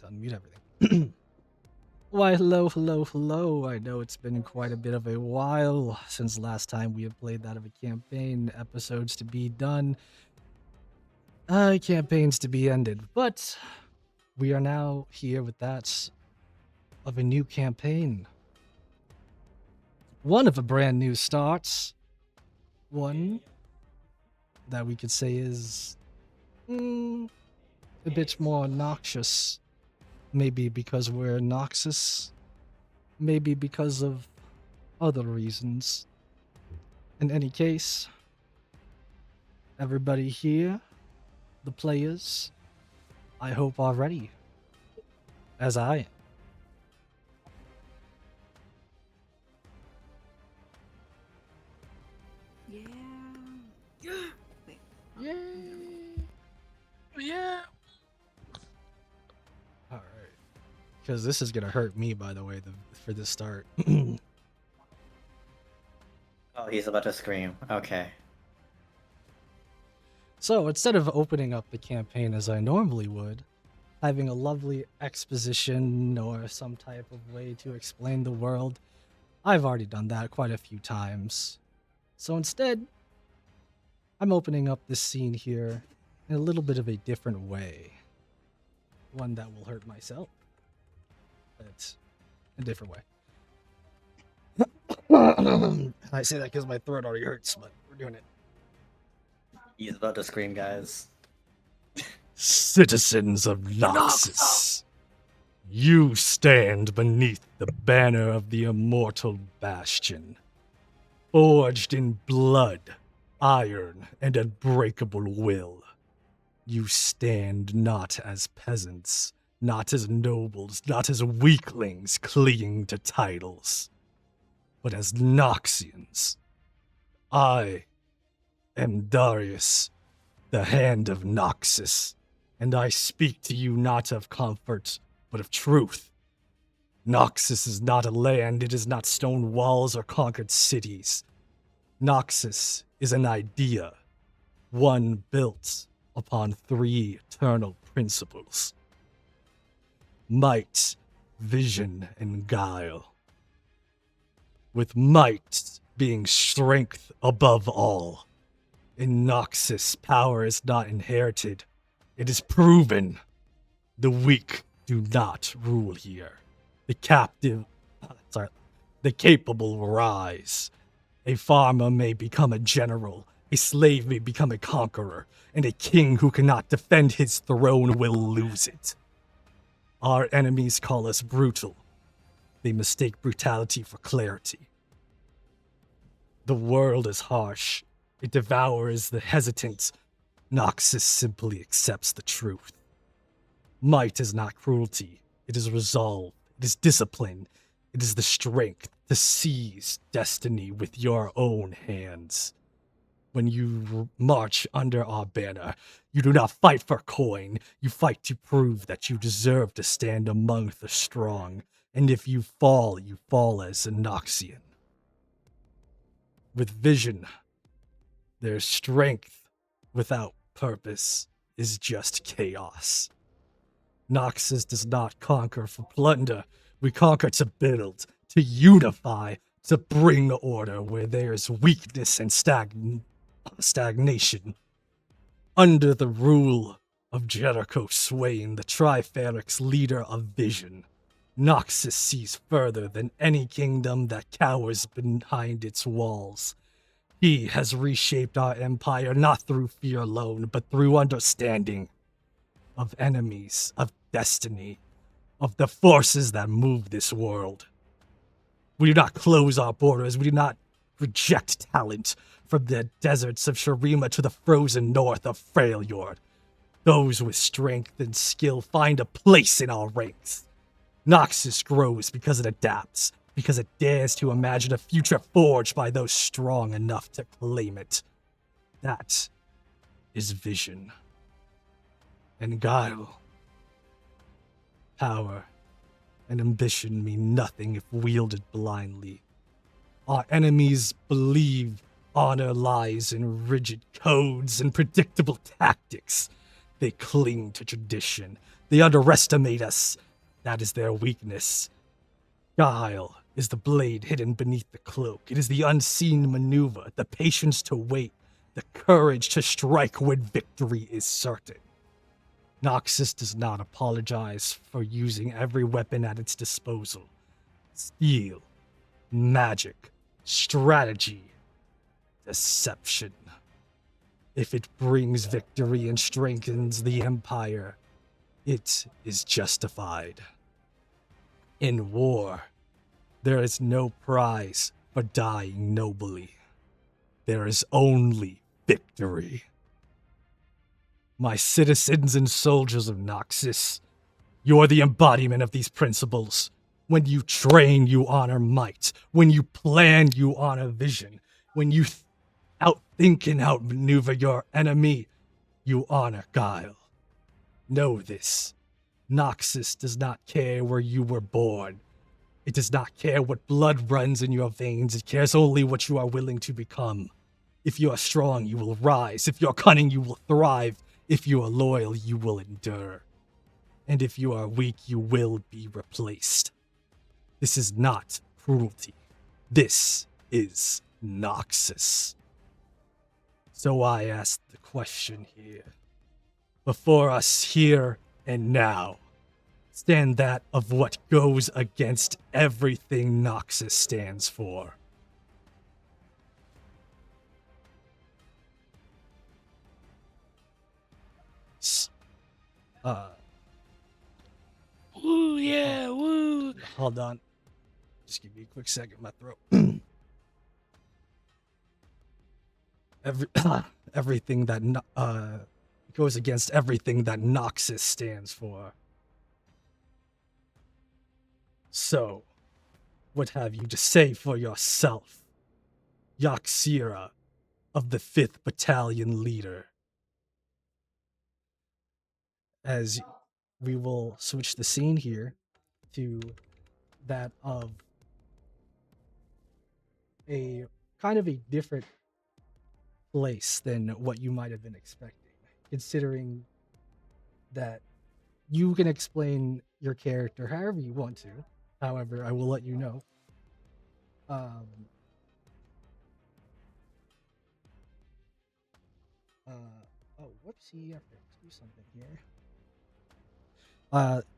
to unmute everything. Why, hello. I know it's been quite a bit of a while since last time we have played that of a campaign. Episodes to be done, campaigns to be ended. But we are now here with that of a new campaign. One of a brand new start. One that we could say is a bit more noxious. Maybe because we're Noxus. Maybe because of other reasons. In any case, everybody here, the players, I hope are ready. As I am. Yeah. Alright. Because this is going to hurt me, by the way, for this start. Oh, he's about to scream. Okay. So, instead of opening up the campaign as I normally would, having a lovely exposition or some type of way to explain the world, I've already done that quite a few times. So instead, I'm opening up this scene here in a little bit of a different way. One that will hurt myself. But a different way. I say that because my throat already hurts, but we're doing it. He's about to scream, guys. Citizens of Noxus, you stand beneath the banner of the immortal bastion, forged in blood, iron, and unbreakable will. You stand not as peasants, not as nobles, not as weaklings clinging to titles, but as Noxians. I am Darius, the Hand of Noxus, and I speak to you not of comfort, but of truth. Noxus is not a land, it is not stone walls or conquered cities. Noxus is an idea, one built upon three eternal principles: might, vision, and guile. With might being strength above all. In Noxus, power is not inherited. It is proven. The weak do not rule here. The capable rise. A farmer may become a general. A slave may become a conqueror. And a king who cannot defend his throne will lose it. Our enemies call us brutal. They mistake brutality for clarity. The world is harsh. It devours the hesitant. Noxus simply accepts the truth. Might is not cruelty. It is resolve. It is discipline. It is the strength to seize destiny with your own hands. When you march under our banner, you do not fight for coin. You fight to prove that you deserve to stand among the strong. And if you fall as a Noxian. With vision, there's strength. Without purpose is just chaos. Noxus does not conquer for plunder. We conquer to build, to unify, to bring order where there's weakness and stagnation. Under the rule of Jericho Swain, the Triferix leader of vision, Noxus sees further than any kingdom that cowers behind its walls. He has reshaped our empire not through fear alone, but through understanding of enemies, of destiny, of the forces that move this world. We do not close our borders. We do not reject talent from the deserts of Shurima to the frozen north of Freljord. Those with strength and skill find a place in our ranks. Noxus grows because it adapts, because it dares to imagine a future forged by those strong enough to claim it. That is vision. And guile. Power and ambition mean nothing if wielded blindly. Our enemies believe honor lies in rigid codes and predictable tactics. They cling to tradition. They underestimate us. That is their weakness. Guile is the blade hidden beneath the cloak. It is the unseen maneuver, the patience to wait, the courage to strike when victory is certain. Noxus does not apologize for using every weapon at its disposal. Steel, magic, strategy, deception. If it brings victory and strengthens the Empire, it is justified. In war, there is no prize for dying nobly. There is only victory. My citizens and soldiers of Noxus, you are the embodiment of these principles. When you train, you honor might. When you plan, you honor vision. When you outthink and outmaneuver your enemy, you honor guile. Know this. Noxus does not care where you were born. It does not care what blood runs in your veins. It cares only what you are willing to become. If you are strong, you will rise. If you are cunning, you will thrive. If you are loyal, you will endure. And if you are weak, you will be replaced. This is not cruelty. This is Noxus. So I ask the question here. Before us here and now, stand that of what goes against everything Noxus stands for. Woo, yeah, woo. Hold on. Just give me a quick second, my throat. Everything that goes against everything that Noxus stands for. So, what have you to say for yourself, Yaxira of the 5th Battalion leader? As we will switch the scene here to that of a kind of a different place than what you might have been expecting, considering that you can explain your character however you want to. However, I will let you know. Whoopsie, I forgot to do something here.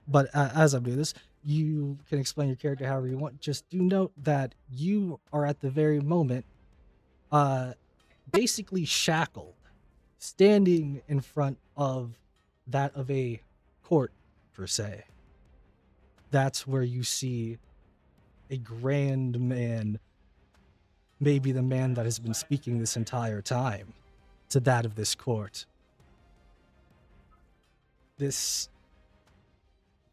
But as I'm doing this, you can explain your character however you want. Just do note that you are at the very moment, basically shackled, standing in front of that of a court, per se. That's where you see a grand man, maybe the man that has been speaking this entire time, to that of this court. This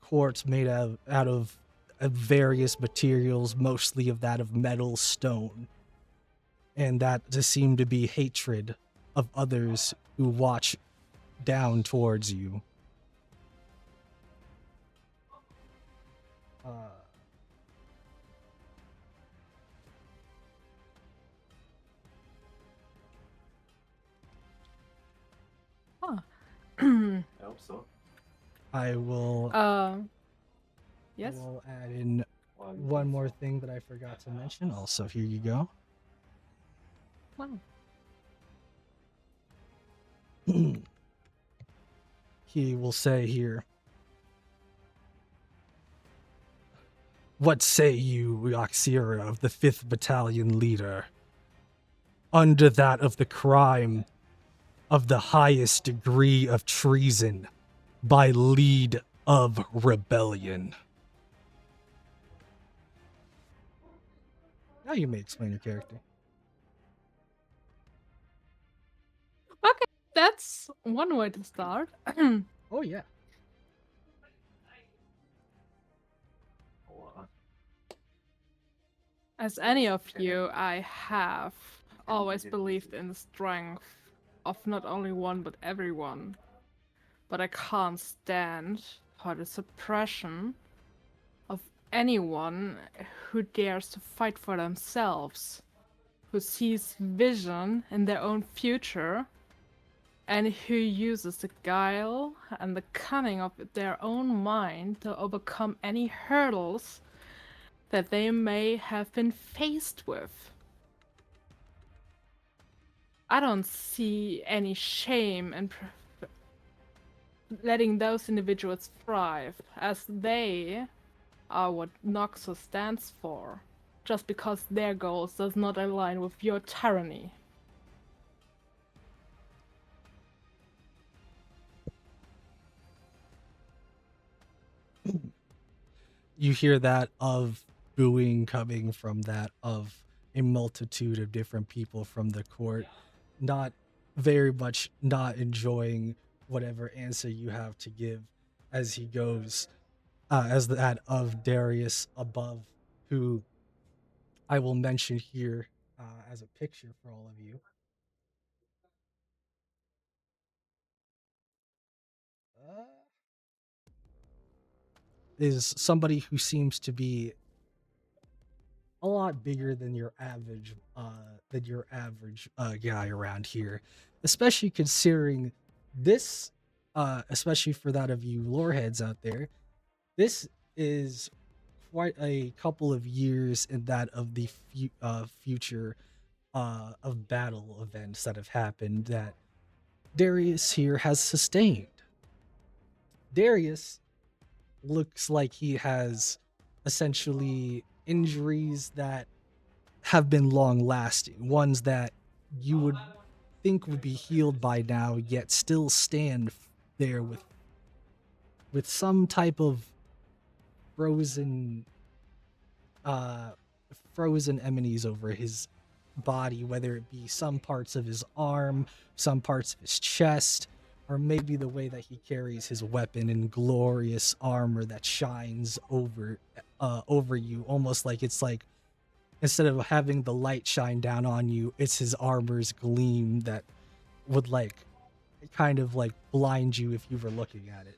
court made out of various materials, mostly of that of metal, stone, and that just seemed to be hatred of others who watch down towards you. I hope so. I will Yes. will add in one more thing that I forgot to mention. Also, here you go. Wow. He will say here, "What say you, Yaxira of the 5th Battalion leader, under that of the crime of the highest degree of treason by lead of rebellion?" Now you may explain your character. Okay, that's one way to start. Oh yeah. As any of you, I have always believed in the strength of not only one but everyone. But I can't stand for the suppression of anyone who dares to fight for themselves, who sees vision in their own future and who uses the guile and the cunning of their own mind to overcome any hurdles that they may have been faced with. I don't see any shame in letting those individuals thrive, as they are what Noxus stands for, just because their goals does not align with your tyranny. You hear that of booing coming from that of a multitude of different people from the court, not very much not enjoying whatever answer you have to give as he goes, as that of Darius above, who I will mention here as a picture for all of you. Is somebody who seems to be a lot bigger than your average guy around here, especially considering this, especially for that of you loreheads out there, this is quite a couple of years in that of the future of battle events that have happened that Darius here has sustained. Darius looks like he has essentially injuries that have been long lasting, ones that you would think would be healed by now, yet still stand there with some type of frozen frozen enemies over his body, whether it be some parts of his arm, some parts of his chest, or maybe the way that he carries his weapon in glorious armor that shines over you, almost like it's like instead of having the light shine down on you, it's his armor's gleam that would like kind of like blind you if you were looking at it.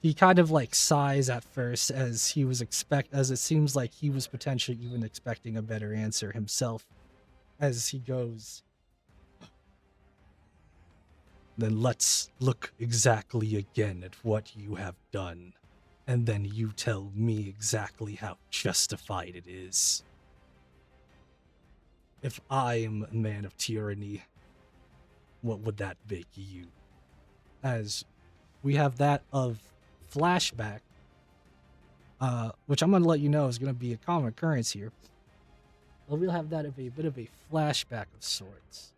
He kind of like sighs at first as as it seems like he was potentially even expecting a better answer himself as he goes, "Then let's look exactly again at what you have done, and then you tell me exactly how justified it is. If I am a man of tyranny, what would that make you?" As we have that of flashback, which I'm going to let you know is going to be a common occurrence here. Well, we'll have that of a bit of a flashback of sorts.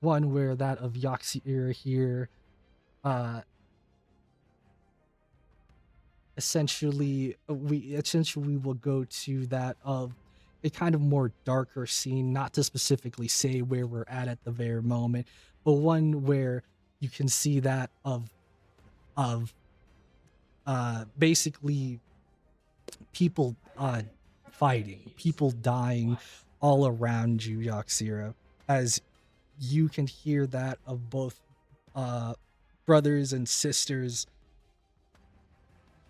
One where that of Yaxir here, essentially we will go to that of a kind of more darker scene, not to specifically say where we're at the very moment, but one where you can see that of basically people fighting, people dying all around you, Yaxira, as you can hear that of both brothers and sisters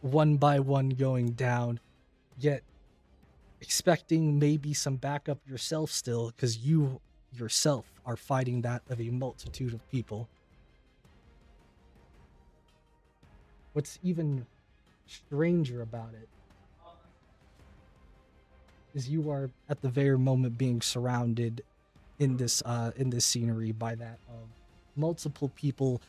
one by one going down, yet expecting maybe some backup yourself still, because you yourself are fighting that of a multitude of people. What's even stranger about it is you are at the very moment being surrounded in this scenery by that of multiple people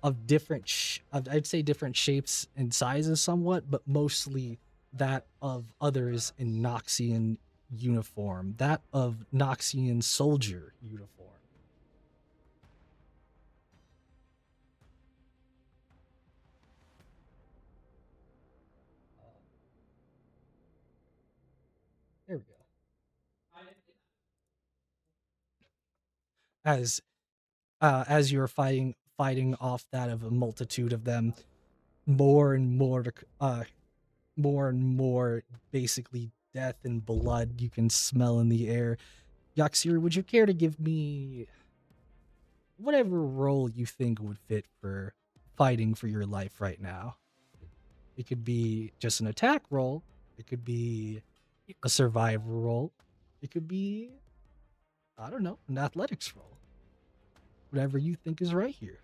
of different I'd say different shapes and sizes somewhat, but mostly that of others in Noxian uniform, that of Noxian soldier uniform. There we go. As you're fighting off that of a multitude of them, more and more basically death and blood you can smell in the air. Yaxir, would you care to give me whatever role you think would fit for fighting for your life right now. It could be just an attack role. It could be a survivor role. It could be, I don't know, an athletics role. Whatever you think is right here.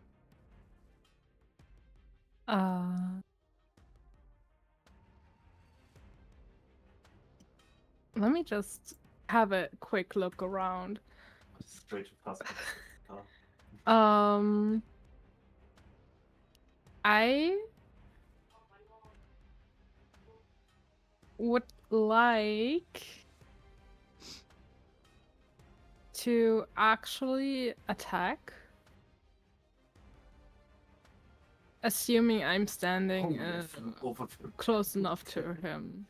Let me just have a quick look around. Straight to hospital. I would like to actually attack, assuming I'm standing close enough to him.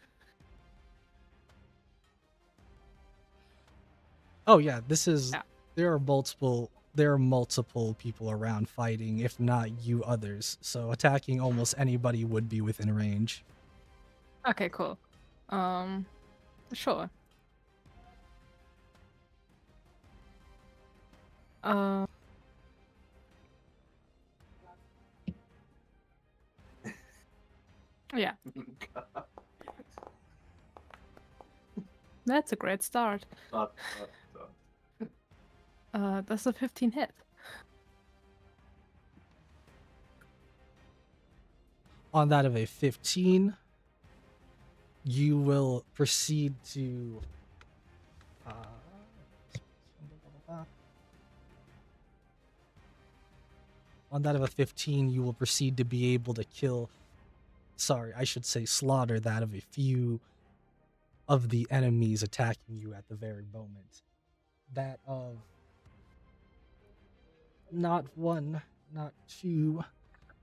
Oh yeah, this is Yeah. there are multiple people around fighting, if not you others. So attacking almost anybody would be within range. Okay, cool. Sure. Yeah, that's a great start. That's a 15 hit. On that of a 15, you will proceed to on that of a 15, you will proceed to be able to kill, sorry, I should say slaughter that of a few of the enemies attacking you at the very moment. That of not one, not two,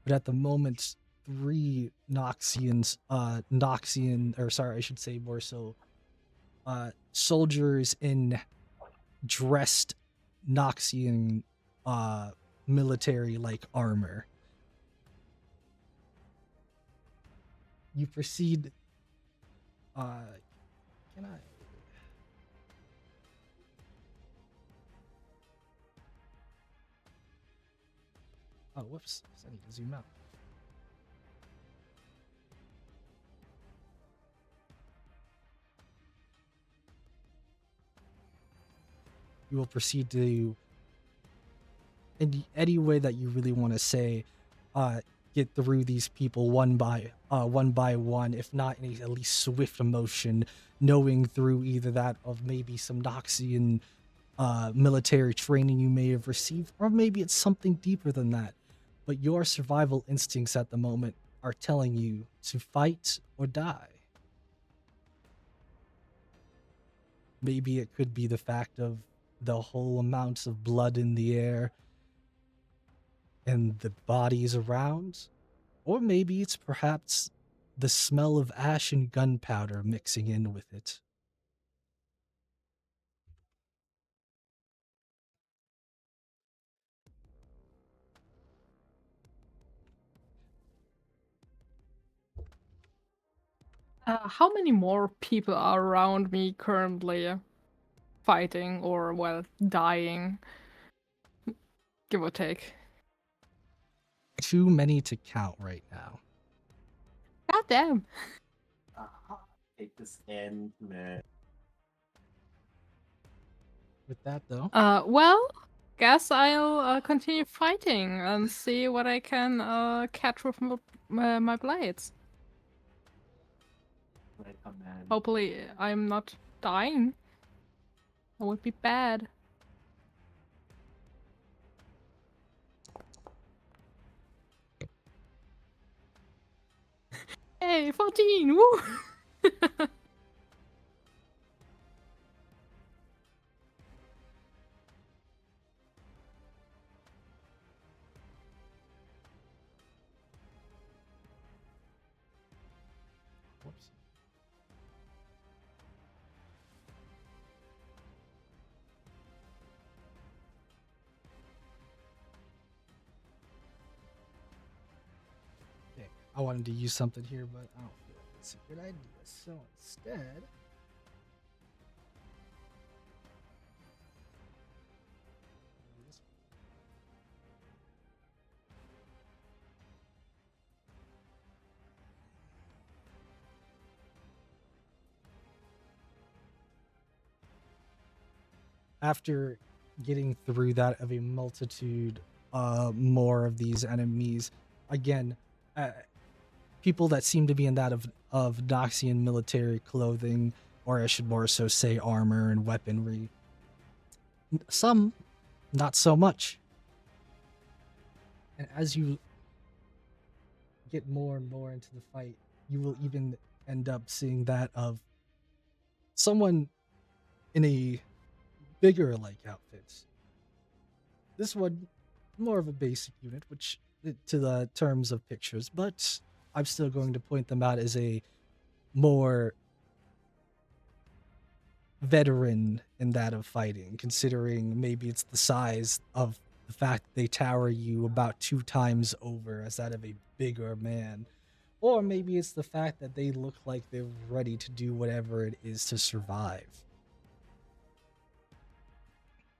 but at the moment, 3 Noxians, or sorry, I should say more so, soldiers in dressed Noxian, military-like armor. You proceed, can I? Oh, whoops, I need to zoom out. You will proceed to, in any way that you really want to say, get through these people one by one, if not in a at least swift motion, knowing through either that of maybe some Noxian military training you may have received, or maybe it's something deeper than that. But your survival instincts at the moment are telling you to fight or die. Maybe it could be the fact of the whole amounts of blood in the air and the bodies around, or maybe it's perhaps the smell of ash and gunpowder mixing in with it. How many more people are around me currently fighting or, well, dying? Give or take. Too many to count right now. God damn. Take this in, man. With that, though, Well, guess I'll continue fighting and see what I can catch with my blades. Right, oh, man. Hopefully, I'm not dying. That would be bad. Hey, 14! Woo! whoops. Okay, I wanted to use something here, but I don't feel like it's a good idea. So instead, after getting through that of a multitude more of these enemies, again, people that seem to be in that of Noxian military clothing, or I should more so say armor and weaponry. Some, not so much. And as you get more and more into the fight, you will even end up seeing that of someone in a bigger like outfit. This one, more of a basic unit, which to the terms of pictures, but I'm still going to point them out as a more veteran in that of fighting, considering maybe it's the size of the fact they tower you about 2 times over as that of a bigger man. Or maybe it's the fact that they look like they're ready to do whatever it is to survive.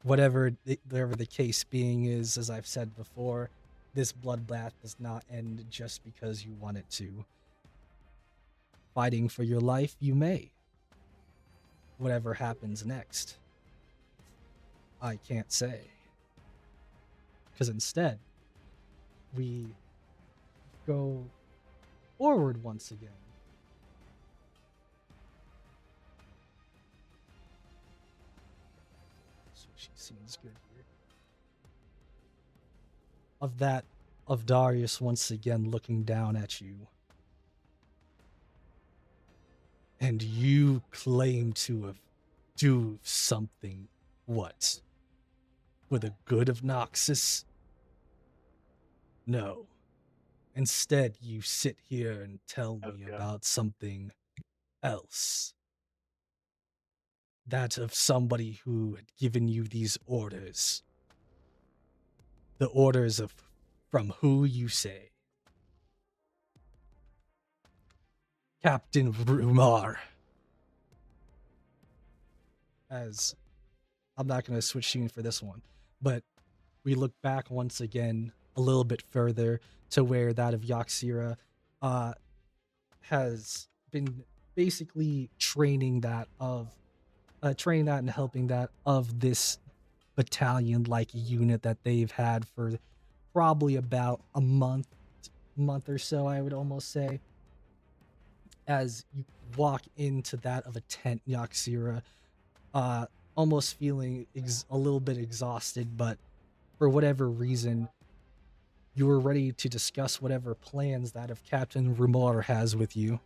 Whatever the case being is, as I've said before, this bloodbath does not end just because you want it to. Fighting for your life, you may. Whatever happens next, I can't say. Because instead, we go forward once again. So she seems good here. Of Darius once again looking down at you. And you claim to have do something, what? For the good of Noxus? No. Instead, you sit here and tell me about something else. That of somebody who had given you these orders. The orders of from who you say? Captain Rumar. As I'm not going to switch scene for this one, but we look back once again a little bit further to where that of Yaxira has been basically training that and helping that of this battalion-like unit that they've had for probably about a month or so, I would almost say. As you walk into that of a tent, Yaxira, almost feeling a little bit exhausted, but for whatever reason, you were ready to discuss whatever plans that of Captain Rumor has with you.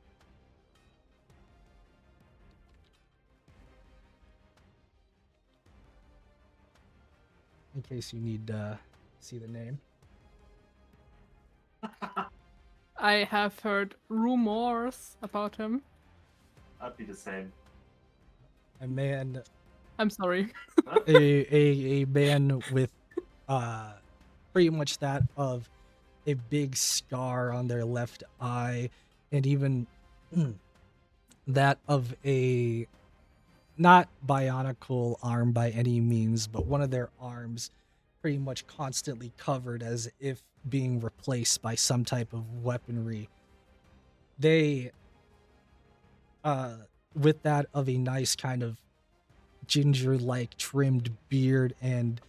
In case you need to see the name. I have heard rumors about him. I'd be the same. A man, I'm sorry. a man with pretty much that of a big scar on their left eye, and even that of a not bionicle arm by any means, but one of their arms pretty much constantly covered as if being replaced by some type of weaponry. They with that of a nice kind of ginger-like trimmed beard and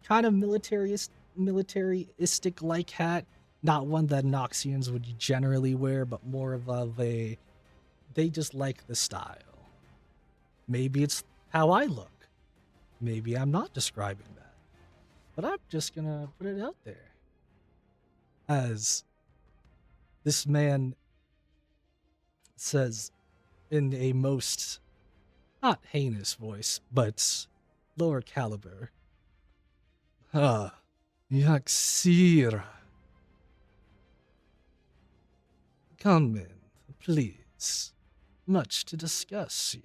kind of militaristic-like hat. Not one that Noxians would generally wear, but more of a, they just like the style. Maybe it's how I look. Maybe I'm not describing that. But I'm just gonna put it out there. As this man says in a most, not heinous voice, but lower caliber. Ah, Yaxira. Come in, please. Much to discuss, yes.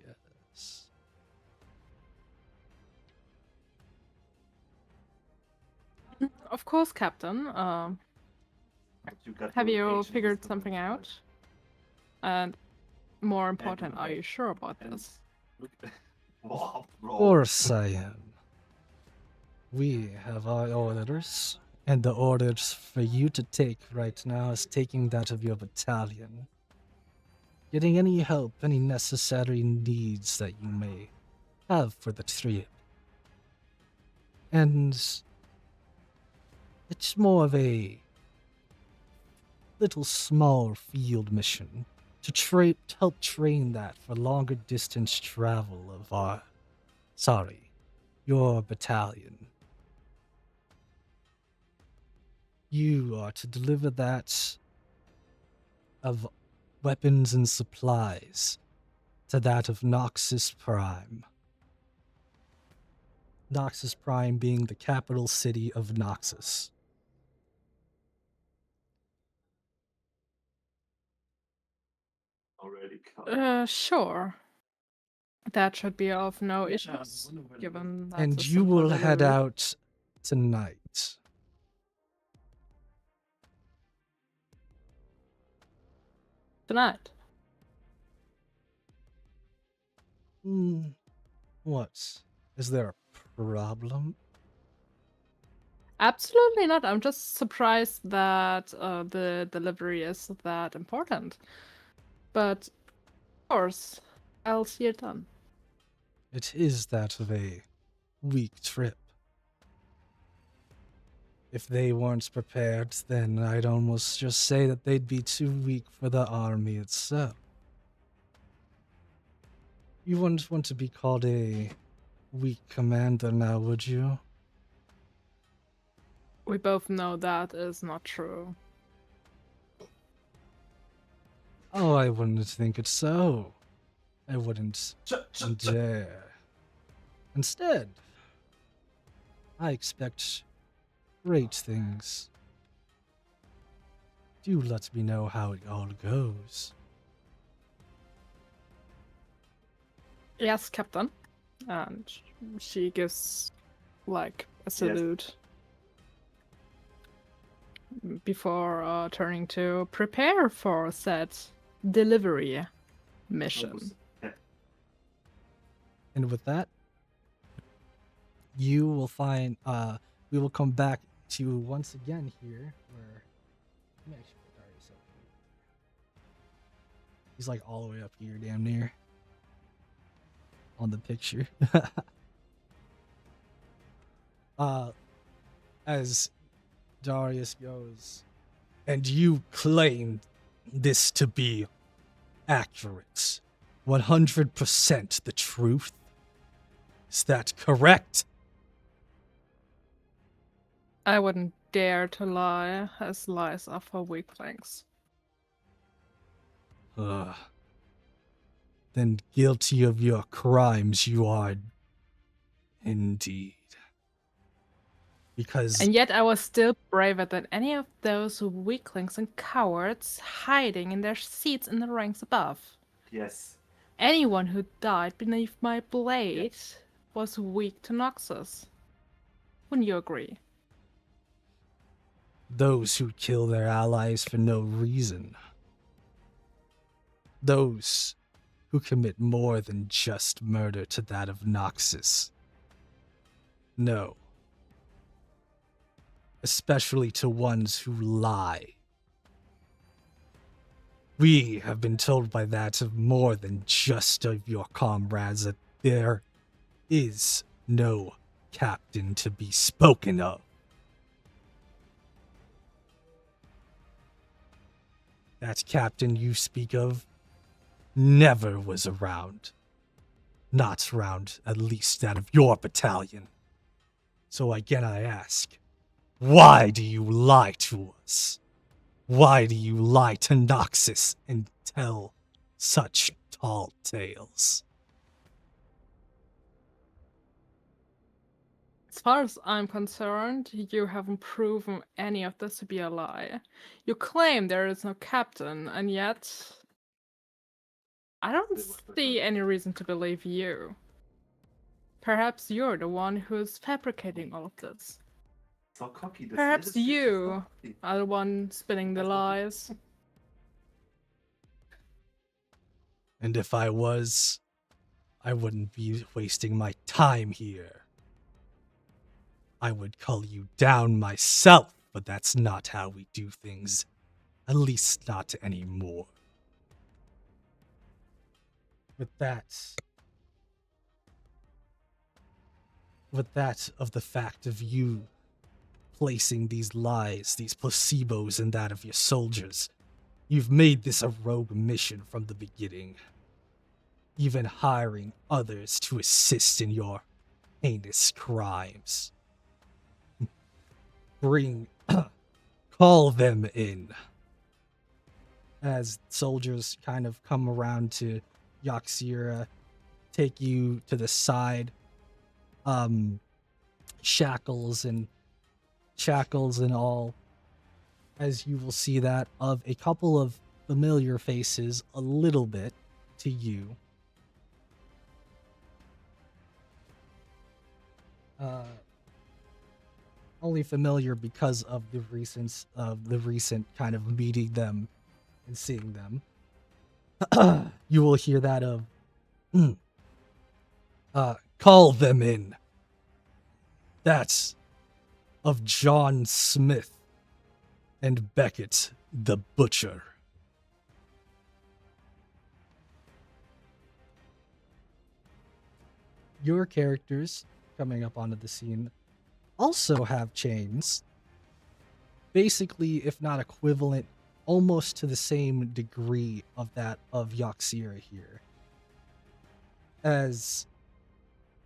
Of course, Captain. Have you figured something out? And more important, are you sure about this? Of course I am. We have our orders, and the orders for you to take right now is taking that of your battalion. Getting any help, any necessary needs that you may have for the trip. And it's more of a little small field mission to help train that for longer distance travel of your battalion. You are to deliver that of weapons and supplies to that of Noxus Prime. Noxus Prime being the capital city of Noxus. Already come. Sure. That should be of no issues, given that's And a you simple will head delivery. out tonight. Tonight. What? Is there a problem? Absolutely not. I'm just surprised that the delivery is that important. But, of course, I'll see it done. It is that of a week trip. If they weren't prepared, then I'd almost just say that they'd be too weak for the army itself. You wouldn't want to be called a weak commander now, would you? We both know that is not true. Oh, I wouldn't think it so. I wouldn't dare. Instead, I expect great things. Do let me know how it all goes. Yes, Captain. And she gives, like, a salute before turning to prepare for said delivery mission. And with that, you will find, we will come back to once again here, where, let me actually put Darius up here. He's like all the way up here, damn near, on the picture. As Darius goes, and you claim this to be accurate, 100% the truth. Is that correct? I wouldn't dare to lie, as lies are for weaklings. Then guilty of your crimes you are indeed. Because And yet I was still braver than any of those weaklings and cowards hiding in their seats in the ranks above. Yes. Anyone who died beneath my blade was weak to Noxus. Wouldn't you agree? those who kill their allies for no reason. Those who commit more than just murder to that of Noxus. No. Especially to ones who lie. We have been told by that of more than just of your comrades that there is no captain to be spoken of. That captain you speak of never was around. Not around, at least that of your battalion. So again I ask, why do you lie to us? Why do you lie to Noxus and tell such tall tales? As far as I'm concerned, you haven't proven any of this to be a lie. You claim there is no captain, and yet I don't see any reason to believe you. Perhaps you're the one who's fabricating all of this. So cocky. This Perhaps is so you cocky. are the one spinning the That's not- lies. And if I was, I wouldn't be wasting my time here. I would call you down myself, but that's not how we do things. At least not anymore. With that, with that of the fact of you placing these lies, these placebos in that of your soldiers. You've made this a rogue mission from the beginning, even hiring others to assist in your heinous crimes. Call them in. As soldiers kind of come around to Yaxira, take you to the side, shackles and all, as you will see that of a couple of familiar faces a little bit to you. Only familiar because of the recent kind of meeting them and seeing them. You will hear that of call them in. That's of John Smith and Beckett the Butcher. Your characters coming up onto the scene also have chains, basically, if not equivalent, almost to the same degree of that of Yaxira here. As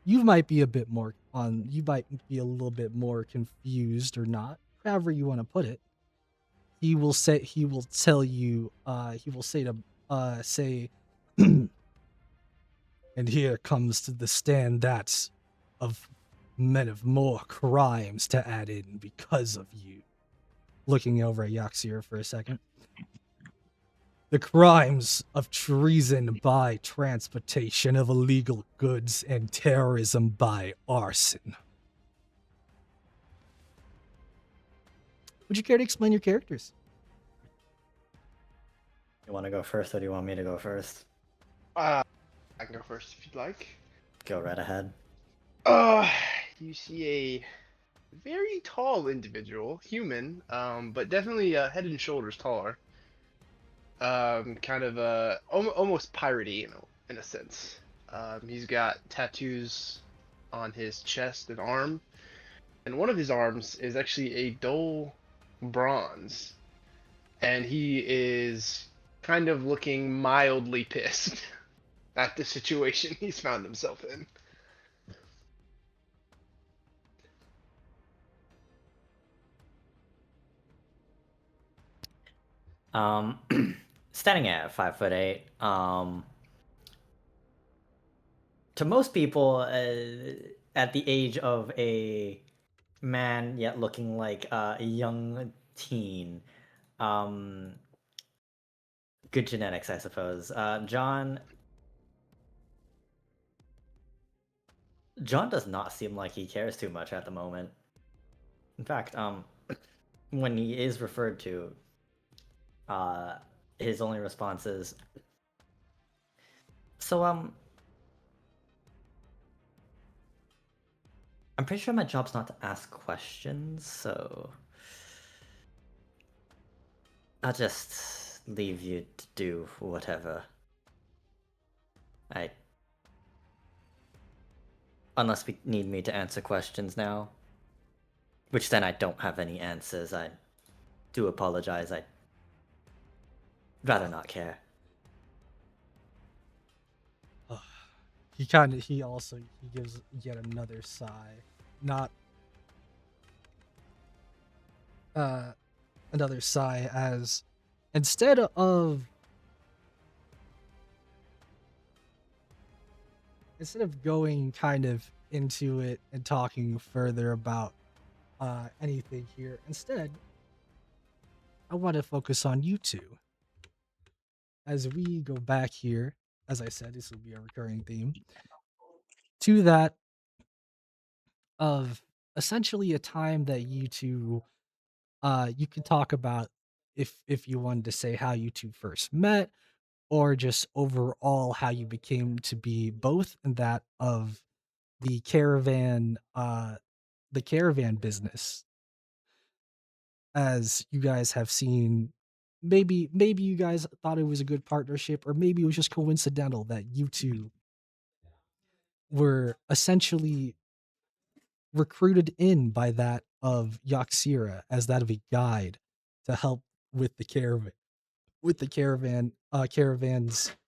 you might be a little bit more confused or not, however you want to put it. He will say and here comes to the stand that's of men of more crimes to add in because of you. Looking over at Yaxir for a second. The crimes of treason by transportation of illegal goods and terrorism by arson. Would you care to explain your characters? You want to go first, or do you want me to go first? I can go first if you'd like. Go right ahead. You see a very tall individual, human, but definitely head and shoulders taller. Kind of almost piratey in a sense. He's got tattoos on his chest and arm, and one of his arms is actually a dull bronze, and he is kind of looking mildly pissed at the situation he's found himself in. Standing at 5'8", to most people, at the age of a man, yet looking like a young teen, good genetics, I suppose. John does not seem like he cares too much at the moment. In fact, when he is referred to, his only response is, so, I'm pretty sure my job's not to ask questions, so I'll just leave you to do whatever. Unless we need me to answer questions now, which then I don't have any answers. I do apologize. I'd rather not care. He gives yet another sigh. Not another sigh, as instead of going kind of into it and talking further about anything here, instead I want to focus on you two. As we go back here, as I said, this will be a recurring theme, to that of essentially a time that you two, you could talk about if you wanted to say how you two first met, or just overall how you became to be both in that of the caravan business. As you guys have seen, maybe you guys thought it was a good partnership, or maybe it was just coincidental that you two were essentially recruited in by that of Yaxira as that of a guide to help with the caravans,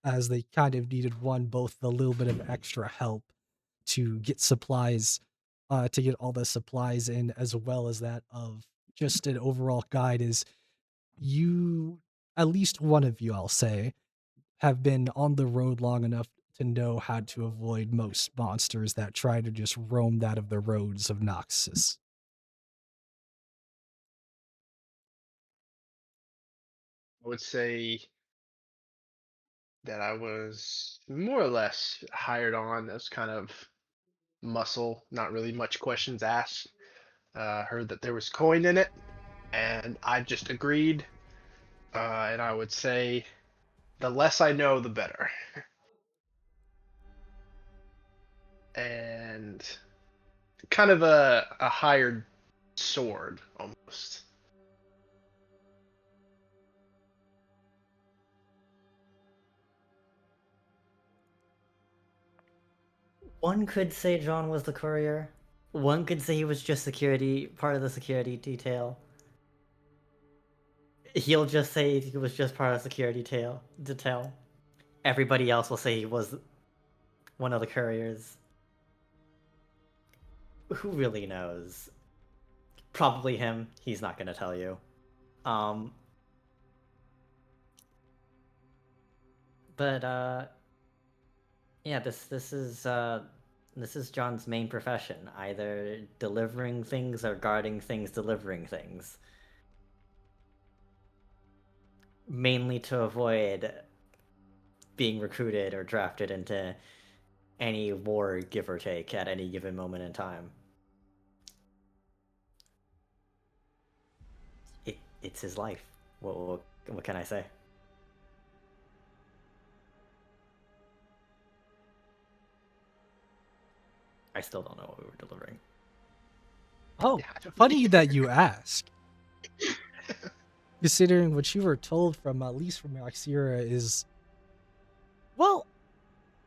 as they kind of needed both a little bit of extra help to get supplies, to get all the supplies in, as well as that of just an overall guide. Is you, at least one of you, I'll say, have been on the road long enough to know how to avoid most monsters that try to just roam out of the roads of Noxus. I would say that I was more or less hired on as kind of muscle, not really much questions asked. Heard that there was coin in it, and I just agreed. And I would say the less I know, the better. And kind of a hired sword almost. One could say John was the courier. One could say he was just part of the security detail. He'll just say he was just part of the security detail. Everybody else will say he was one of the couriers. Who really knows? Probably him. He's not gonna tell you. Yeah, this is John's main profession, either delivering things or guarding things, delivering things. Mainly to avoid being recruited or drafted into any war, give or take, at any given moment in time. It's his life. What can I say? I still don't know what we were delivering. Oh, funny that you ask. Considering what you were told from, at least from Yaxira, is... Well,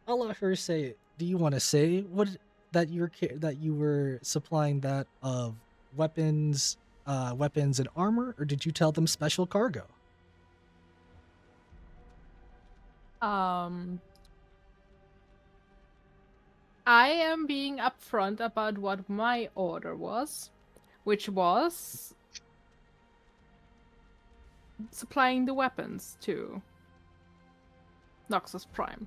I'll let her say it. Do you want to say what that you were supplying that of weapons and armor, or did you tell them special cargo? I am being upfront about what my order was, which was supplying the weapons to Noxus Prime.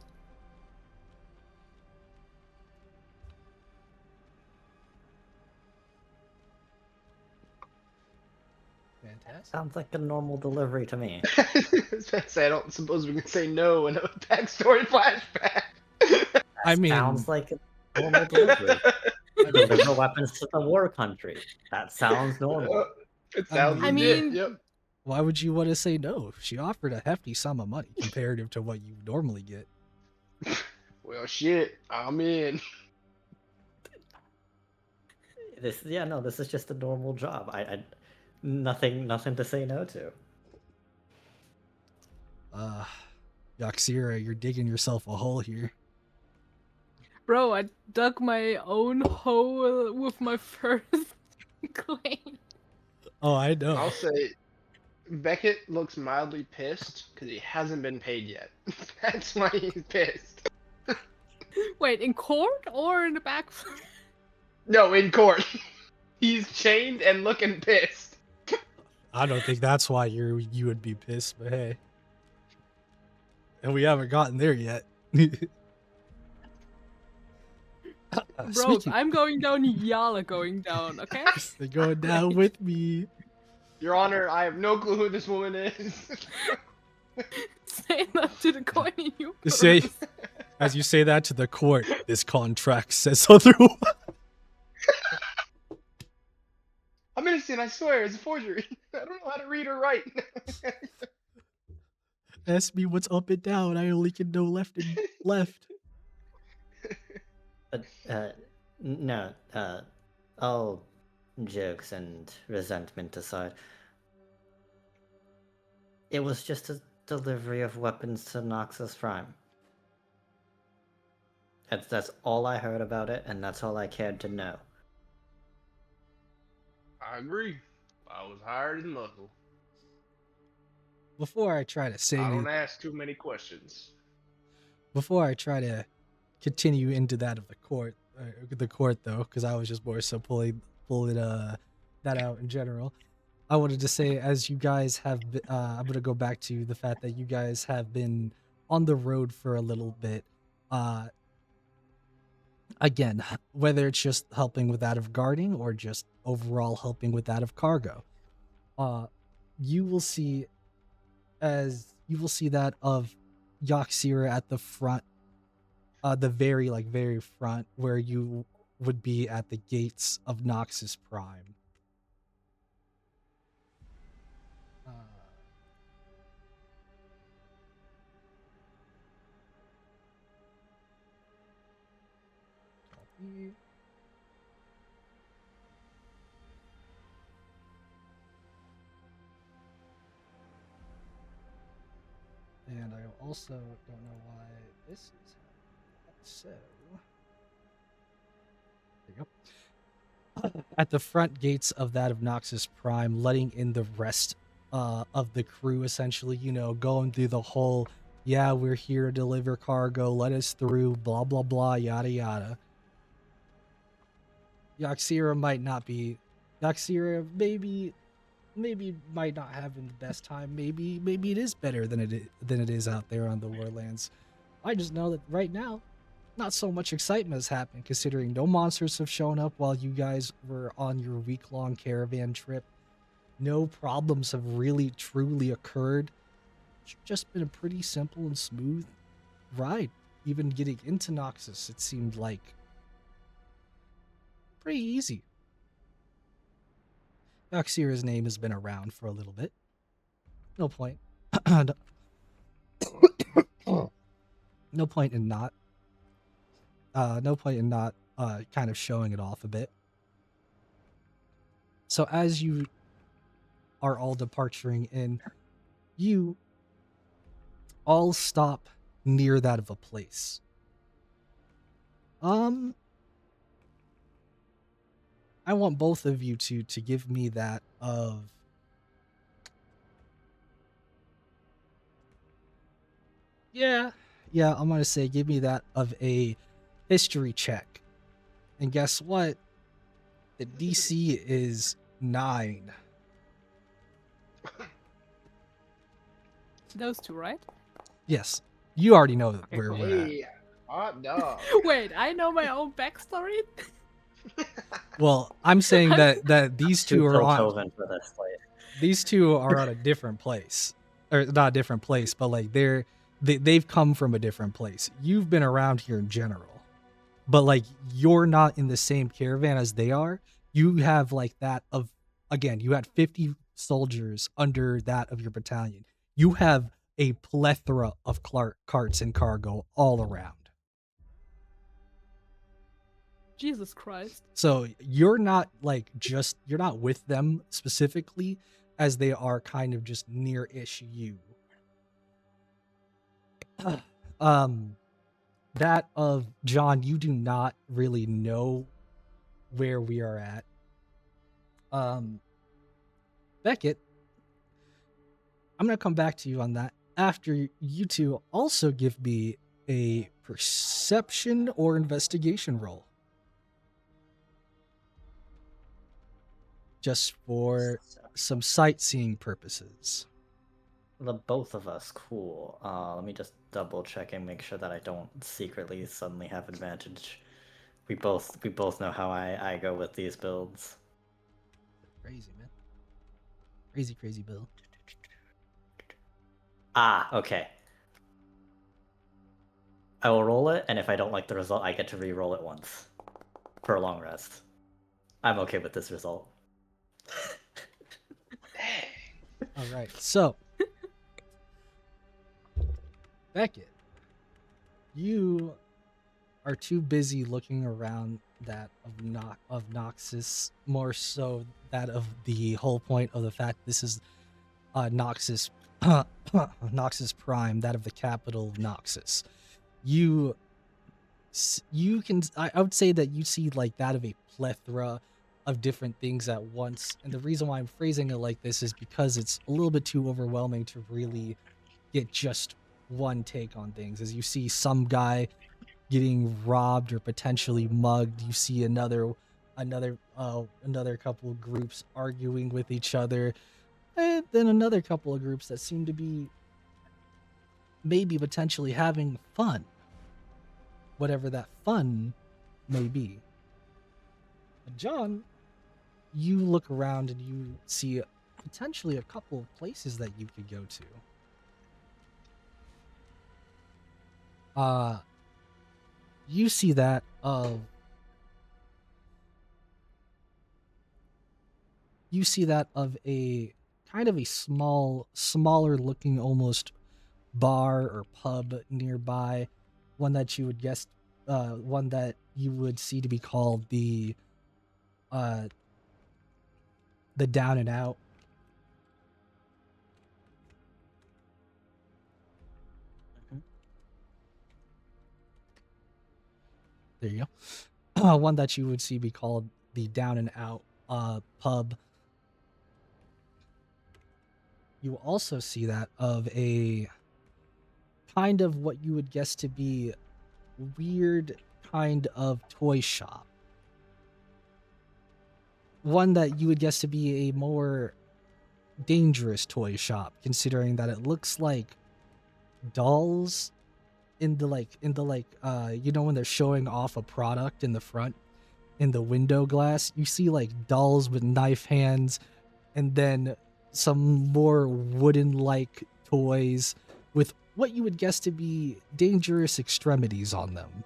Fantastic. Sounds like a normal delivery to me. I don't suppose we can say no in a backstory flashback. I mean, Sounds like a normal delivery. Deliver weapons to the war country. That sounds normal. It sounds I legit. mean- Yep. why would you want to say no? She offered a hefty sum of money comparative to what you normally get. Well, shit. I'm in. This is just a normal job. I nothing to say no to. Yaxira, you're digging yourself a hole here. Bro, I dug my own hole with my first claim. Oh, I know. I'll say Beckett looks mildly pissed because he hasn't been paid yet. That's why he's pissed. Wait, in court or in the back? No, in court. He's chained and looking pissed. I don't think that's why you would be pissed, but hey. And we haven't gotten there yet. Bro, Speaking- I'm going down, y'all are going down, okay? They're going down with me. Your Honor, I have no clue who this woman is. Say that to the coin in your You say, purse. as you say that to the court, this contract says otherwise. I'm innocent, I swear, it's a forgery. I don't know how to read or write. Ask me what's up and down. I only can know left and left. No, all jokes and resentment aside, it was just a delivery of weapons to Noxus Prime. That's all I heard about it, and that's all I cared to know. I agree. I was hired as muscle. Before I try to say I any, don't ask too many questions. before I try to continue into that of the court though, because I was just more so pulling that out in general. I wanted to say, as you guys have, I'm gonna go back to the fact that you guys have been on the road for a little bit. Again, whether it's just helping with that of guarding or just overall helping with that of cargo, you will see that of Yaxira at the front, the very front, where you would be at the gates of Noxus Prime. Copy. And I also don't know why this is happening. So, there you go. At the front gates of that of Noxus Prime, letting in the rest of the crew, essentially, going through the whole, yeah, we're here to deliver cargo, let us through, blah, blah, blah, yada, yada. Yaxira maybe might not have the best time. Maybe it is better than it is out there on the Warlands. I just know that right now, not so much excitement has happened, considering no monsters have shown up while you guys were on your week-long caravan trip. No problems have really truly occurred. It's just been a pretty simple and smooth ride. Even getting into Noxus, it seemed like pretty easy. Yaxira's name has been around for a little bit. No point. No point in not kind of showing it off a bit. So as you are all departuring in, you all stop near that of a place. I want both of you to give me that of yeah, I'm gonna say give me that of a history check. And guess what? The DC is 9. Those two, right? Yes. You already know where we're at. Hey, hot dog. Wait, I know my own backstory? Well, I'm saying that these two are on chosen for this place. these two are on a different place. Or not a different place, but like they've come from a different place. You've been around here in general. But like you're not in the same caravan as they are. You have like that of, again, you had 50 soldiers under that of your battalion. You have a plethora of carts and cargo all around. Jesus Christ. So you're not you're not with them specifically, as they are kind of just near-ish you. That of John, you do not really know where we are at. Beckett, I'm gonna come back to you on that after you two also give me a perception or investigation roll. Just for some sightseeing purposes. The both of us, cool. Let me just double check and make sure that I don't secretly suddenly have advantage. We both know how I go with these builds. Crazy, man. Crazy build. Okay. I will roll it, and if I don't like the result, I get to re-roll it once for a long rest. I'm okay with this result. All right, so Beckett, you are too busy looking around that of Noxus, more so that of the whole point of the fact this is Noxus Noxus Prime, that of the capital of Noxus. You can, I would say that you see like that of a plethora of different things at once. And the reason why I'm phrasing it like this is because it's a little bit too overwhelming to really get just one take on things. As you see some guy getting robbed or potentially mugged, you see another couple of groups arguing with each other, and then another couple of groups that seem to be maybe potentially having fun, whatever that fun may be. John, you look around and you see potentially a couple of places that you could go to. You see that of a kind of a smaller looking almost bar or pub nearby, one that you would guess, one that you would see to be called the Down and Out. There you go. One that you would see be called the Down and Out pub. You also see that of a kind of what you would guess to be weird kind of toy shop. One that you would guess to be a more dangerous toy shop, considering that it looks like dolls in the you know, when they're showing off a product in the front, in the window glass, you see like dolls with knife hands, and then some more wooden like toys with what you would guess to be dangerous extremities on them.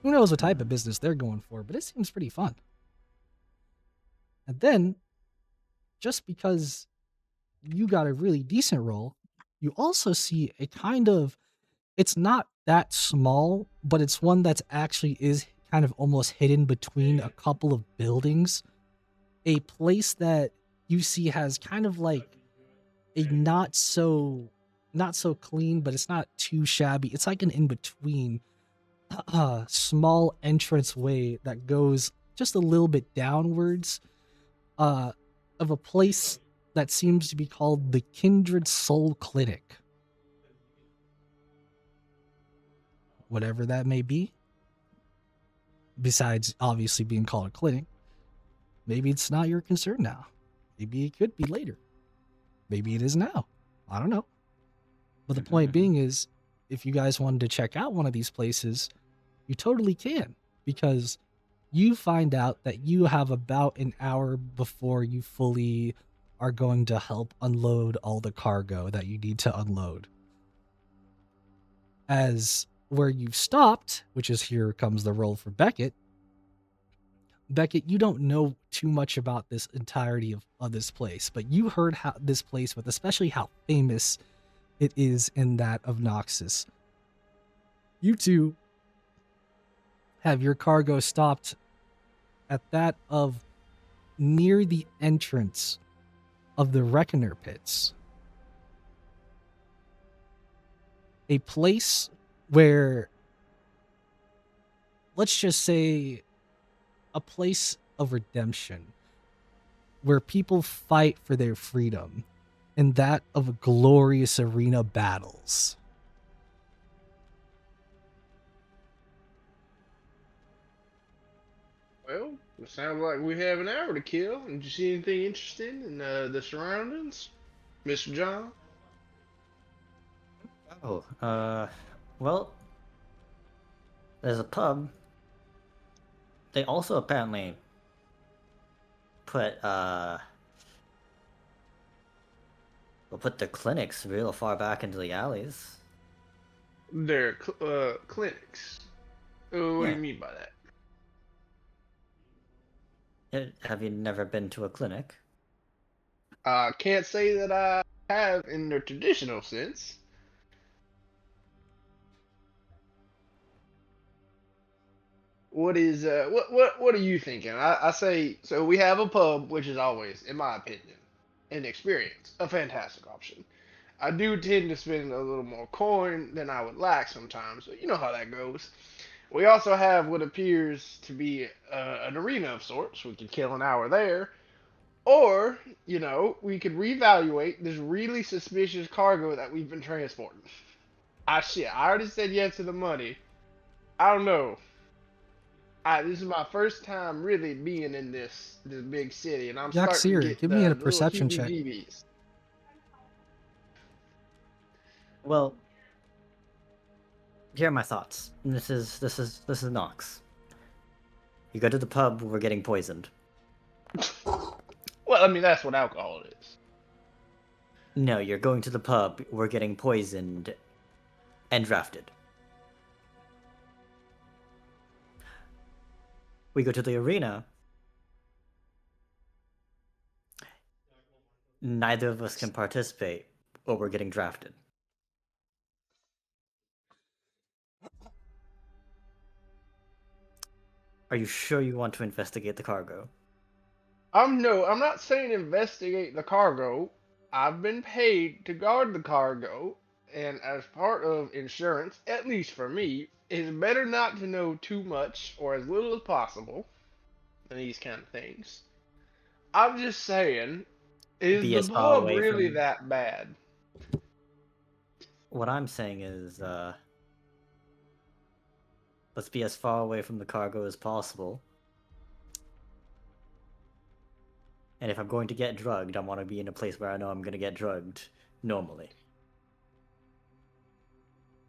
Who knows what type of business they're going for, but it seems pretty fun. And then, just because you got a really decent roll, you also see a kind of, it's not that small, but it's one that's actually is kind of almost hidden between a couple of buildings. A place that you see has kind of like a not so clean, but it's not too shabby. It's like an in-between small entrance way that goes just a little bit downwards of a place that seems to be called the Kindred Soul Clinic. Whatever that may be. Besides obviously being called a clinic. Maybe it's not your concern now. Maybe it could be later. Maybe it is now. I don't know. But the point being is, if you guys wanted to check out one of these places, you totally can. Because you find out that you have about an hour before you fully are going to help unload all the cargo that you need to unload. As where you've stopped, which is here comes the roll for Beckett. Beckett, you don't know too much about this entirety of this place, but you heard how this place, with especially how famous it is in that of Noxus. You two have your cargo stopped at that of near the entrance of the Reckoner Pits. A place where, let's just say, a place of redemption, where people fight for their freedom, and that of glorious arena battles. Well, it sounds like we have an hour to kill. Did you see anything interesting in the surroundings, Mr. John? Oh, well, there's a pub. They also apparently put the clinics real far back into the alleys. They're clinics. What do Yeah. you mean by that? Have you never been to a clinic? Can't say that I have in the traditional sense. What is what are you thinking? I say so. We have a pub, which is always, in my opinion, an experience, a fantastic option. I do tend to spend a little more coin than I would like sometimes, but you know how that goes. We also have what appears to be an arena of sorts. We could kill an hour there. Or, we could reevaluate this really suspicious cargo that we've been transporting. I already said yes to the money. I don't know. This is my first time really being in this big city, and I'm starting to Yaxir, get give the me a little perception check. heebie-jeebies. Well, here are my thoughts. This is Nox. You go to the pub, we're getting poisoned. Well, I mean, that's what alcohol is. No, you're going to the pub, we're getting poisoned and drafted. We go to the arena. Neither of us can participate, or we're getting drafted. Are you sure you want to investigate the cargo? No, I'm not saying investigate the cargo. I've been paid to guard the cargo, and as part of insurance, at least for me, it's better not to know too much or as little as possible than these kind of things. I'm just saying, is Be the as far pub away really from- that bad? What I'm saying is, let's be as far away from the cargo as possible. And if I'm going to get drugged, I want to be in a place where I know I'm going to get drugged normally.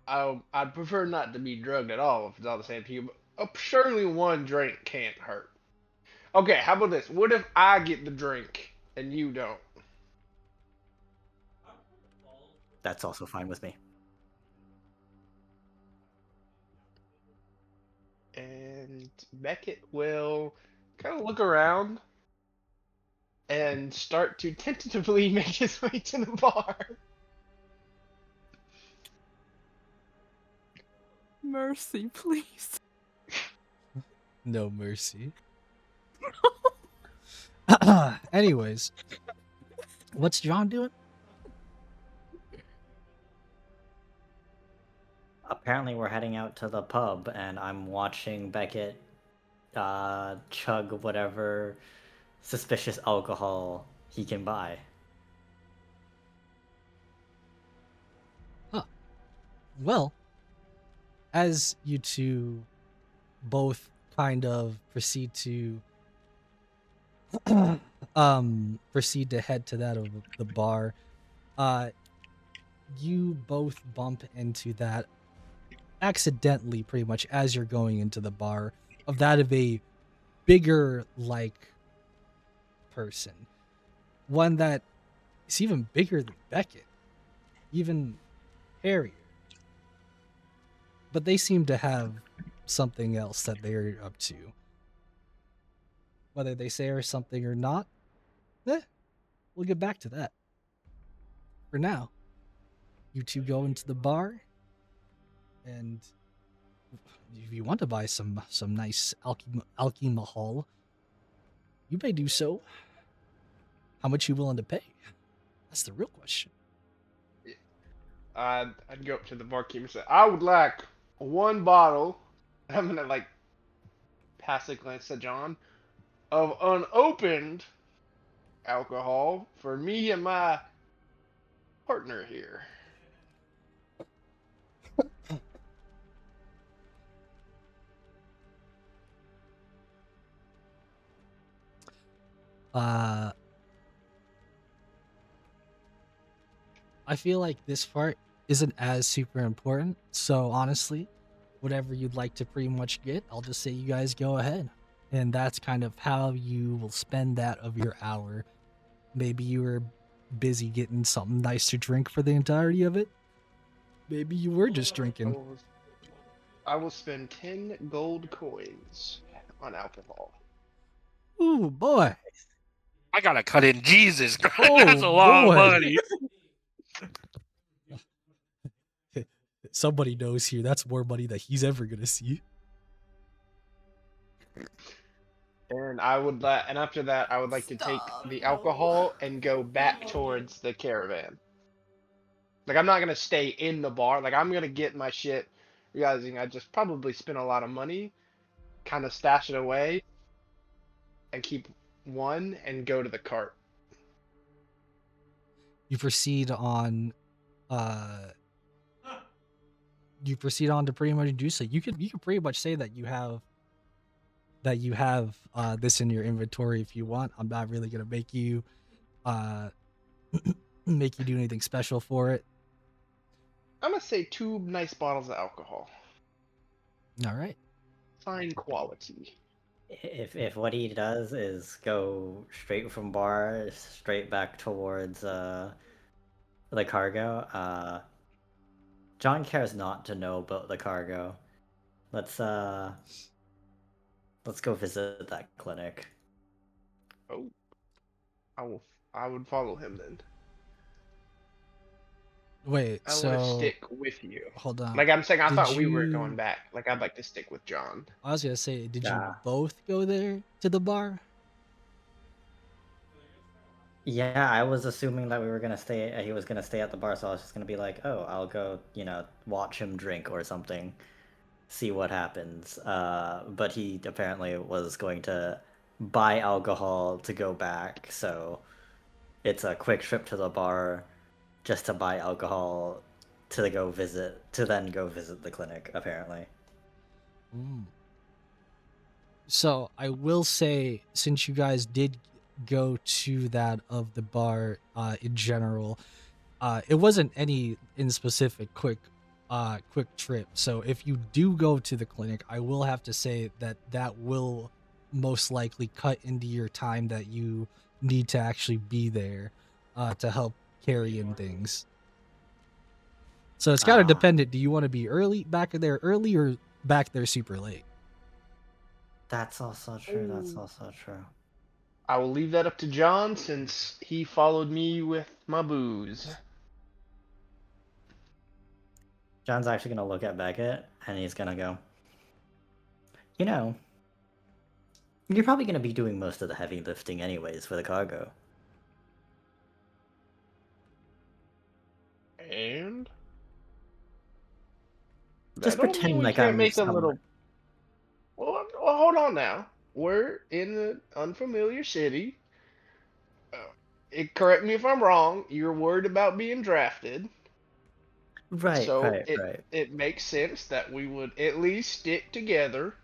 I'd prefer not to be drugged at all if it's all the same people. Surely one drink can't hurt. Okay, how about this? What if I get the drink and you don't? That's also fine with me. And Beckett will kind of look around and start to tentatively make his way to the bar. Mercy, please. No mercy. Anyways, what's John doing? Apparently we're heading out to the pub, and I'm watching Beckett chug whatever suspicious alcohol he can buy. Well, as you two both kind of proceed to proceed to head to that of the bar, you both bump into that accidentally, pretty much as you're going into the bar, of that of a bigger like person, one that is even bigger than Beckett, even hairier. But they seem to have something else that they're up to. Whether they say or something or not, we'll get back to that. For now, you two go into the bar, and if you want to buy some nice alcohol, you may do so. How much you willing to pay? That's the real question. I'd go up to the barkeep and say, I would like one bottle. I'm gonna pass a glance at John of unopened alcohol for me and my partner here. I feel like this part isn't as super important, so honestly, whatever you'd like to pretty much get, I'll just say you guys go ahead. And that's kind of how you will spend that of your hour. Maybe you were busy getting something nice to drink for the entirety of it. Maybe you were just drinking. I will spend 10 gold coins on alcohol. Ooh, boy. I gotta cut in Jesus. Oh, That's a lot boy. of money. Somebody knows here that's more money that he's ever gonna see. And and after that, I would like to take the alcohol and go back towards the caravan. I'm not gonna stay in the bar. I'm gonna get my shit realizing I just probably spent a lot of money, kind of stash it away, and keep one and go to the cart. You proceed on to pretty much do so. You could pretty much say that you have this in your inventory if you want. I'm not really gonna make you make you do anything special for it. I'm gonna say 2 nice bottles of alcohol, All right. fine quality. If what he does is go straight from bar straight back towards the cargo, John cares not to know about the cargo. Let's go visit that clinic. Oh, I would follow him then. Wait, I want to so stick with you. hold on. Like I'm saying, I Did thought we were you- going back. Like I'd like to stick with John. I was gonna say, did you Yeah. both go there to the bar? Yeah, I was assuming that we were gonna stay. He was gonna stay at the bar, so I was just gonna be like, "Oh, I'll go, watch him drink or something, see what happens." But he apparently was going to buy alcohol to go back, so it's a quick trip to the bar, just to buy alcohol to then go visit the clinic. Apparently. Mm. So I will say, since you guys did go to that of the bar in general, it wasn't any in specific quick trip. So if you do go to the clinic, I will have to say that will most likely cut into your time that you need to actually be there to help carry in things. So it's kind of dependent. Do you want to be back there early or back there super late? That's also true. That's also true. I will leave that up to John since he followed me with my booze. John's actually gonna look at Beckett and he's gonna go, you're probably gonna be doing most of the heavy lifting anyways for the cargo. And Just that don't pretend mean we like can't I'm make a someone. little. Well, hold on now. We're in an unfamiliar city. Correct me if I'm wrong. You're worried about being drafted. Right, So right. it makes sense that we would at least stick together.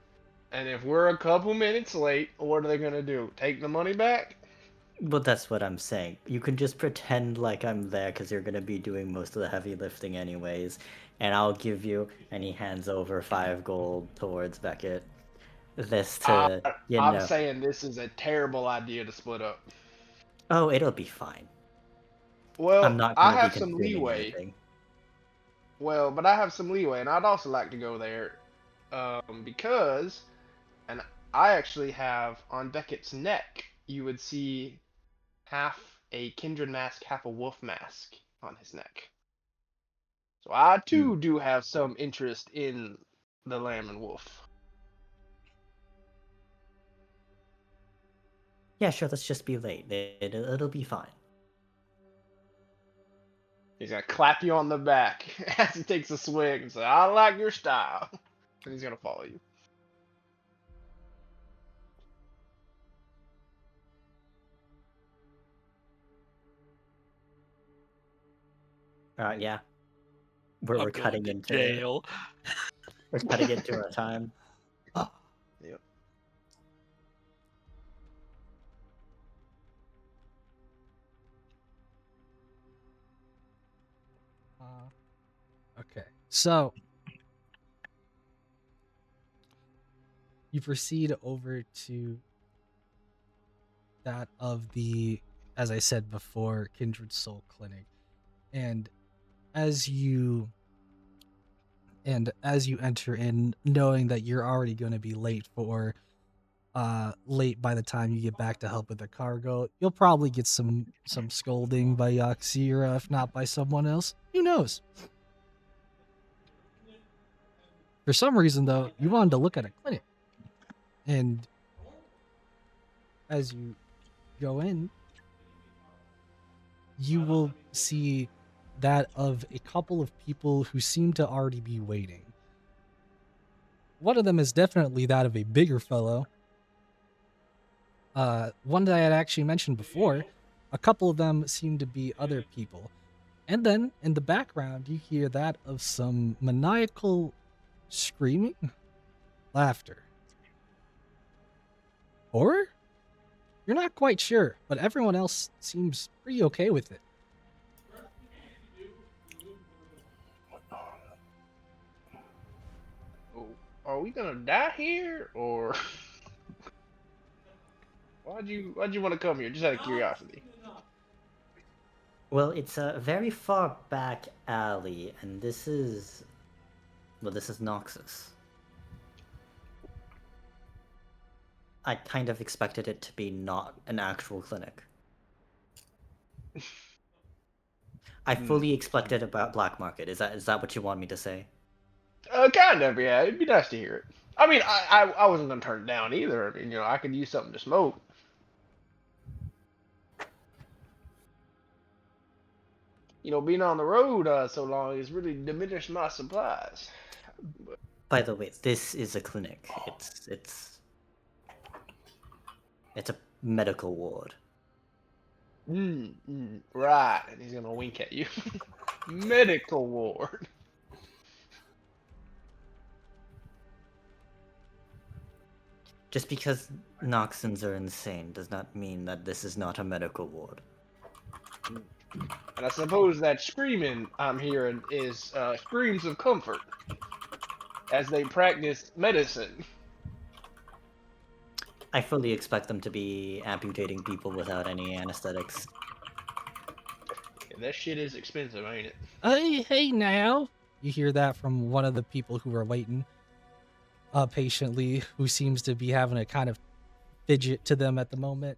And if we're a couple minutes late, what are they gonna do? Take the money back? Well, that's what I'm saying. You can just pretend like I'm there because you're gonna be doing most of the heavy lifting anyways, and I'll give you. And he hands over 5 gold towards Beckett. This to I'm saying this is a terrible idea to split up. Oh, it'll be fine. Well, I'm not I gonna have be some consuming leeway. anything. Well, but I have some leeway, and I'd also like to go there, because, and I actually have on Beckett's neck, you would see half a kindred mask, half a wolf mask on his neck. So I too do have some interest in the lamb and wolf. Yeah, sure. Let's just be late. It'll be fine. He's gonna clap you on the back as he takes a swig and say, "I like your style," and he's gonna follow you. Yeah. We're I'm cutting going into to jail. We're cutting into our time. Yep. Okay, so you proceed over to that of the, as I said before, Kindred Soul Clinic, and as you enter in, knowing that you're already going to be late by the time you get back to help with the cargo, you'll probably get some scolding by Yaxira, if not by someone else. Who knows? For some reason, though, you wanted to look at a clinic. And as you go in, you will see that of a couple of people who seem to already be waiting. one of them is definitely that of a bigger fellow. One that I had actually mentioned before. A couple of them seem to be other people. And then in the background, you hear that of some maniacal screaming, laughter. Horror? You're not quite sure, but everyone else seems pretty okay with it. Oh, are we gonna die here, or why'd you want to come here? Just out of curiosity. Well, it's a very far back alley, and this is Noxus. I kind of expected it to be not an actual clinic. I fully expected about black market. Is that what you want me to say? Kind of, yeah. It'd be nice to hear it. I mean, I wasn't gonna turn it down either. I mean, I could use something to smoke. Being on the road so long has really diminished my supplies. By the way, this is a clinic. It's a medical ward. Right, and he's gonna wink at you. Medical ward. Just because Noxans are insane does not mean that this is not a medical ward. And I suppose that screaming I'm hearing is screams of comfort as they practice medicine. I fully expect them to be amputating people without any anesthetics. Yeah, that shit is expensive, ain't it? Hey now. You hear that from one of the people who are waiting patiently, who seems to be having a kind of fidget to them at the moment.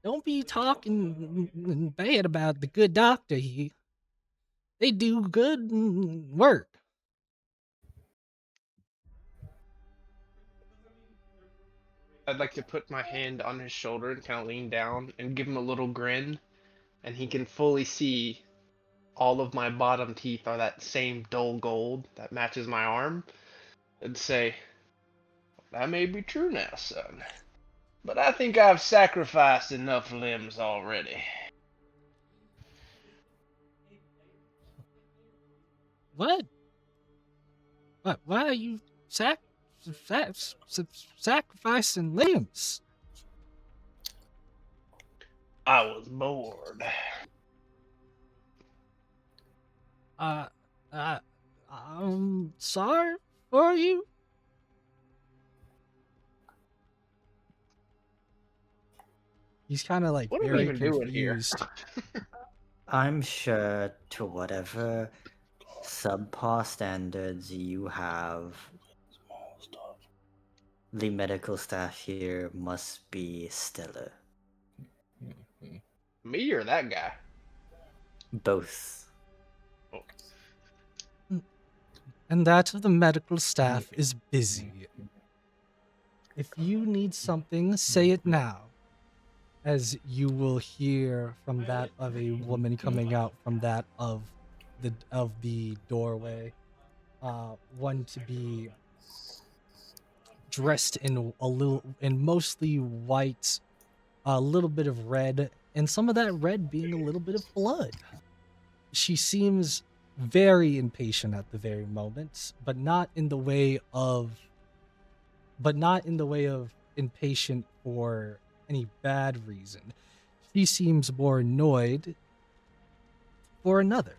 Don't be talking bad about the good doctor here. They do good work. I'd like to put my hand on his shoulder and kind of lean down and give him a little grin, and he can fully see all of my bottom teeth are that same dull gold that matches my arm, and say, that may be true now, son, but I think I've sacrificed enough limbs already. What? Why are you sacrificing limbs? I was bored. I'm sorry for you. He's kind of like What are we very even doing here? confused. I'm sure to whatever subpar standards you have, the medical staff here must be stellar. Me or that guy? Both. And that of the medical staff is busy. If you need something, say it now. As you will hear from that of a woman coming out from that of the doorway. One to be dressed in mostly white, a little bit of red, and some of that red being a little bit of blood. She seems very impatient at the very moment, but not in the way of impatient for any bad reason. She seems more annoyed for another.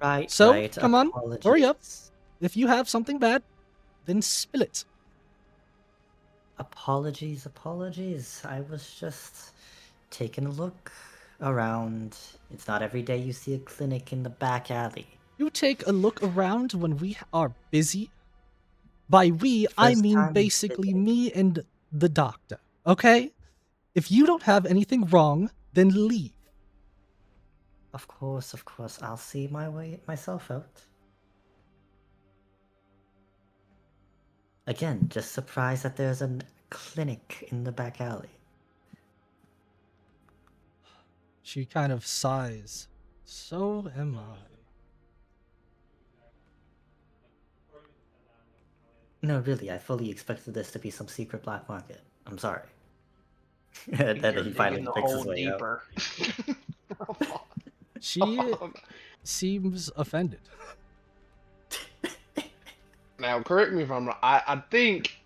Right. So, right. come on, Apologies. hurry up. If you have something bad, then spill it. Apologies. I was just taking a look around. It's not every day you see a clinic in the back alley. You take a look around when we are busy. By we, I First mean time basically visiting. me and the doctor, okay? If you don't have anything wrong, then leave. Of course. I'll see myself out. Again, just surprised that there's a clinic in the back alley. She kind of sighs. So am I. No, really, I fully expected this to be some secret black market. I'm sorry. I And think then you're he finally digging the picks his hole way out. deeper. She seems offended. Now, correct me if I'm wrong. I think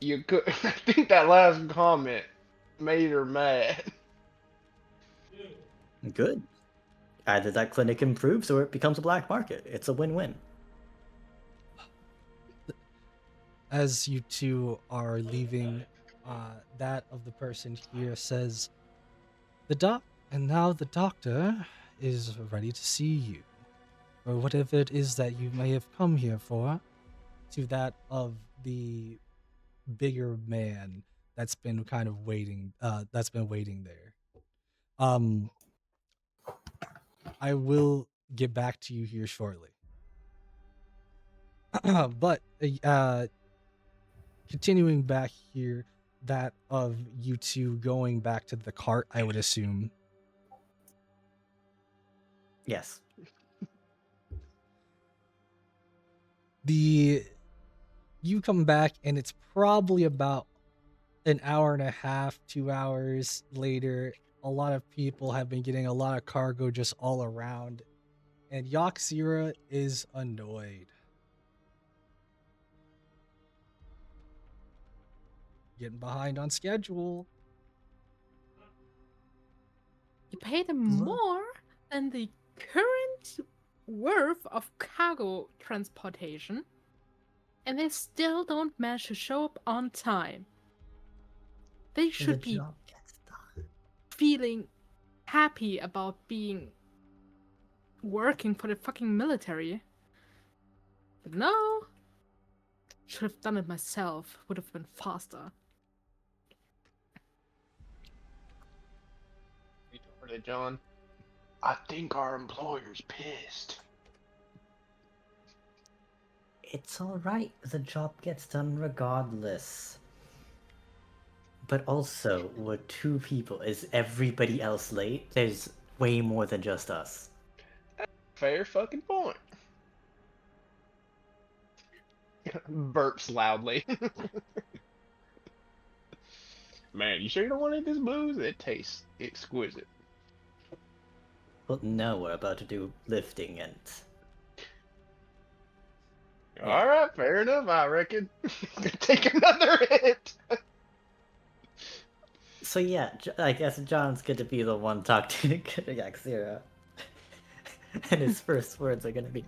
you could. I think that last comment made her mad. Good. Either that clinic improves or it becomes a black market. It's a win-win. As you two are leaving, that of the person here says, and now the doctor is ready to see you, or whatever it is that you may have come here for. To that of the bigger man that's been kind of waiting, there. I will get back to you here shortly. But continuing back here, that of you two going back to the cart, I would assume. Yes. You come back and it's probably about an hour and a half, 2 hours later. A lot of people have been getting a lot of cargo just all around, and Yaxira is annoyed. Getting behind on schedule. You pay them more than the current worth of cargo transportation, and they still don't manage to show up on time. They should be feeling happy about working for the fucking military. But no, should have done it myself. Would have been faster. Retorted John. I think our employer's pissed. It's alright. The job gets done regardless. But also, we're 2 people. Is everybody else late? There's way more than just us. Fair fucking point. Burps loudly. Man, you sure you don't want to eat this booze? It tastes exquisite. Well, no, we're about to do lifting and... All right, fair enough, I reckon. Take another hit. So yeah, I guess John's going to be the one talking to Yaxira. And his first words are going to be,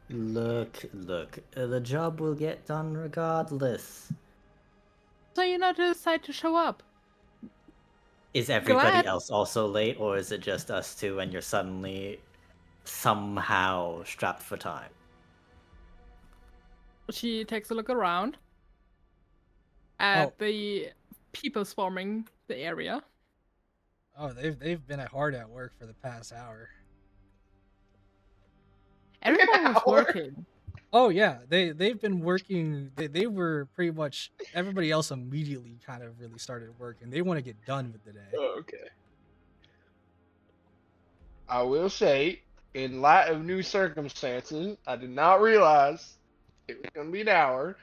Look, the job will get done regardless. So you not decide to show up? Is everybody Glad. else also late, or is it just us 2 and you're suddenly somehow strapped for time? She takes a look around at the people swarming the area. Oh, they've been hard at work for the past hour. Everyone was working. Oh yeah, they've been working. They were pretty much, everybody else immediately kind of really started working. They want to get done with the day. Oh, okay. I will say, in light of new circumstances, I did not realize it was going to be an hour.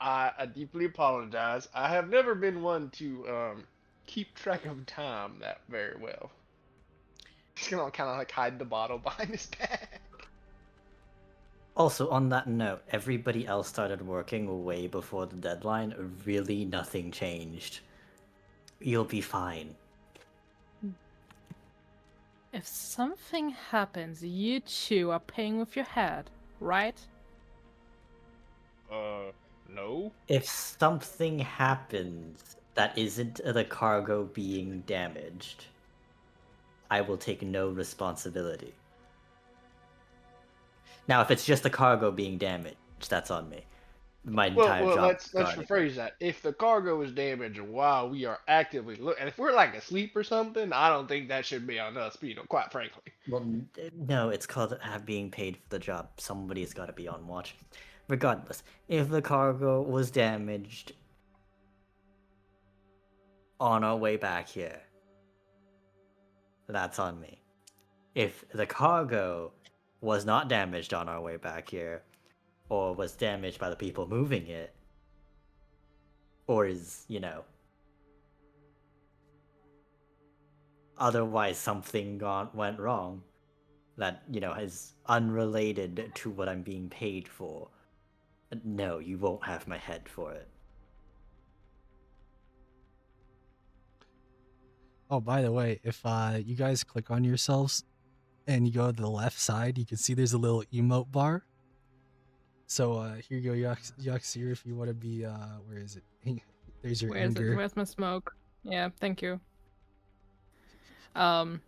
I deeply apologize. I have never been one to keep track of time that very well. He's gonna kind of like hide the bottle behind his back. Also, on that note, everybody else started working way before the deadline. Really, nothing changed. You'll be fine. If something happens, you 2 are paying with your head, right? No. If something happens that isn't the cargo being damaged, I will take no responsibility. Now, if it's just the cargo being damaged, that's on me. My entire job. Let's rephrase that. If the cargo is damaged while we are actively looking, and if we're like asleep or something, I don't think that should be on us. Quite frankly. Well, no, it's called being paid for the job. Somebody's got to be on watch. Regardless, if the cargo was damaged on our way back here, that's on me. If the cargo was not damaged on our way back here, or was damaged by the people moving it, or is, otherwise something went wrong that, is unrelated to what I'm being paid for, no, you won't have my head for it. Oh, by the way, if you guys click on yourselves and you go to the left side, you can see there's a little emote bar. So here you go, Yaksir, if you want to be, where is it? There's your anger. Where's my smoke? Yeah, thank you. I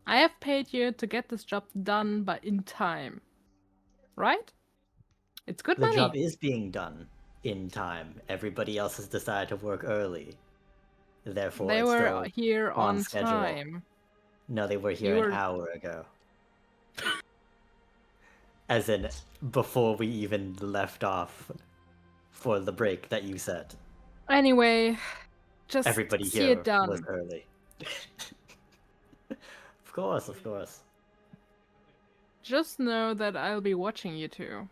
have paid you to get this job done, but in time. Right? It's good The money. job is being done in time. Everybody else has decided to work early. Therefore, They it's were still here on schedule. time. No, they were here an hour ago. As in, before we even left off for the break that you set. Anyway, just Everybody see here it done. was early. Of course. Just know that I'll be watching you two.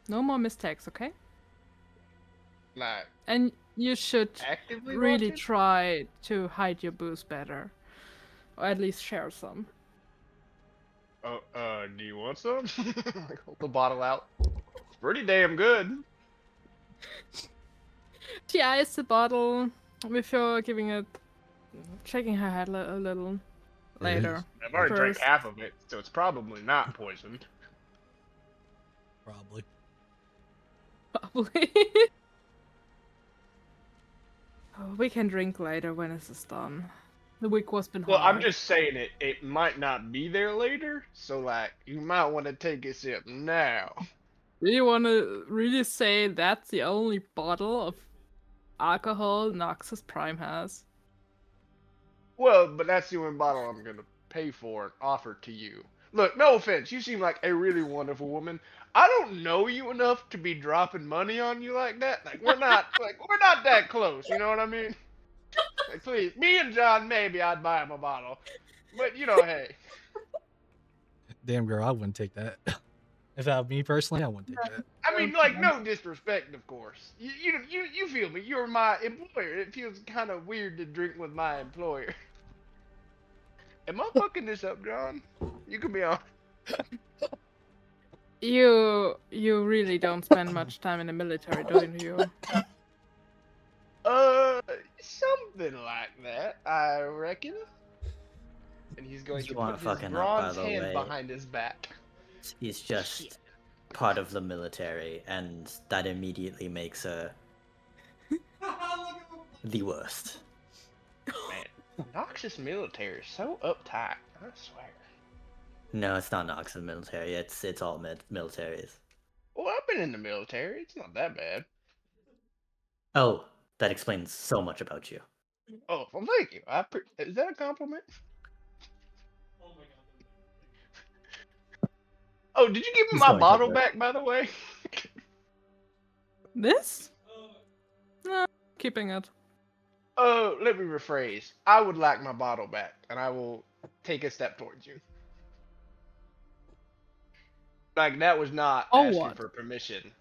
No more mistakes, okay? Like, And you should actively really watching? try to hide your booze better. Or at least share some. Do you want some? Like, hold the bottle out. It's pretty damn good. She eyes the bottle before shaking her head a little later. I've already drank First. half of it, so it's probably not poisoned. Probably. Probably. Oh, we can drink later when this is done. The week was been Well, hard. I'm just saying it might not be there later, so like you might want to take a sip now. Do you want to really say that's the only bottle of alcohol Noxus Prime has? Well, but that's the only bottle I'm gonna pay for and offer to you. Look, no offense, you seem like a really wonderful woman. I don't know you enough to be dropping money on you like that. Like we're not that close. You know what I mean? Like, please, me and John, maybe I'd buy him a bottle, but hey. Damn girl, I wouldn't take that. If that were me personally, I wouldn't take that. I mean, like, no disrespect, of course. You feel me? You're my employer. It feels kind of weird to drink with my employer. Am I fucking this up, John? You can be on. You really don't spend much time in the military, don't you? Something like that, I reckon. And he's going You to aren't put his fucking up, by bronze the hand way. behind his back. He's just part of the military, and that immediately makes her the worst. Man, Noxus military is so uptight. I swear. No, it's not Noxus military. It's all militaries. Well, I've been in the military. It's not that bad. Oh, that explains so much about you. Oh, well, thank you. Is that a compliment? Oh, did you give me He's my going to bottle work. back, by the way? This? No, keeping it. Oh, let me rephrase. I would like my bottle back, and I will take a step towards you. Like, that was not Oh, asking what? for permission.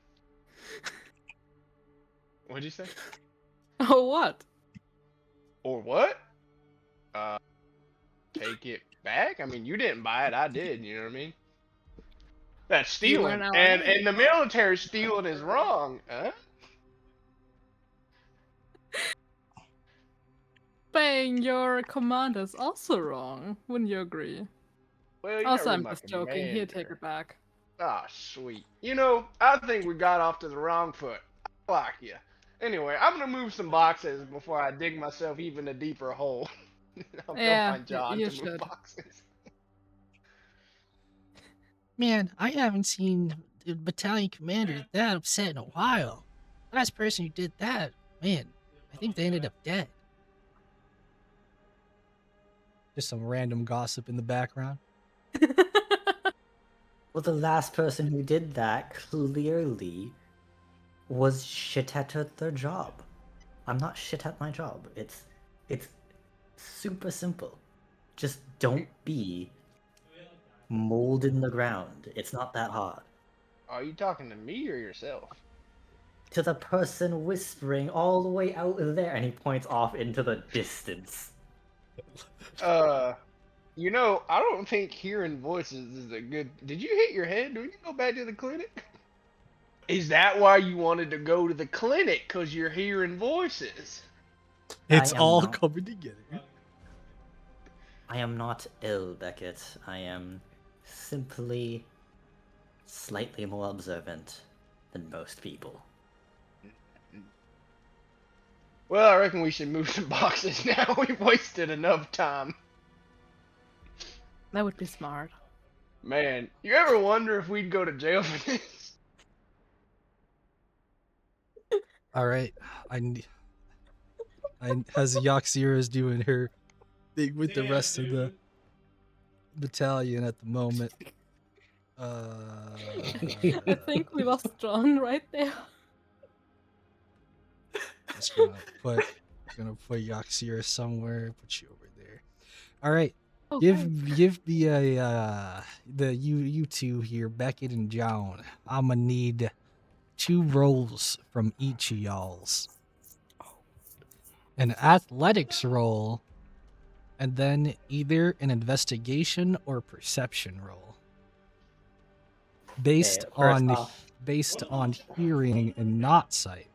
What'd you say? Oh, what? Or what? Take it back? I mean, you didn't buy it, I did, you know what I mean? That's You stealing. went out And the military stealing is wrong, huh? Paying your commanders also wrong, wouldn't you agree? Well, you're Also, not I'm really just my joking. Here, take commander. it back. Ah, sweet. I think we got off to the wrong foot. I like you. Anyway, I'm gonna move some boxes before I dig myself even a deeper hole. I'll Yeah, go find John you to move should. boxes. Man, I haven't seen the battalion commander that upset in a while. Last person who did that, man, I think they ended up dead. Just some random gossip in the background. Well, the last person who did that clearly was shit at their job. I'm not shit at my job. It's super simple. Just don't be mold in the ground. It's not that hard. Are you talking to me or yourself? To the person whispering all the way out there, and he points off into the distance. You know, I don't think hearing voices is a good. Did you hit your head? Do we go back to the clinic? Is that why you wanted to go to the clinic? Because you're hearing voices? It's am all not- coming together. I am not ill, Beckett. I am simply slightly more observant than most people. Well, I reckon we should move some boxes now. We've wasted enough time. That would be smart. Man, you ever wonder if we'd go to jail for this? All right, as Yaxira is doing her thing with the rest of the battalion at the moment. I think we lost John right there. Just gonna put Yaxira somewhere. Put you over there. All right. Oh, Give thanks. me a you two here, Beckett and John. I'ma need 2 rolls from each of y'all's. An athletics roll, and then either an investigation or perception roll. Based Okay, first on off- hearing and not sight.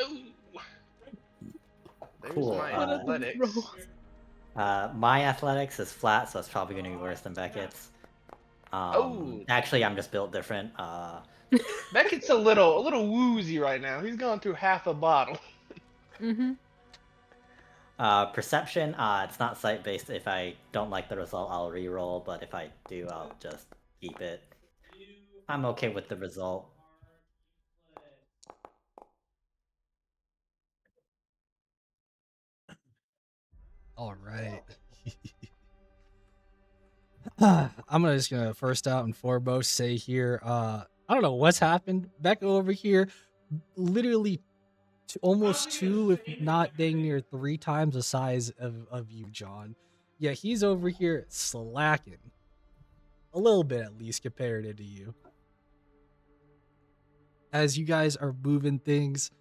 Ooh. There's Cool. my What are these athletics. rolls? My athletics is flat, so it's probably going to be worse than Beckett's. Actually, I'm just built different. Beckett's a little woozy right now. He's gone through half a bottle. Mm-hmm. Perception, it's not sight based. If I don't like the result, I'll re-roll, but if I do, I'll just keep it. I'm okay with the result. All right. I'm just gonna first out and foremost say here, I don't know what's happened. Becca over here, literally almost 2, if not dang near 3 times the size of you, John. Yeah, he's over here slacking. A little bit at least compared to you. As you guys are moving things,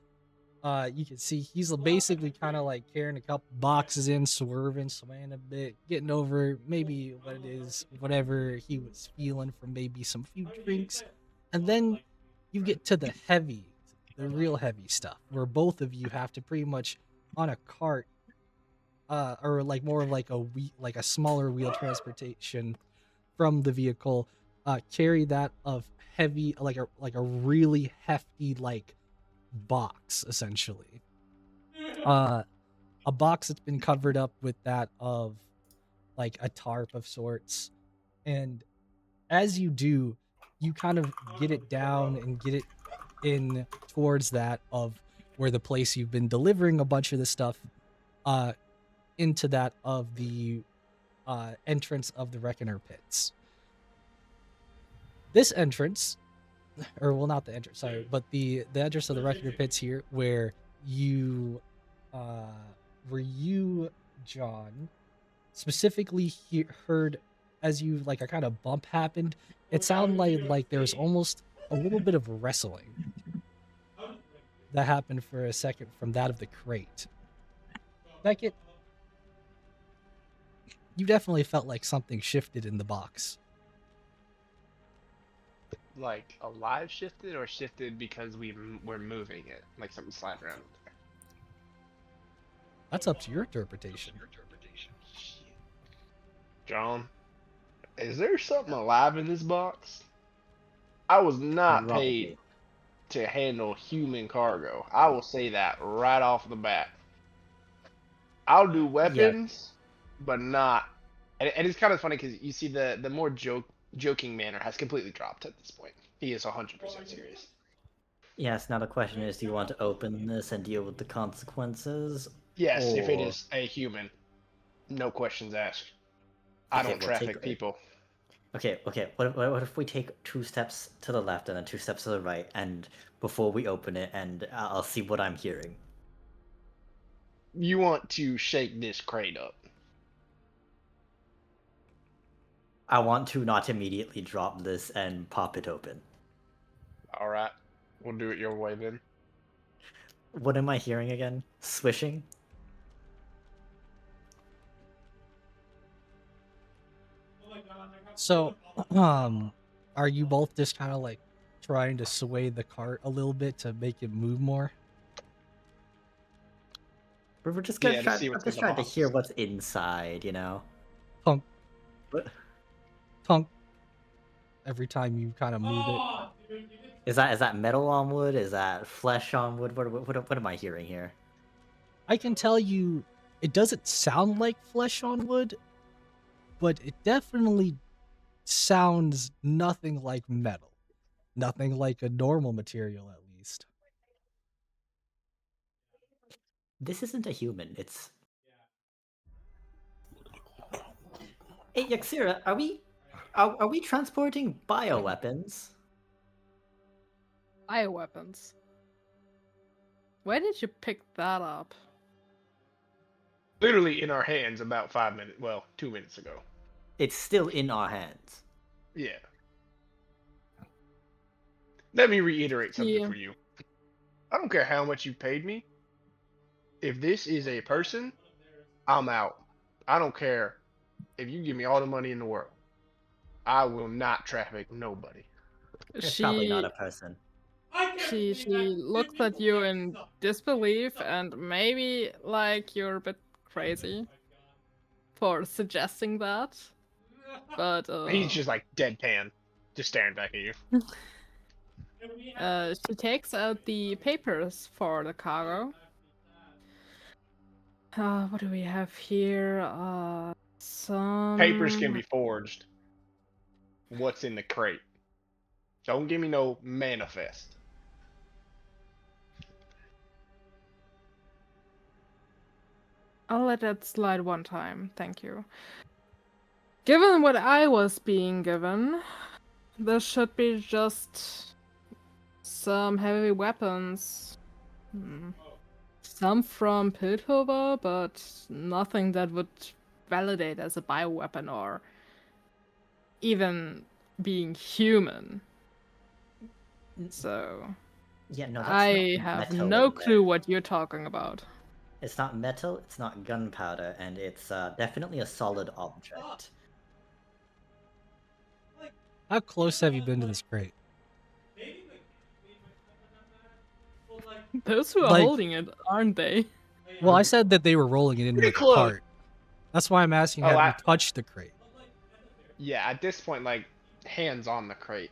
you can see he's basically kind of like carrying a couple boxes in, swerving, swaying a bit, getting over maybe what it is, whatever he was feeling from maybe some few drinks. And then you get to the real heavy stuff, where both of you have to pretty much on a cart, or like more of like a smaller wheel transportation from the vehicle, carry that of heavy, like a really hefty like box essentially, a box that's been covered up with that of like a tarp of sorts. And as you do, you kind of get it down and get it in towards that of where the place you've been delivering a bunch of the stuff into that of the entrance of the Reckoner pits. This entrance, or well, not the entrance, sorry, but the entrance of the Reckoner pits here, where you, John, specifically heard as you like a kind of bump happened. It sounded like there was almost a little bit of wrestling that happened for a second from that of the crate. Beckett, you definitely felt like something shifted in the box. Like alive shifted or shifted because we're moving it, like something slide around. That's up to your interpretation. John, is there something alive in this box? I was not paid to handle human cargo. I will say that right off the bat. I'll do weapons, but not. And it's kind of funny because you see the more joking manner has completely dropped at this point. He is 100% serious. Yes, now the question is, do you want to open this and deal with the consequences? Yes, if it or- is a human, no questions asked. I Okay, don't we'll traffic take- people. Okay. What if we take 2 steps to the left and then 2 steps to the right, and before we open it, and I'll see what I'm hearing. You want to shake this crate up. I want to not immediately drop this and pop it open. All right, we'll do it your way then. What am I hearing again? Swishing? So, are you both just kind of like trying to sway the cart a little bit to make it move more? We're just gonna Yeah, to try. see I'm what's just in the trying to box. hear what's inside. You know. Tunk, What? tunk. Every time you kind of move it. Is that metal on wood? Is that flesh on wood? What am I hearing here? I can tell you, it doesn't sound like flesh on wood, but it definitely sounds nothing like metal. Nothing like a normal material, at least. This isn't a human. It's. Hey, Yaxira, are we transporting bioweapons? Bioweapons. Where did you pick that up? Literally in our hands about 5 minutes, well, 2 minutes ago. It's still in our hands. Yeah. Let me reiterate something Yeah. for you. I don't care how much you paid me. If this is a person, I'm out. I don't care if you give me all the money in the world. I will not traffic nobody. It's probably not She a person. she looks at you in disbelief and maybe like you're a bit crazy for suggesting that. But He's just like deadpan, just staring back at you. she takes out the papers for the cargo. What do we have here? Some Papers can be forged. What's in the crate? Don't give me no manifest. I'll let that slide one time, thank you. Given what I was being given, there should be just some heavy weapons. Some from Piltover, but nothing that would validate as a bioweapon or even being human. So Yeah, no, that's I not have metal no in there. clue what you're talking about. It's not metal, it's not gunpowder, and it's definitely a solid object. How close have you been to this crate? Those who are Like- holding it, aren't they? Well, I said that they were rolling it in Pretty with a close. cart. That's why I'm asking, Oh, have I- you touched the crate? Yeah, at this point, like, hands on the crate.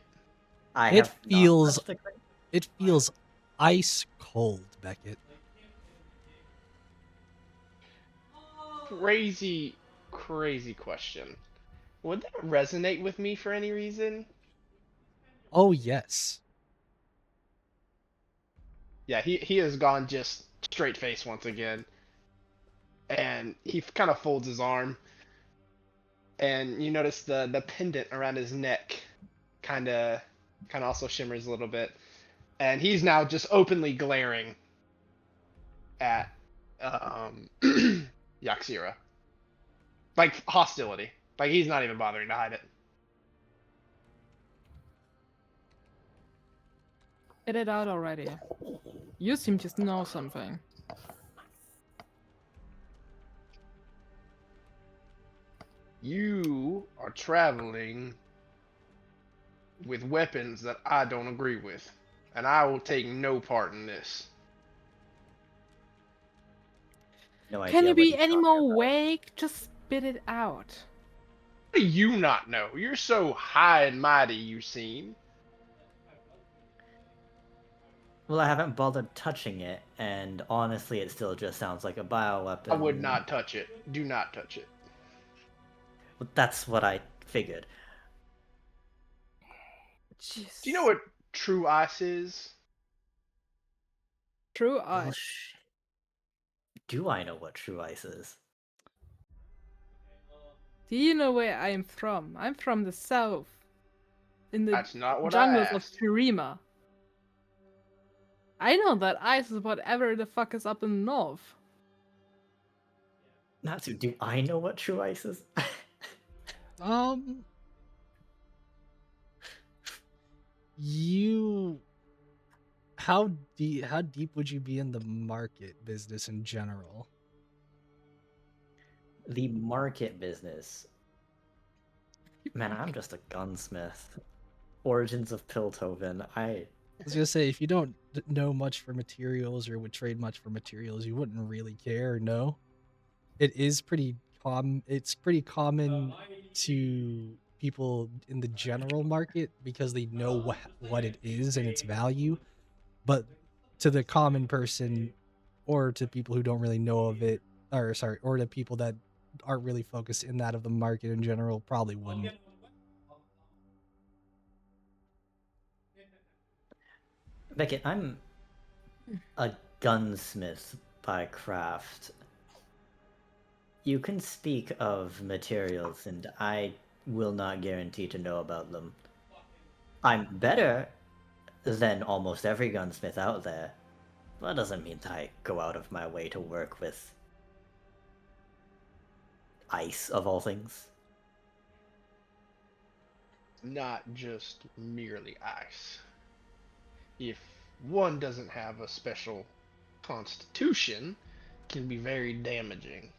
I It have not feels- touched the crate. It feels ice cold, Beckett. Crazy, crazy question. Would that resonate with me for any reason? Oh, yes. Yeah, he has gone just straight face once again. And he kind of folds his arm. And you notice the pendant around his neck kind of also shimmers a little bit. And he's now just openly glaring at Yaxira. Like hostility. Like he's not even bothering to hide it. Get it out already. You seem to know something. You are traveling with weapons that I don't agree with. And I will take no part in this. No idea Can you what be he's any talking more about. vague? Just spit it out. How do you not know? You're so high and mighty, you seem. Well, I haven't bothered touching it, and honestly, it still just sounds like a bioweapon. I would not touch it. Do not touch it. Well, that's what I figured. Jeez. Do you know what true ice is? True Well, eye. do I know what true ice is? Do you know where I'm from? I'm from the south. In the That's not what I jungles of asked. Shurima. I know that ice is whatever the fuck is up in the north. Natsu, do I know what true ice is? you how deep would you be in the market business in general? The market business. Man, I'm just a gunsmith. Origins of Piltover. I was gonna say, if you don't know much for materials or would trade much for materials, you wouldn't really care. No, it is pretty It's pretty common to people in the general market because they know what it is and its value. But to the common person, or to people who don't really know of it, or to people that aren't really focused in that of the market in general, probably wouldn't. Beckett, I'm a gunsmith by craft. You can speak of materials, and I will not guarantee to know about them. I'm better than almost every gunsmith out there. That doesn't mean that I go out of my way to work with ice, of all things. Not just merely ice. If one doesn't have a special constitution, can be very damaging.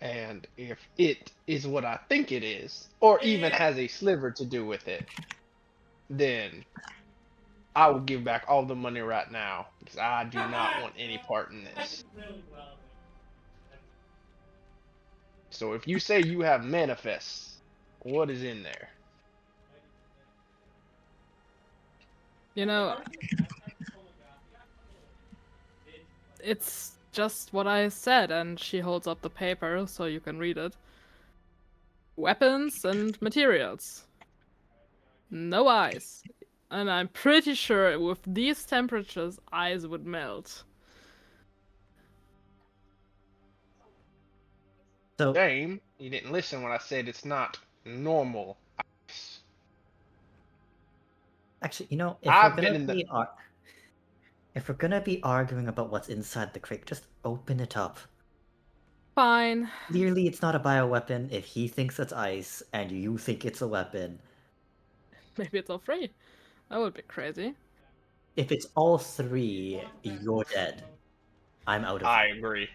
And if it is what I think it is, or even has a sliver to do with it, then I will give back all the money right now, because I do not want any part in this. So if you say you have manifests, what is in there? You know, it's just what I said, and she holds up the paper so you can read it. Weapons and materials. No ice. And I'm pretty sure with these temperatures, ice would melt. So, Shame, you didn't listen when I said it's not normal ice. actually, you know, I've been in the... if we're gonna be arguing about what's inside the crate, just open it up. Fine. Clearly, it's not a bioweapon if he thinks it's ice and you think it's a weapon. Maybe it's all free. That would be crazy. If it's all three, you're dead. I'm out of I here. agree.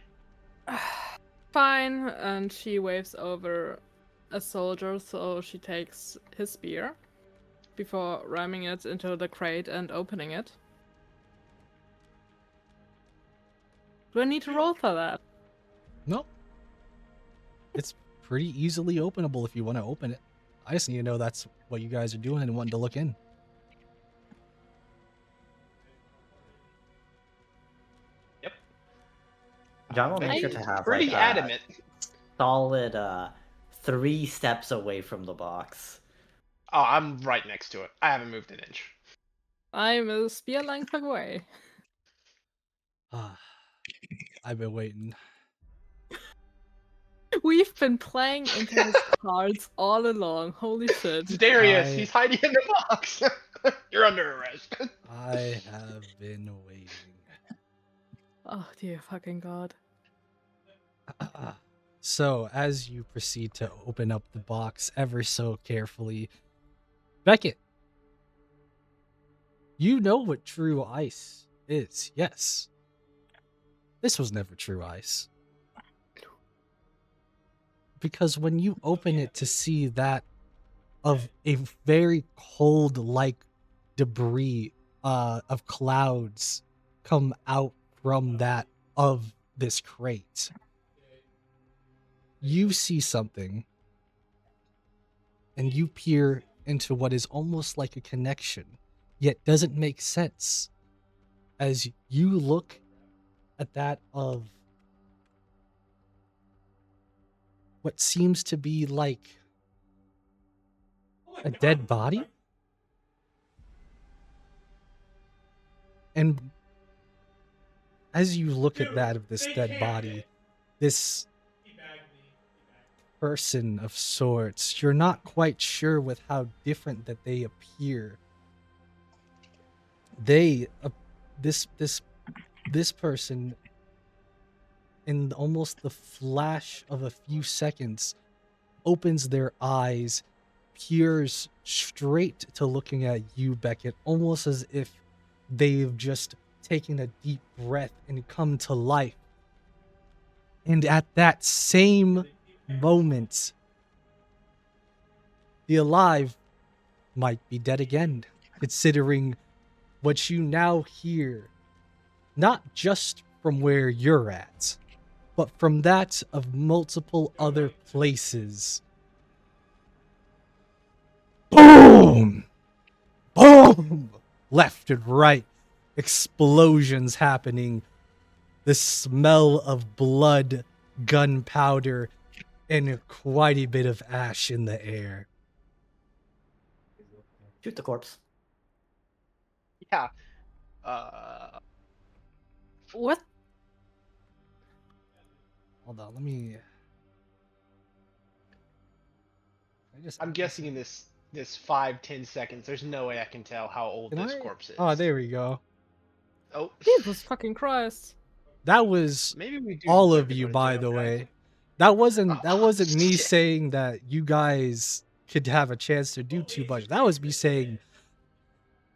Fine, and she waves over a soldier, so she takes his spear before ramming it into the crate and opening it. Do I need to roll for that? Nope. It's pretty easily openable if you want to open it. I just need to know that's what you guys are doing and wanting to look in. John will make Hey, sure to have pretty like adamant. solid 3 steps away from the box. Oh, I'm right next to it. I haven't moved an inch. I'm a spear length away. I've been waiting. We've been playing into his cards all along. Holy shit. Darius, he's hiding in the box. You're under arrest. I have been waiting. Oh dear fucking god. So, as you proceed to open up the box ever so carefully, Beckett, you know what true ice is, yes. This was never true ice. Because when you open it to see that of a very cold, like debris of clouds come out from that of this crate, you see something and you peer into what is almost like a connection, yet doesn't make sense. As you look at that of what seems to be like a dead body. And as you look at that of this dead body, this person of sorts, you're not quite sure with how different that they appear. This person, in almost the flash of a few seconds, opens their eyes, peers straight to looking at you, Beckett, almost as if they've just taken a deep breath and come to life. And at that same moment, the alive might be dead again, considering what you now hear, not just from where you're at, but from that of multiple other places. Boom! Boom! Left and right, explosions happening. The smell of blood, gunpowder, and quite a bit of ash in the air. Shoot the corpse. Yeah. What? Hold on, let me. I'm guessing in this 5-10 seconds, there's no way I can tell how old Can this I? corpse is. Oh, there we go. Oh, Jesus fucking Christ. That was maybe we do. all deserve of to you, go to by jail, the guys. way. That wasn't Oh, me shit. saying that you guys could have a chance to do too much. That was me saying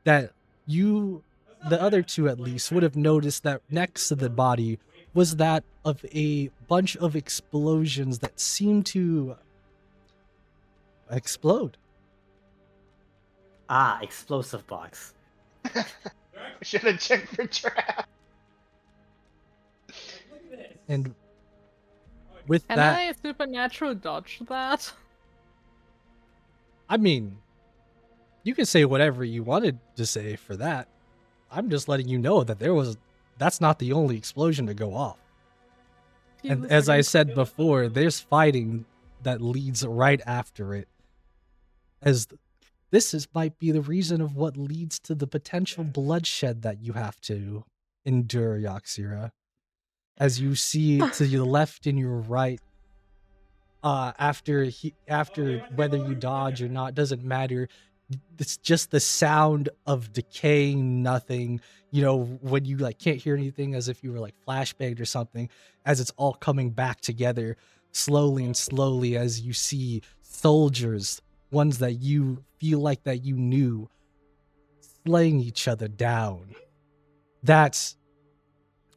that you, the other two at least, would have noticed that next to the body was that of a bunch of explosions that seemed to explode. Ah, explosive box. Should have checked for trap. And with Can that, I supernatural dodge that? I mean, you can say whatever you wanted to say for that. I'm just letting you know that that's not the only explosion to go off. And Jesus as I fucking said before, there's fighting that leads right after it. As might be the reason of what leads to the potential bloodshed that you have to endure, Yaxira. As you see to your left and your right, after whether you dodge or not doesn't matter. It's just the sound of decaying nothing, when you like can't hear anything, as if you were like flashbanged or something, as it's all coming back together slowly and slowly, as you see soldiers, ones that you feel like that you knew, slaying each other down. That's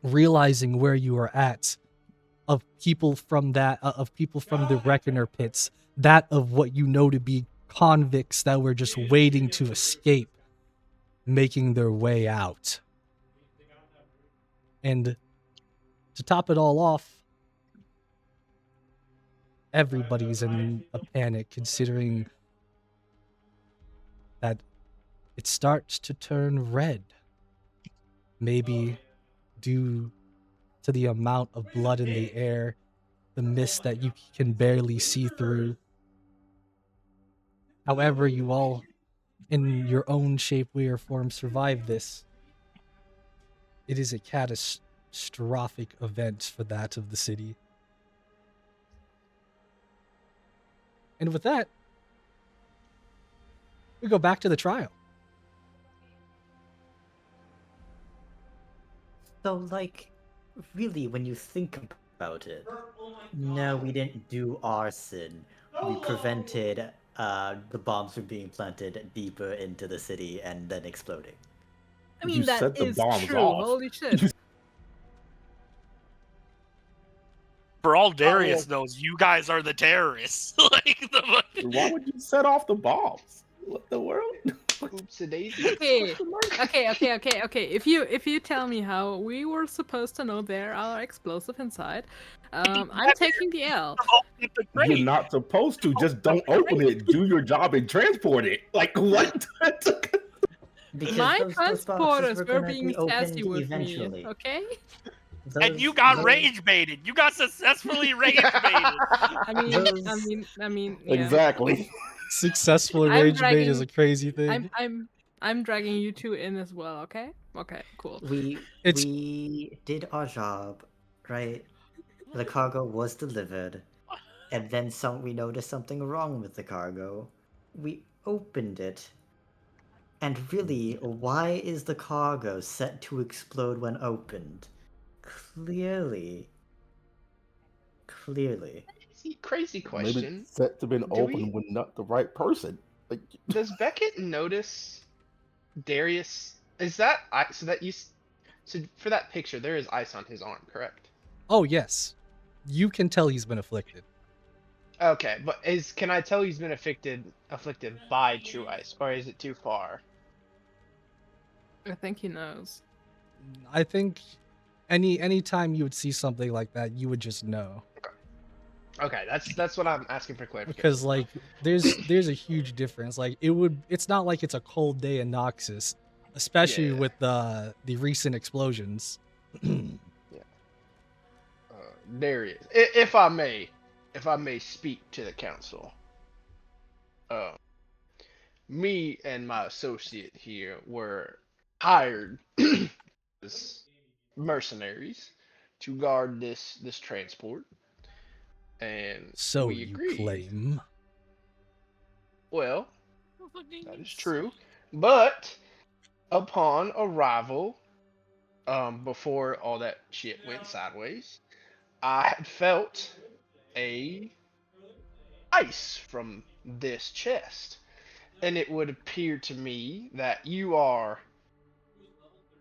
realizing where you are at, of people from the Reckoner pits, that of what you know to be convicts that were just waiting to escape, making their way out. And to top it all off, everybody's in a panic, considering that it starts to turn red. Maybe due to the amount of blood in the air, the mist that you can barely see through. However, you all, in your own shape, way, or form, survive this. It is a catastrophic event for that of the city. And with that, we go back to the trial. So, like, really, when you think about it, no, we didn't do arson. We prevented the bombs from being planted deeper into the city and then exploding. I mean, You that set the is bombs true. off. Holy shit. For all Darius knows, you guys are the terrorists. Like the fucking... Why would you set off the bombs? What the world? Oops, a daisy. Okay. If you tell me how we were supposed to know there are explosive inside, I'm taking the L. You're not supposed to. Just don't open it. Do your job and transport it. Like what? Because My those boxes transporters were gonna being be opened sassy with eventually. me, okay? And you got rage baited. You got successfully rage baited. I mean, yeah. Exactly. Successful I'm rage bait dragging- is a crazy thing. I'm dragging you two in as well, okay? Okay, cool. We did our job, right? The cargo was delivered, and then we noticed something wrong with the cargo. We opened it, and really, why is the cargo set to explode when opened? Clearly. crazy Maybe question. sets have been Do open we- with not the right person. Like, Does Beckett notice Darius? Is that so that you? So for that picture, there is ice on his arm, correct? Oh, yes. You can tell he's been afflicted. Okay, but can I tell he's been afflicted by true ice, or is it too far? I think he knows. I think any time you would see something like that, you would just know. Okay, that's what I'm asking for clarification. Because like there's a huge difference. Like it's not like it's a cold day in Noxus, especially Yeah. with the recent explosions. Darius, if I may speak to the council, me and my associate here were hired as mercenaries to guard this transport, and So we you agreed. claim. Well, that is true, but upon arrival, before all that shit went sideways, I had felt a ice from this chest, and it would appear to me that you are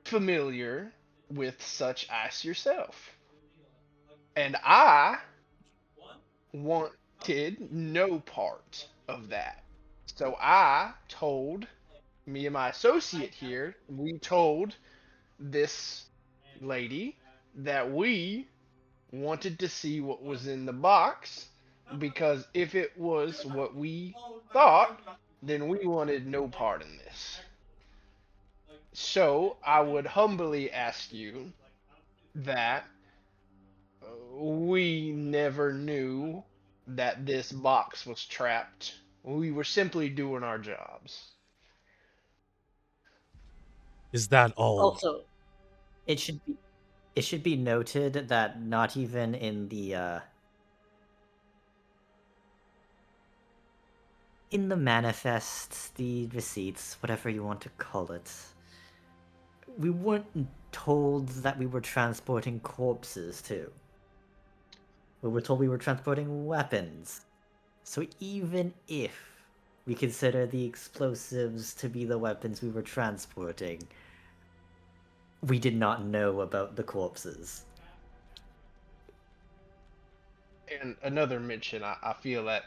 familiar with such ice yourself, and I wanted no part of that. So I told me and my associate here, we told this lady that we wanted to see what was in the box, because if it was what we thought, then we wanted no part in this. So I would humbly ask you that we never knew that this box was trapped. We were simply doing our jobs. Is that all? Also, it should be noted that not even in the manifest, the receipts, whatever you want to call it, we weren't told that we were transporting corpses too. We were told we were transporting weapons. So even if we consider the explosives to be the weapons we were transporting, we did not know about the corpses. And another mention I feel that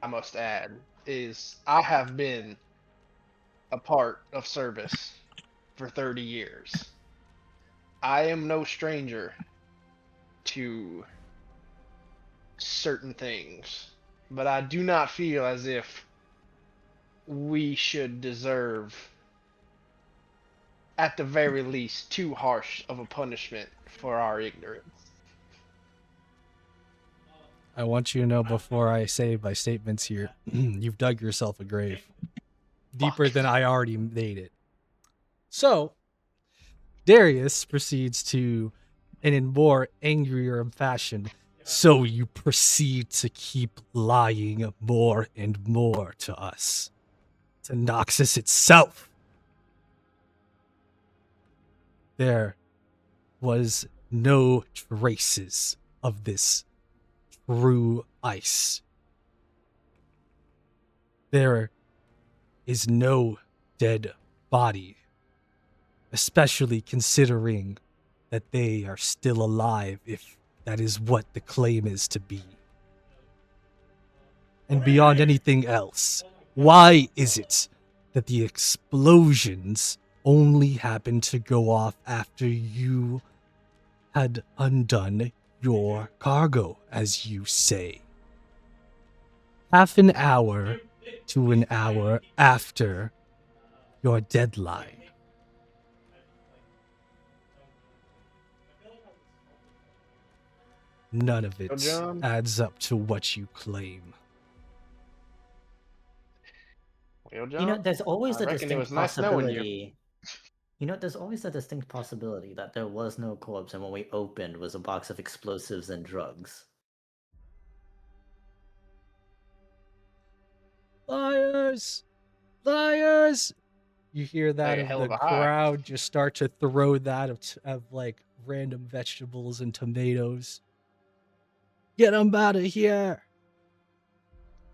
I must add is I have been a part of service for 30 years. I am no stranger to certain things, but I do not feel as if we should deserve, at the very least, too harsh of a punishment for our ignorance. I want you to know before I say my statements here, you've dug yourself a grave. Deeper Fuck. than I already made it. So, Darius proceeds to, and in more angrier fashion, so you proceed to keep lying more and more to us. To Noxus itself. There was no traces of this true ice. There is no dead body, especially considering that they are still alive, if that is what the claim is to be. And beyond anything else, why is it that the explosions only happened to go off after you had undone your cargo, as you say? Half an hour to an hour after your deadline. None of it John? adds up to what you claim. Well, John, You know, there's always I a reckon it distinct was nice knowing you. possibility. You know, there's always a distinct possibility that there was no corpse, and what we opened was a box of explosives and drugs. Liars! Liars! You hear that Hey, of hell the of a high. crowd just start to throw that of like random vegetables and tomatoes. Get them out of here!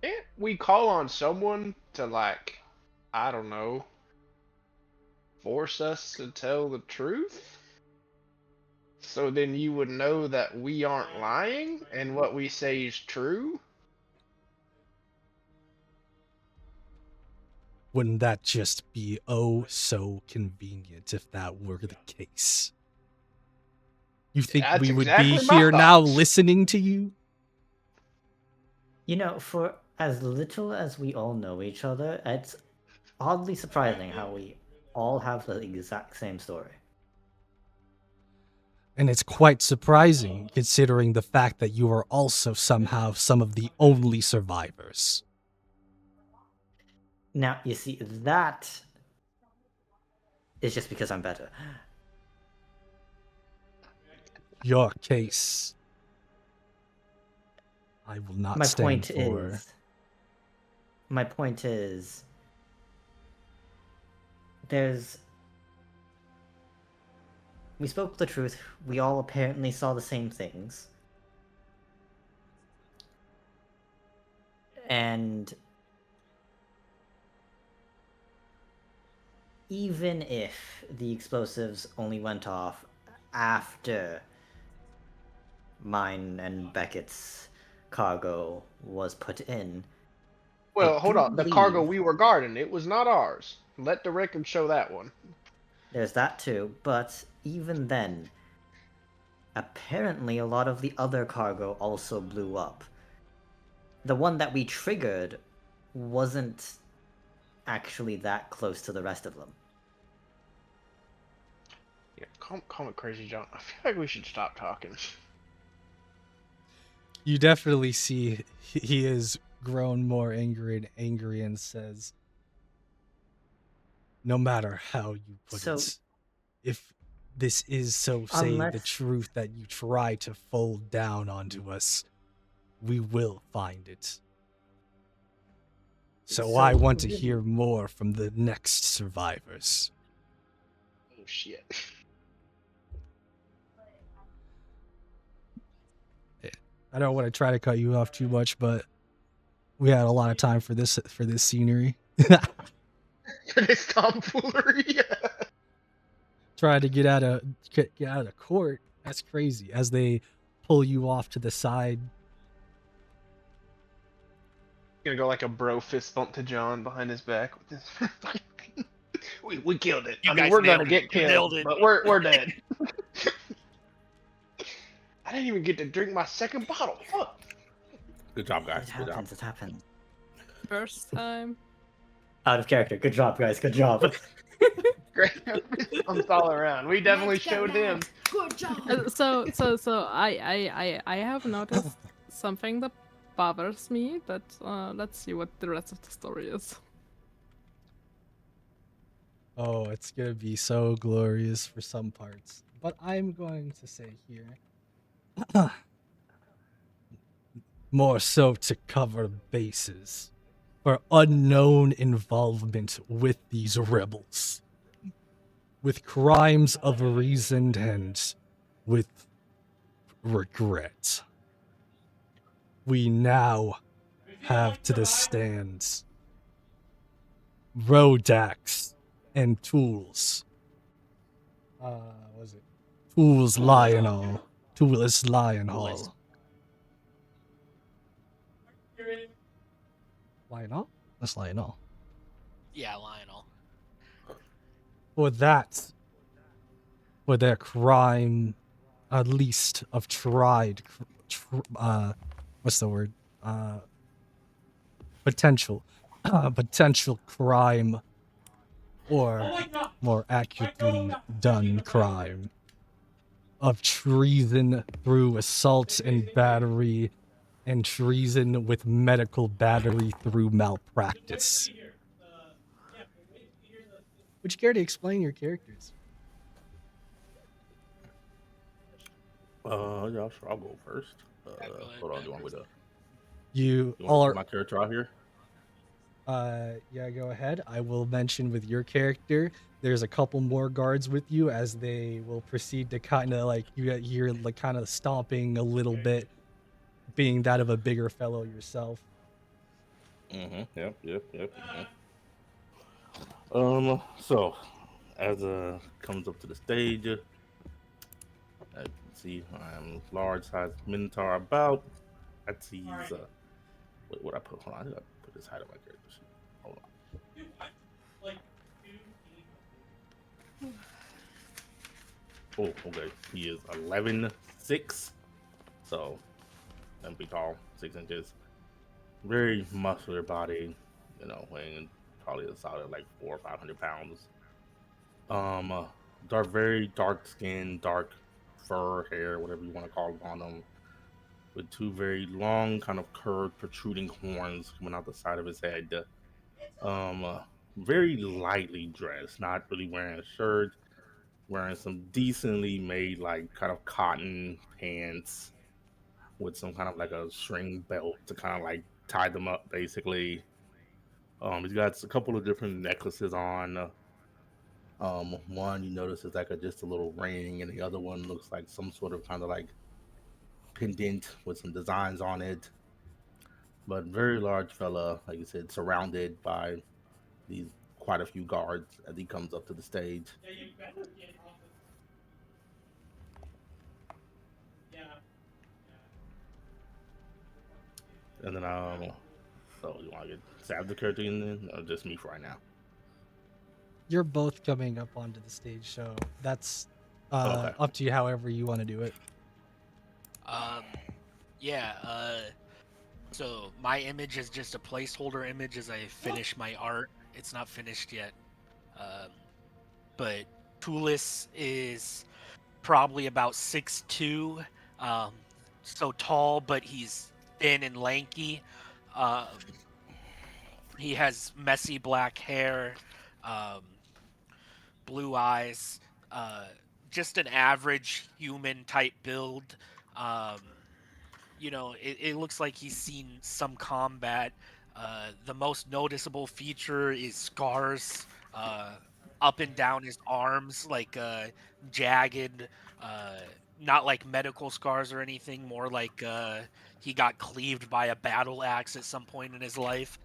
Can't we call on someone to, like, I don't know, force us to tell the truth? So then you would know that we aren't lying and what we say is true? Wouldn't that just be oh so convenient if that were the case? You think That's we would be exactly my here now thoughts. listening to you? You know, for as little as we all know each other, it's oddly surprising how we all have the exact same story. And it's quite surprising considering the fact that you are also somehow some of the only survivors. Now, you see, that is just because I'm better. Your case, I will not My stand point for. my point is, we spoke the truth. We all apparently saw the same things. And even if the explosives only went off after mine and Beckett's cargo was put in. Well, hold do on. The cargo believe- we were guarding, it was not ours. Let the record show that one. There's that too, but even then, apparently a lot of the other cargo also blew up. The one that we triggered wasn't actually that close to the rest of them. Yeah, call it crazy, John. I feel like we should stop talking. You definitely see he has grown more angry and says, no matter how you put So- it, if this is so say the Unless- truth that you try to fold down onto us, we will find it. So I want to hear more from the next survivors. Oh, shit. I don't want to try to cut you off too much, but we had a lot of time for this scenery. For this tomfoolery. Trying to get out of court. That's crazy. As they pull you off to the side. Gonna go like a bro fist bump to John behind his back. With his... we killed it. You I mean, guys we're nailed gonna it. get You killed, nailed it. but we're dead. I didn't even get to drink my second bottle. Fuck. Good job, guys. It Good job. happens, it happens. First time. Out of character. Good job, guys. Good job. Great. I'm all around. We definitely showed him. Good job. So I have noticed something that bothers me, but let's see what the rest of the story is. Oh, it's gonna be so glorious for some parts. But I'm going to say here, more so to cover bases for unknown involvement with these rebels, with crimes of reason and with regret. We now have to the stands Rodax and Tools. Was it Tools Lionel? Tools Lionel. Lionel? That's Lionel. Yeah, Lionel. For their crime, at least of what's the word? Potential crime, or more accurately, done crime of treason through assault and battery, and treason with medical battery through malpractice. Would you care to explain your characters? Yeah, sure. I'll go first. go ahead, Hold on, man. do you want me to? You You all want are. my character out here? Yeah, go ahead. I will mention with your character, there's a couple more guards with you as they will proceed to kind of like, you hear like kind of stomping a little bit, being that of a bigger fellow yourself. Yep. So as comes up to the stage, as you can see, I'm large sized minotaur about. That's he's what I put. Hold on, I think I put this height on my character sheet. Hold on. Oh, okay. He is 11'6", so and be tall, 6 inches. Very muscular body, weighing probably a solid like 400 or 500 pounds. Very dark skin, dark fur, hair, whatever you want to call it on him, with two very long, kind of curved, protruding horns coming out the side of his head. Very lightly dressed, not really wearing a shirt, wearing some decently made, like kind of cotton pants with some kind of like a string belt to kind of like tie them up, basically. He's got a couple of different necklaces on. One you notice is like just a little ring, and the other one looks like some sort of kind of like pendant with some designs on it. But very large fella, like you said, surrounded by these quite a few guards as he comes up to the stage. And then so you want to get Sav the character in then, or just me for right now? You're both coming up onto the stage, so that's Okay. up to you. However you want to do it. So my image is just a placeholder image as I finish my art. It's not finished yet. But Tulis is probably about 6'2", so tall, but he's thin and lanky. He has messy black hair, blue eyes, just an average human type build. It looks like he's seen some combat. The most noticeable feature is scars up and down his arms, like jagged, not like medical scars or anything, more like he got cleaved by a battle axe at some point in his life.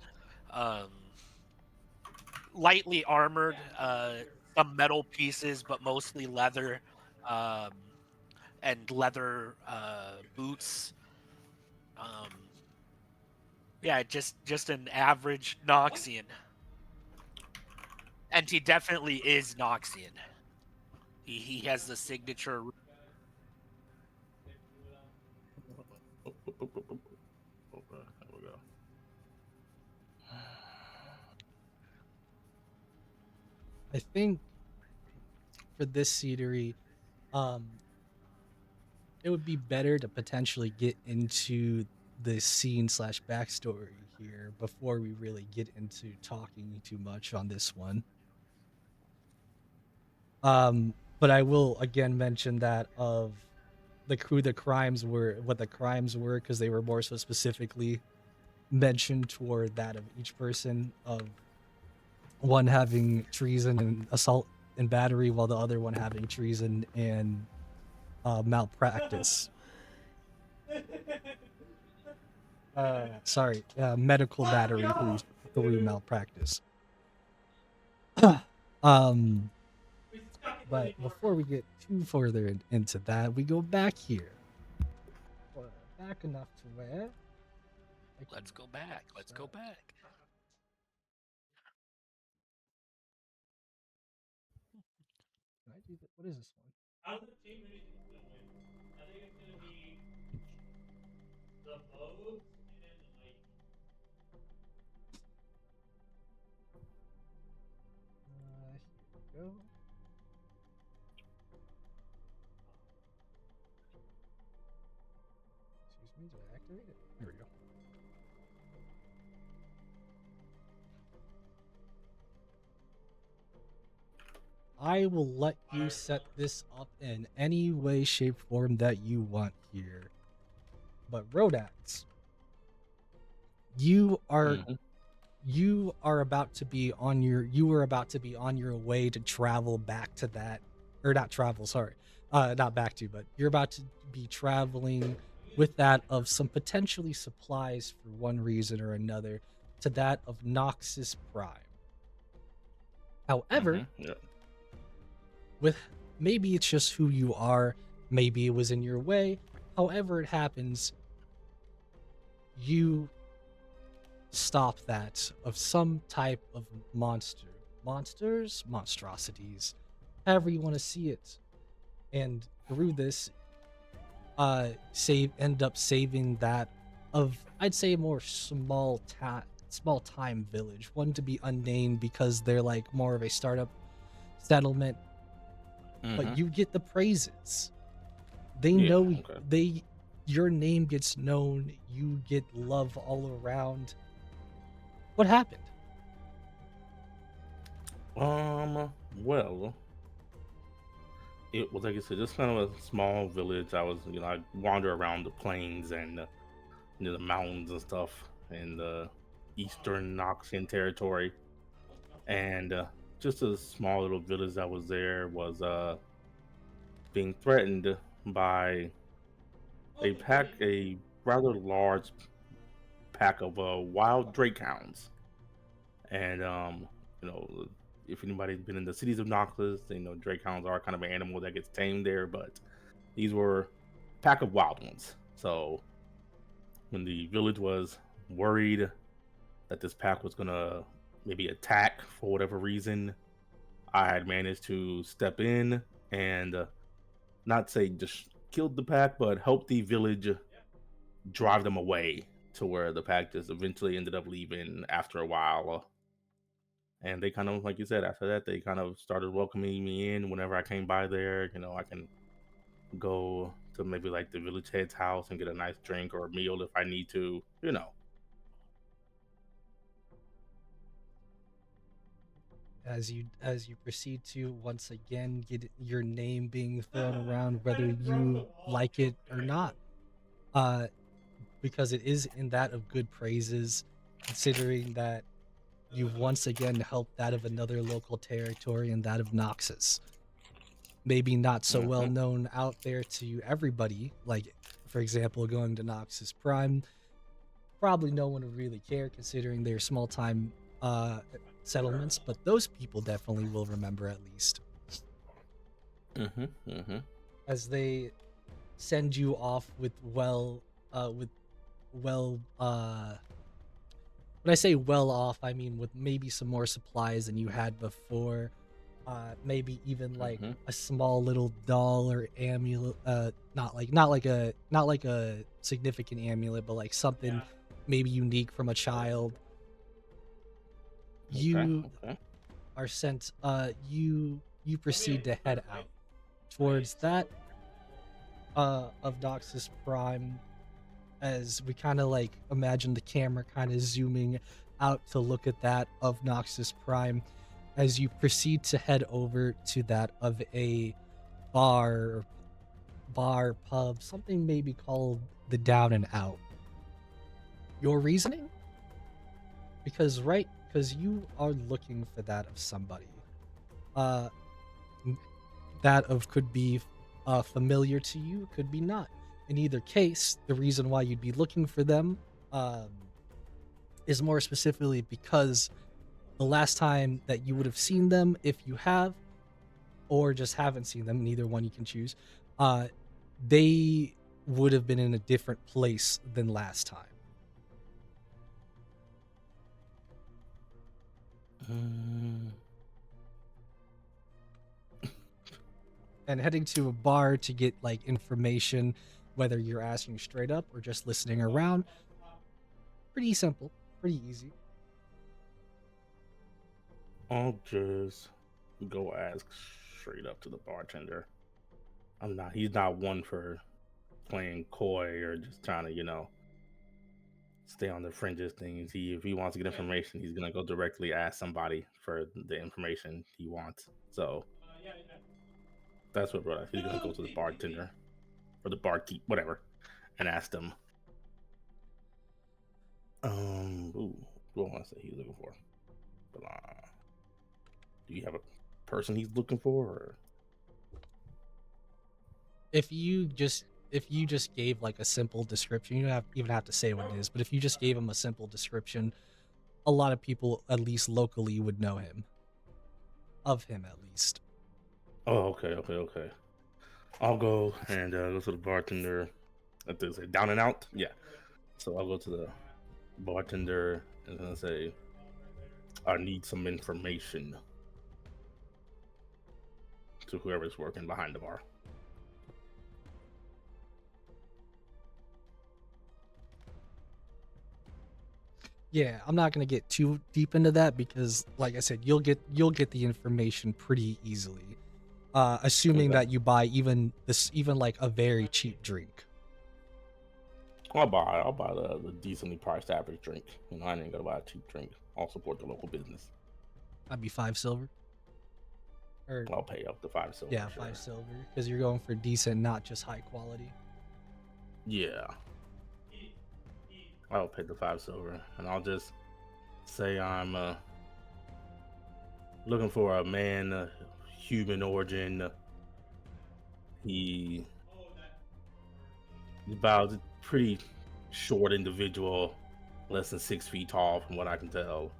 Lightly armored, some metal pieces, but mostly leather, and leather boots. Just an average Noxian. And he definitely is Noxian. He has the signature. Okay, there we go. I think for this scenery, it would be better to potentially get into the scene / backstory here before we really get into talking too much on this one. But I will again mention that of who the crimes were, what the crimes were, because they were more so specifically mentioned toward that of each person, of one having treason and assault and battery, while the other one having treason and malpractice. Medical battery through malpractice. But before we get too further into that, we go back here. Back enough to where? Let's go back. Let's go back. Can I do that? What is this one? I think it's going to be the bows and the light. Here we go. Excuse me, did I activate it? Here we go. I will let you set this up in any way, shape, form that you want here. But Rodax, you are about to be on your way to travel back to that, or not travel, sorry. Not back to, but you're about to be traveling with that of some potentially supplies for one reason or another to that of Noxus Prime. However, Yep. with maybe it's just who you are, maybe it was in your way, however it happens, you stop that of some type of monstrosities, however you want to see it. And through this, end up saving that of, I'd say, more small time village, one to be unnamed because they're like more of a startup settlement, but you get the praises. They Yeah, know okay. your name gets known, you get love all around. What happened? Well, it was like I said, just kind of a small village. I was, I wander around the plains and the mountains and stuff in the eastern Noxian territory, and just a small little village that was there was being threatened by a rather large pack of wild drake hounds. And you know, if anybody's been in the cities of Noxus, they know drake hounds are kind of an animal that gets tamed there, but these were a pack of wild ones. So when the village was worried that this pack was gonna maybe attack for whatever reason, I had managed to step in and not say just killed the pack, but helped the village drive them away to where the pack just eventually ended up leaving after a while. And they kind of, like you said, after that, they kind of started welcoming me in whenever I came by there. I can go to maybe like the village head's house and get a nice drink or a meal if I need to. As you proceed to once again get your name being thrown around, whether you like it or not, uh because it is in that of good praises, considering that you've once again helped that of another local territory and that of Noxus. Maybe not so well known out there to everybody, like for example going to Noxus Prime, probably no one would really care considering they're small time settlements, but those people definitely will remember at least. As they send you off with when I say well off, I mean with maybe some more supplies than you had before. Maybe even like a small little doll or amulet, not like a significant amulet, but like something maybe unique from a child. You are sent, you proceed to head out towards that of Noxus Prime, as we kind of like imagine the camera kind of zooming out to look at that of Noxus Prime, as you proceed to head over to that of a bar, pub, something maybe called the Down and Out. Your reasoning? Because you are looking for that of somebody. That of could be familiar to you, could be not. In either case, the reason why you'd be looking for them is more specifically because the last time that you would have seen them, if you have, or just haven't seen them, neither one you can choose, they would have been in a different place than last time. And heading to a bar to get like information, whether you're asking straight up or just listening around, pretty simple, pretty easy. I'll just go ask straight up to the bartender. He's not one for playing coy or just trying to, stay on the fringes things. If he wants to get information, he's gonna go directly ask somebody for the information he wants. So that's what brought us. He's gonna go to the bartender or the barkeep, whatever, and ask them. What do I want to say he's looking for? Do you have a person he's looking for? Or? If you just gave like a simple description, you don't even have to say what it is, but if you just gave him a simple description, a lot of people, at least locally, would know him. Of him, at least. Oh, okay. I'll go and go to the bartender. I think say down and out. Yeah. So I'll go to the bartender and then say, I need some information to whoever's working behind the bar. Yeah, I'm not gonna get too deep into that because, like I said, you'll get the information pretty easily. Assuming Okay. that you buy even like a very cheap drink. I'll buy the decently priced average drink. You know, I ain't gonna buy a cheap drink. I'll support the local business. That'd be 5 silver. Or I'll pay up to 5 silver. yeah, sure. 5 silver because you're going for decent, not just high quality. Yeah. I'll pay the 5 silver, and I'll just say I'm looking for a man, human origin. He's about a pretty short individual, less than 6 feet tall, from what I can tell,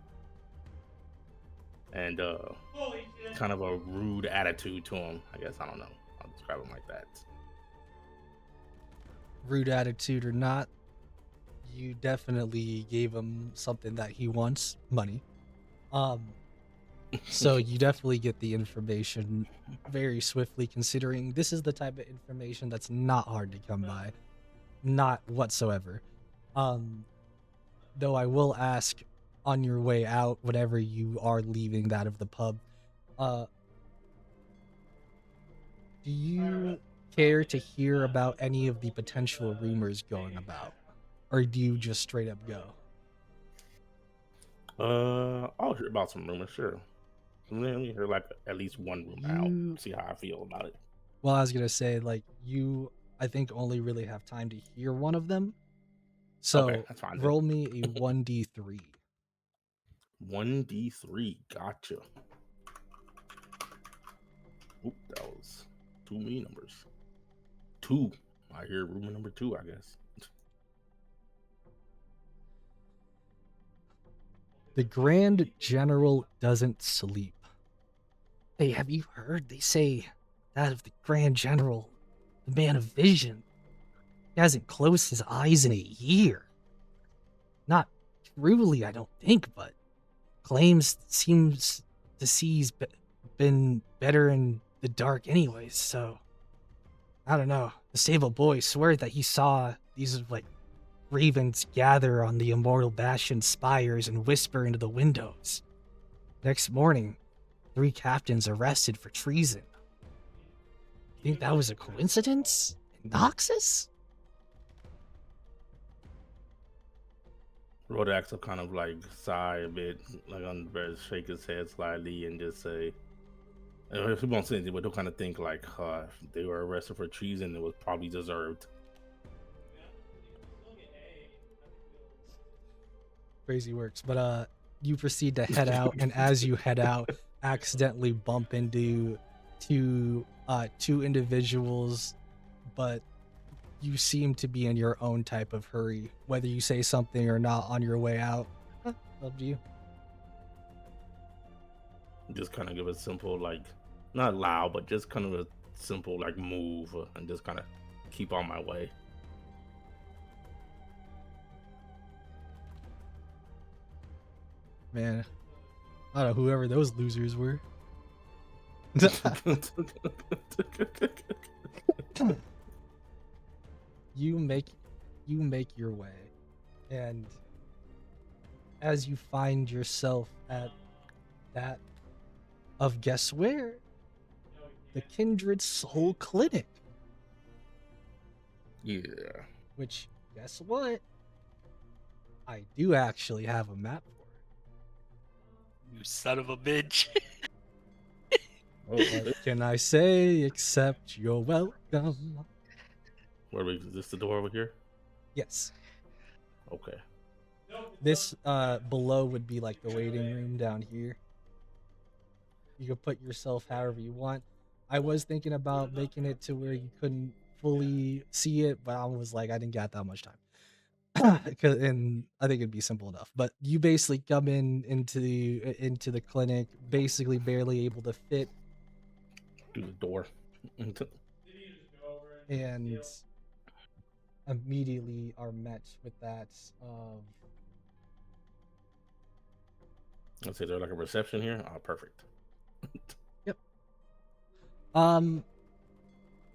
and kind of a rude attitude to him. I guess I don't know. I'll describe him like that. Rude attitude or not, you definitely gave him something that he wants, money. So you definitely get the information very swiftly, considering this is the type of information that's not hard to come by. Not whatsoever. Though I will ask on your way out, whenever you are leaving that of the pub, do you care to hear about any of the potential rumors going about? Or do you just straight up go? I'll hear about some rumors, sure. Let me hear like at least one rumor out, see how I feel about it. Well, I was gonna say, like, you, I think, only really have time to hear one of them. So Okay, that's fine. roll me a 1d3. 1d3, gotcha. Oop, that was too many numbers. 2. I hear rumor number 2, I guess. The Grand General doesn't sleep. Hey, have you heard? They say that of the Grand General, the man of vision, he hasn't closed his eyes in a year. Not truly, I don't think, but claims seems to see he's been better in the dark anyways, so I don't know. The stable boy swear that he saw these, like, ravens gather on the immortal bastion spires and whisper into the windows. Next morning, 3 captains arrested for treason. Think that was a coincidence? Noxus? Rodax will kind of like sigh a bit, like shake his head slightly and just say, if he won't say anything, but he'll kind of think like, if they were arrested for treason, it was probably deserved. Crazy works. But you proceed to head out, and as you head out, accidentally bump into two individuals, but you seem to be in your own type of hurry, whether you say something or not on your way out. Up to you. Just kind of give a simple, like, not loud, but just kind of a simple, like, move, and just kind of keep on my way. Man, I don't know whoever those losers were. You make your way, and as you find yourself at that of guess where? The Kindred Soul Clinic. Yeah. Which, guess what? I do actually have a map for it. You son of a bitch. What can I say except you're welcome? Is this the door over here? Yes. Okay. This below would be like the waiting room down here. You could put yourself however you want. I was thinking about making it to where you couldn't fully see it, but I was like, I didn't got that much time. and I think it'd be simple enough. But you basically come into the clinic, basically barely able to fit, Through the door. and immediately are met with that of Let's say there's like a reception here. Oh, perfect.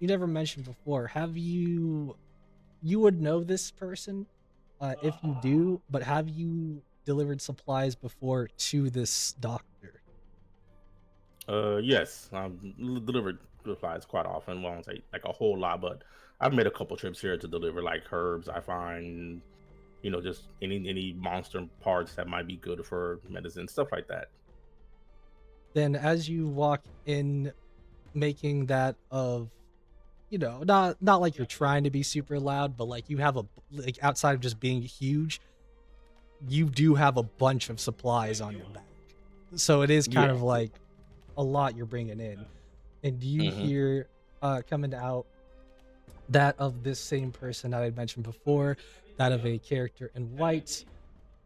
you never mentioned before. Have you would know this person if you do, but have you delivered supplies before to this doctor? Yes, I've delivered supplies quite often. Well, I won't say like a whole lot, but I've made a couple trips here to deliver like herbs. I find, just any monster parts that might be good for medicine, stuff like that. Then as you walk in, making that of, not like you're trying to be super loud, but like you have like outside of just being huge, you do have a bunch of supplies on your back, so it is kind Yeah. of like a lot you're bringing in. And you Mhm. hear coming out that of this same person that I'd mentioned before, that of a character in white,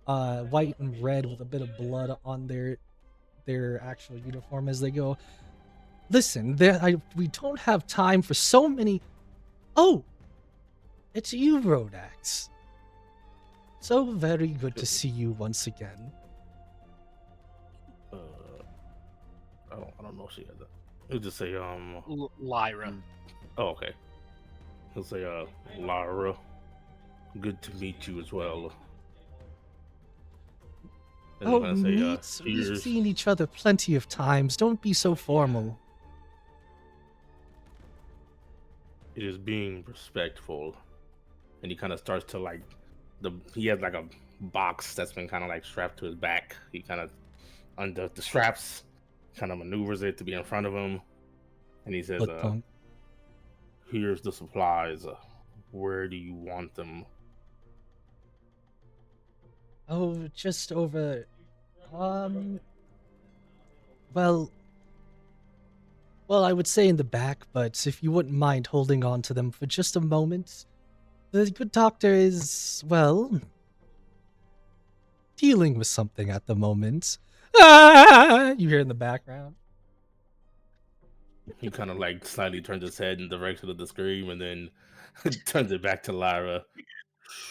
white and red with a bit of blood on their actual uniform, as they go, listen, we don't have time for so many. Oh, it's you, Rodax. So very good to see you once again. I don't know if she has that. He'll just say Lyra. Oh, okay. He'll say Lara, good to meet you as well. And Oh, I'm gonna say meet. We've here's seen each other plenty of times. Don't be so formal. it is being respectful. And he kind of starts to like he has like a box that's been kind of like strapped to his back. He kind of under the straps, kind of maneuvers it to be in front of him, and he says, But don't. "Here's the supplies. Where do you want them?" Oh, just over. Well, I would say in the back, but if you wouldn't mind holding on to them for just a moment. The good doctor is, well, dealing with something at the moment. Ah! You hear in the background. He kind of like slightly turns his head in the direction of the scream, and then turns it back to Lyra.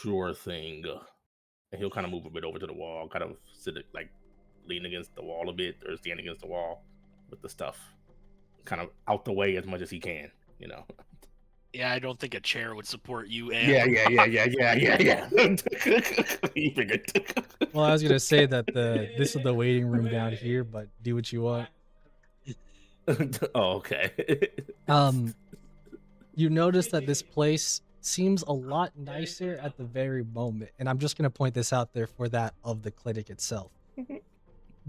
Sure thing. And he'll kind of move a bit over to the wall, kind of sit like lean against the wall a bit, or stand against the wall with the stuff, kind of out the way as much as he can. Yeah, I don't think a chair would support you. Yeah. You figured. Well, I was gonna say that this is the waiting room down here, but do what you want. Oh, okay. You notice that this place seems a lot nicer at the very moment, and I'm just gonna point this out there for that of the clinic itself.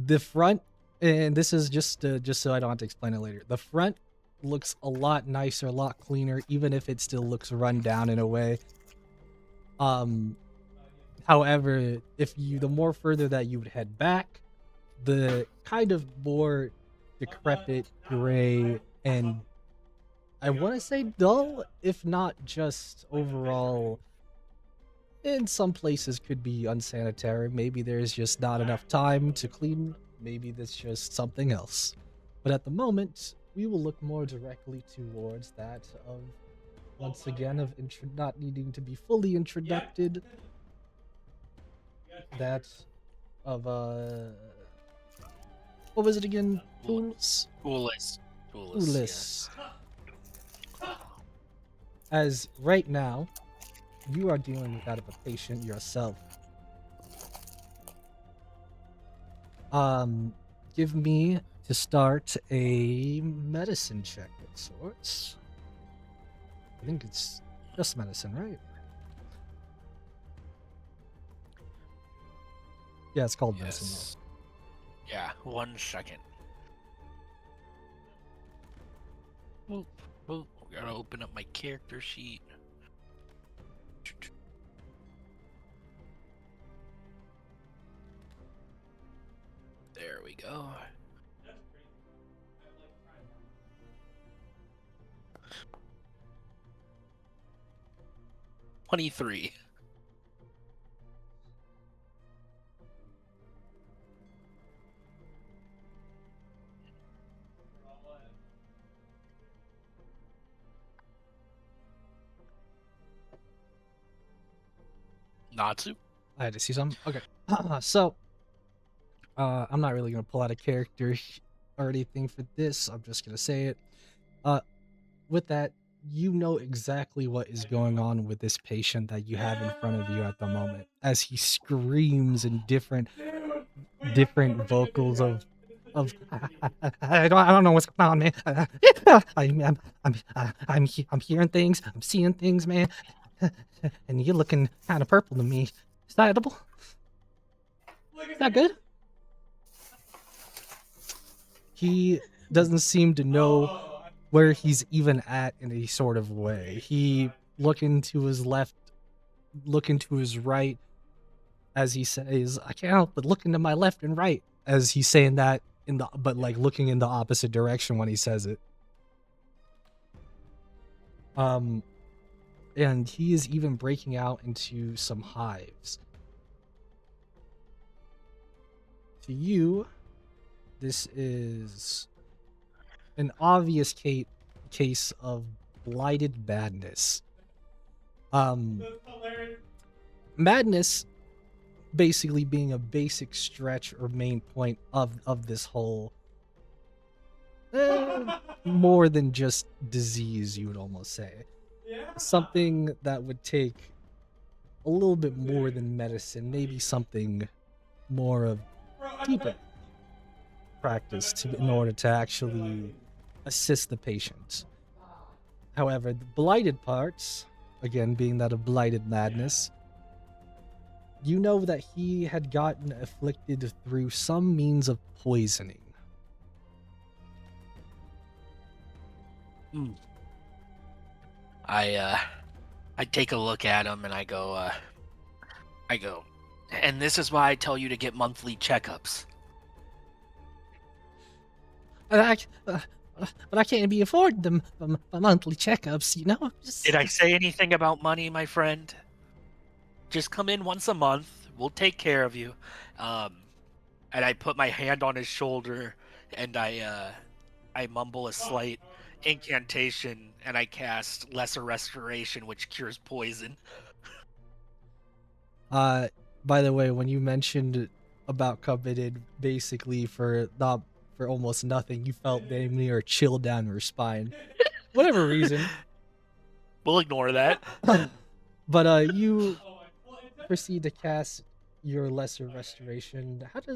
The front, and this is just so I don't have to explain it later. The front looks a lot nicer, a lot cleaner, even if it still looks run down in a way. However, the more further that you would head back, the kind of more decrepit, gray, and I want to say dull, if not just overall, in some places could be unsanitary. Maybe there's just not enough time to clean. Maybe that's just something else. But at the moment, we will look more directly towards that of, once again, of not needing to be fully introduced. That of what was it again? Fools? Foolis. Foolis. As right now, you are dealing with that of a patient yourself. Give me to start a medicine check of sorts. I think it's just medicine, right? Yeah, it's called medicine. Yes. Yeah, 1 second. Oh, gotta open up my character sheet. There we go. $23. Natsu. I had to see something. Okay. So, I'm not really gonna pull out a character or anything for this. I'm just gonna say it. With that, you know exactly what is going on with this patient that you have in front of you at the moment, as he screams in different vocals of I don't know what's going on, man. I'm hearing things. I'm seeing things, man. And you're looking kind of purple to me. Is that edible? Is that good? He doesn't seem to know where he's even at in a sort of way. He looking to his left, looking to his right, as he says, I can't help but looking to my left and right, as he's saying that but like looking in the opposite direction when he says it. And he is even breaking out into some hives. To you, this is an obvious case of blighted madness. Madness basically being a basic stretch or main point of this whole more than just disease, you would almost say. Something that would take a little bit more than medicine, maybe something more of deeper practice in order to actually assist the patient. However, the blighted parts, again being that of blighted madness, you know that he had gotten afflicted through some means of poisoning. I take a look at him and I go, and this is why I tell you to get monthly checkups. But I can't be affording them monthly checkups, you know? Did I say anything about money, my friend? Just come in once a month. We'll take care of you. And I put my hand on his shoulder and I mumble a slight incantation and I cast Lesser Restoration, which cures poison. By the way, when you mentioned about committed basically for almost nothing, you felt damn near a chill down your spine. Whatever reason. We'll ignore that. But you proceed to cast your Lesser Restoration. What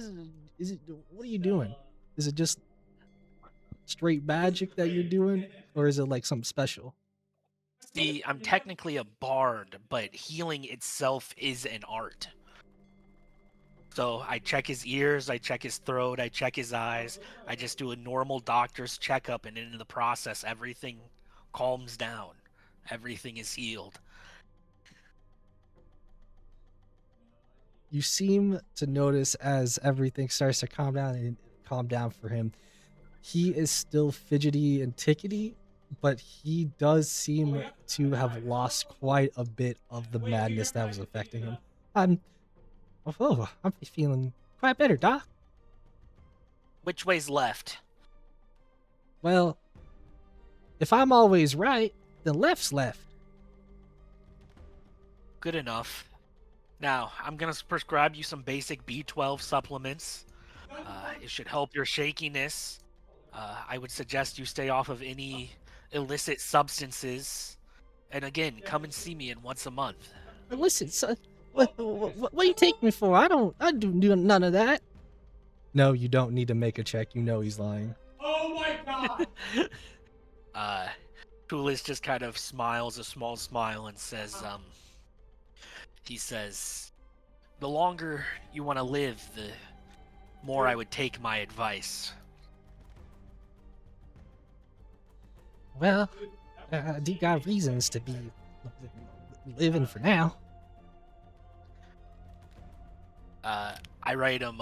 are you doing? Is it just straight magic that you're doing? Or is it like something special? See, I'm technically a bard, but healing itself is an art. So I check his ears, I check his throat, I check his eyes. I just do a normal doctor's checkup, and in the process, everything calms down. Everything is healed. You seem to notice as everything starts to calm down for him. He is still fidgety and tickety, but he does seem to have lost quite a bit of the madness that was affecting him. I'm feeling quite better, Doc. Which way's left? Well, if I'm always right, then left's left. Good enough. Now, I'm going to prescribe you some basic B12 supplements. It should help your shakiness. I would suggest you stay off of any illicit substances. And again, come and see me in once a month. Listen, son, what do you take me for? I do none of that. No, you don't need to make a check. You know he's lying. Oh my god! Tulis just kind of smiles a small smile and says, he says, the longer you want to live, the more I would take my advice. Well, I do got reasons to be living for now. I write him,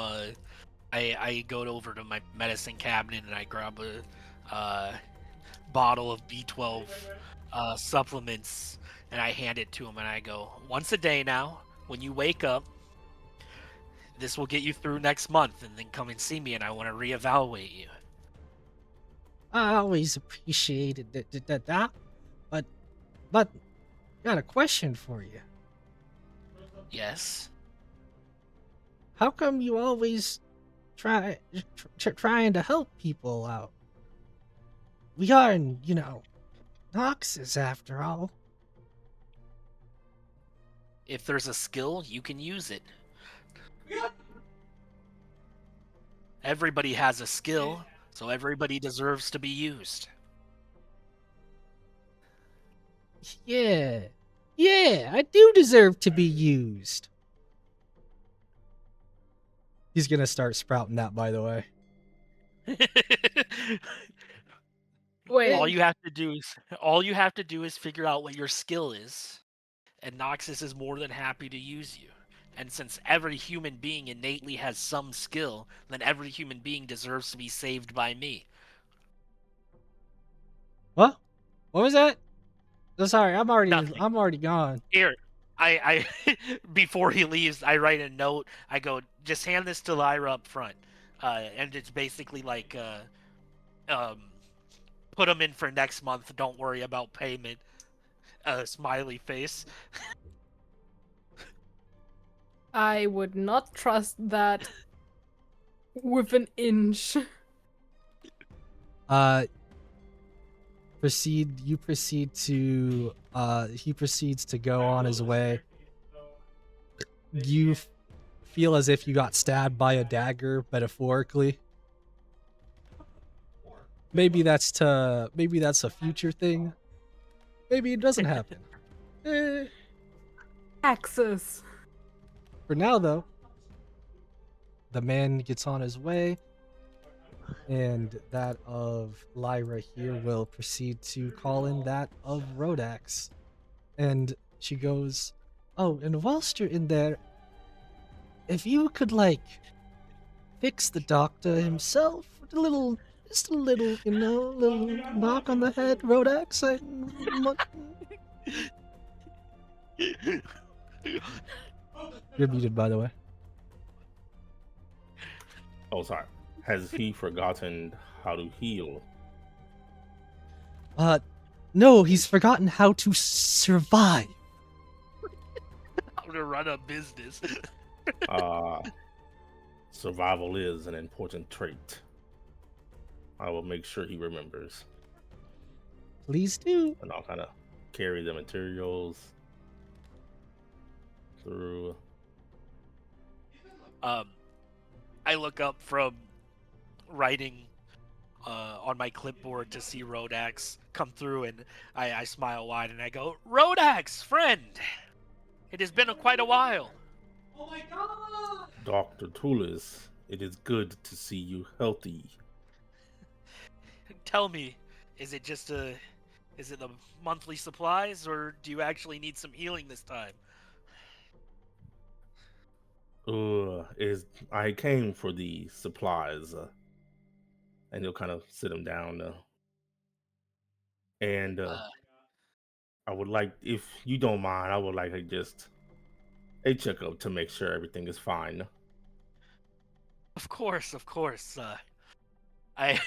I go over to my medicine cabinet and I grab a bottle of B12 supplements and I hand it to him and I go, once a day now, when you wake up, this will get you through next month, and then come and see me and I want to reevaluate you. I always appreciated that, Doc. But got a question for you. Yes. How come you always trying to help people out? We are in, Noxus after all. If there's a skill, you can use it. Everybody has a skill, so everybody deserves to be used. Yeah. Yeah, I do deserve to be used. He's gonna start sprouting that, by the way. Wait, all you have to do is figure out what your skill is, and Noxus is more than happy to use you. And since every human being innately has some skill, then every human being deserves to be saved by me. What? What was that? Oh, sorry, I'm Nothing. already gone. Here, I before he leaves, I write a note. I go, just hand this to Lyra up front, and it's basically like, put them in for next month. Don't worry about payment. Smiley face. I would not trust that with an inch. You proceed to he proceeds to go on his way. You feel as if you got stabbed by a dagger, metaphorically. Maybe that's a future thing. Maybe it doesn't happen. Axis. For now, though, the man gets on his way, and that of Lyra here will proceed to call in that of Rodax. And she goes, "Oh, and whilst you're in there, if you could, fix the doctor himself with just a little, little knock on the head, Rodax, You're muted, by the way. Oh, sorry. Has he forgotten how to heal? No, he's forgotten how to survive. How to run a business. Survival is an important trait. I will make sure he remembers. Please do. And I'll kind of carry the materials through. I look up from writing on my clipboard to see Rodax come through, and I smile wide and I go, "Rodax, friend! It has been quite a while." Oh my god! Dr. Tulis, it is good to see you healthy. Tell me, is it the monthly supplies, or do you actually need some healing this time? I came for the supplies, and you'll kind of sit him down, and I would like, if you don't mind, I would like just a checkup to make sure everything is fine. Of course. I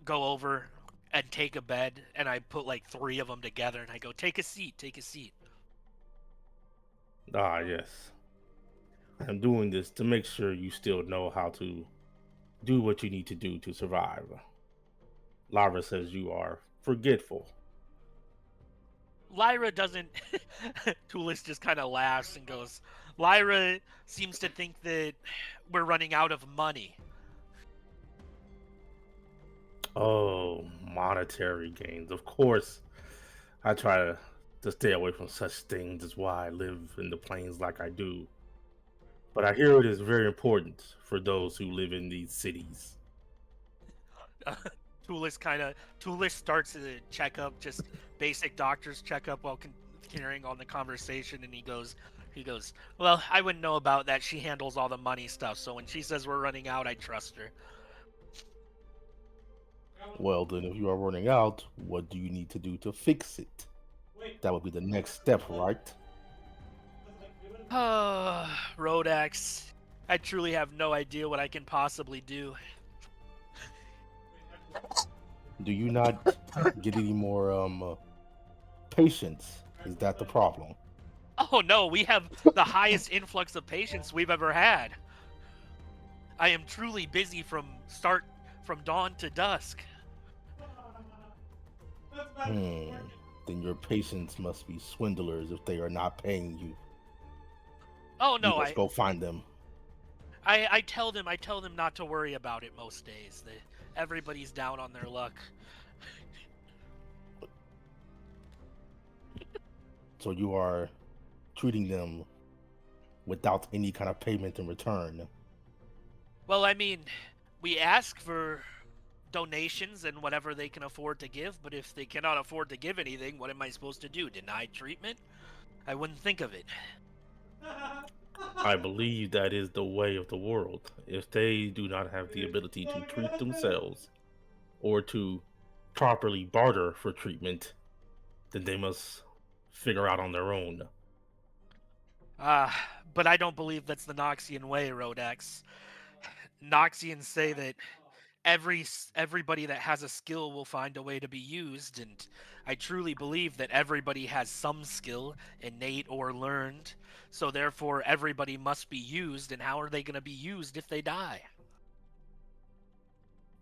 go over and take a bed, and I put 3 of them together, and I go, take a seat. Ah, yes. I'm doing this to make sure you still know how to do what you need to do to survive. Lyra says you are forgetful. Lyra doesn't. Tulis just kind of laughs and goes, Lyra seems to think that we're running out of money. Oh, monetary gains. Of course, I try to stay away from such things. That's why I live in the plains like I do. But I hear it is very important for those who live in these cities. Tulis starts a checkup, just basic doctor's checkup, while carrying on the conversation, and he goes, well, I wouldn't know about that. She handles all the money stuff, so when she says we're running out, I trust her. Well, then, if you are running out, what do you need to do to fix it? That would be the next step, right? Rodax, I truly have no idea what I can possibly do. Do you not get any more patience? Is that the problem? Oh, Oh no, we have the highest influx of patients we've ever had. I am truly busy from dawn to dusk. Then your patients must be swindlers if they are not paying you. Oh You no, must go find them. I tell them not to worry about it most days. Everybody's down on their luck. So you are treating them without any kind of payment in return. Well, I mean, we ask for donations and whatever they can afford to give, but if they cannot afford to give anything, what am I supposed to do? Deny treatment? I wouldn't think of it. I believe that is the way of the world. If they do not have the ability to treat themselves or to properly barter for treatment, then they must figure out on their own. But I don't believe that's the Noxian way, Rodex. Noxians say that everybody that has a skill will find a way to be used, and I truly believe that everybody has some skill, innate or learned, so therefore everybody must be used, and how are they going to be used if they die?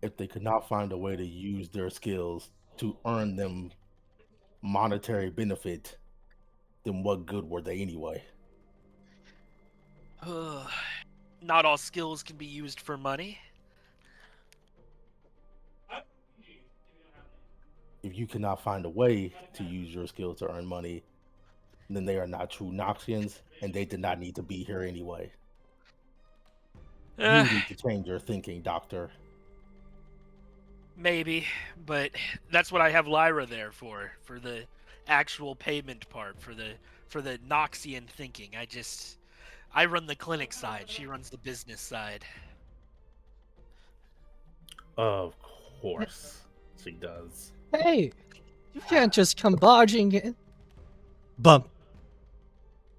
If they could not find a way to use their skills to earn them monetary benefit, then what good were they anyway? Not all skills can be used for money. If you cannot find a way to use your skills to earn money, then they are not true Noxians, and they did not need to be here anyway. You need to change your thinking, Doctor. Maybe, but that's what I have Lyra there for the actual payment part, for the Noxian thinking. I run the clinic side, she runs the business side. Of course, she does. Hey, you can't just come barging in. Bump.